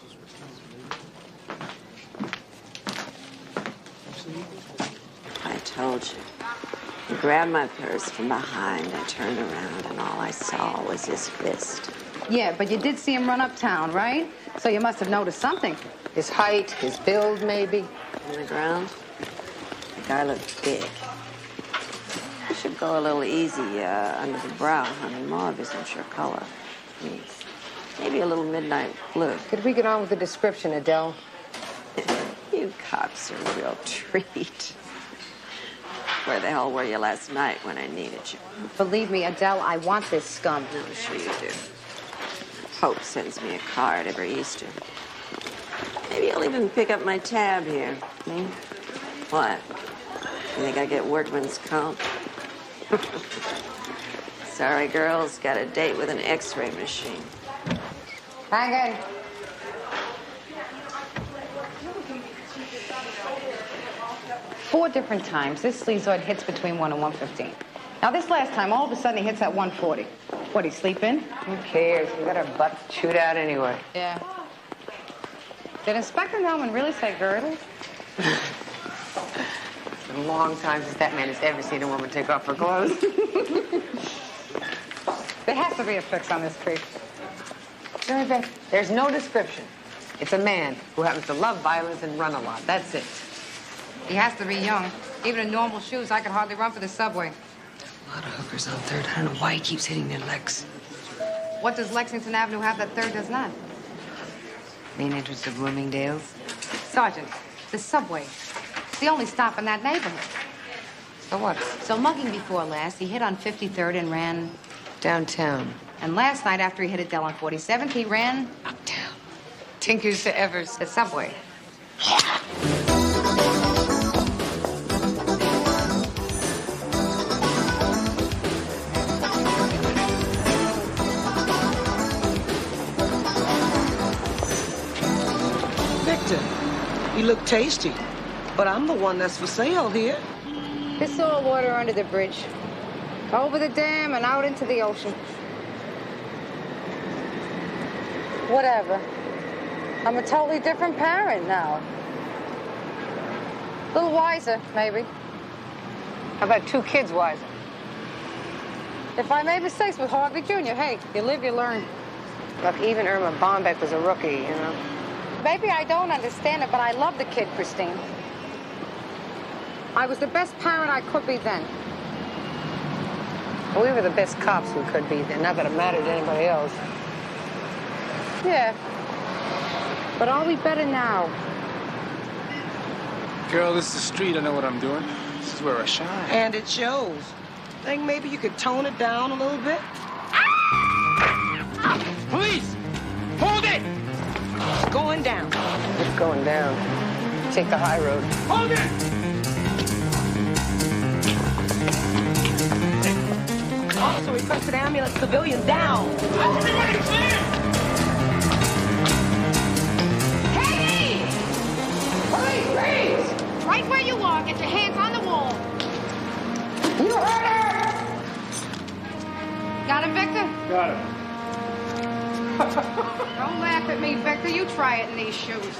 I told you. He grabbed my purse from behind. I turned around, and all I saw was his fist. Yeah, but you did see him run uptown, right? So you must have noticed something. His height, his build, maybe. On the ground, the guy looked big. I should go a little easy under the brow, honey. Mauve isn't your color. Please. Maybe a little midnight blue. Could we get on with the description, Adele? You cops are a real treat. Where the hell were you last night when I needed you? Believe me, Adele, I want this scum. No, sure you do. Pope sends me a card every Easter. Maybe I'll even pick up my tab here. Hmm? What? You think I get workman's comp? Sorry, girls. Got a date with an X-ray machine. Hang in. Four different times, this sleazoid hits between 1 and 115. Now, this last time, all of a sudden, he hits at 140. What, he sleeping? Who cares? We got our butt chewed out anyway. Yeah. Did Inspector Nelman really say girdle? It's been a long time since that man has ever seen a woman take off her clothes. There has to be a fix on this creep. Mary Beth, there's no description. It's a man who happens to love violence and run a lot. That's it. He has to be young. Even in normal shoes, I could hardly run for the subway. A lot of hookers on 3rd. I don't know why he keeps hitting their legs. What does Lexington Avenue have that 3rd does not? Main entrance to Bloomingdale's. Sergeant, the subway. It's the only stop in that neighborhood. So what? So mugging before last, he hit on 53rd and ran... downtown. And last night, after he hit Adele on 47th, he ran... uptown. Tinkers to Evers. The subway. Victor, you look tasty, but I'm the one that's for sale here. This all water under the bridge. Over the dam and out into the ocean. Whatever. I'm a totally different parent now. A little wiser, maybe. How about 2 kids wiser? If I made mistakes with Harvey Jr., hey, you live, you learn. Look, even Irma Bombeck was a rookie, you know? Maybe I don't understand it, but I love the kid, Christine. I was the best parent I could be then. We were the best cops we could be then. Not that it mattered to anybody else. Yeah. But are we better now? Girl, this is the street. I know what I'm doing. This is where I shine. And it shows. Think maybe you could tone it down a little bit? Police! Hold it! It's going down. It's going down. Take the high road. Hold it! Officer requested ambulance civilian down. Everybody clear! Hey! Please, please! Right where you are. Get your hands on the wall. You heard her! Got him, Victor? Got him. Don't laugh at me, Victor. You try it in these shoes.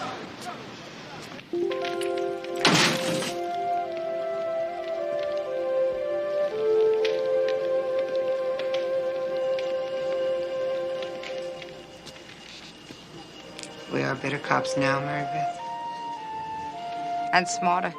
We are better cops now, Mary Beth. And smarter.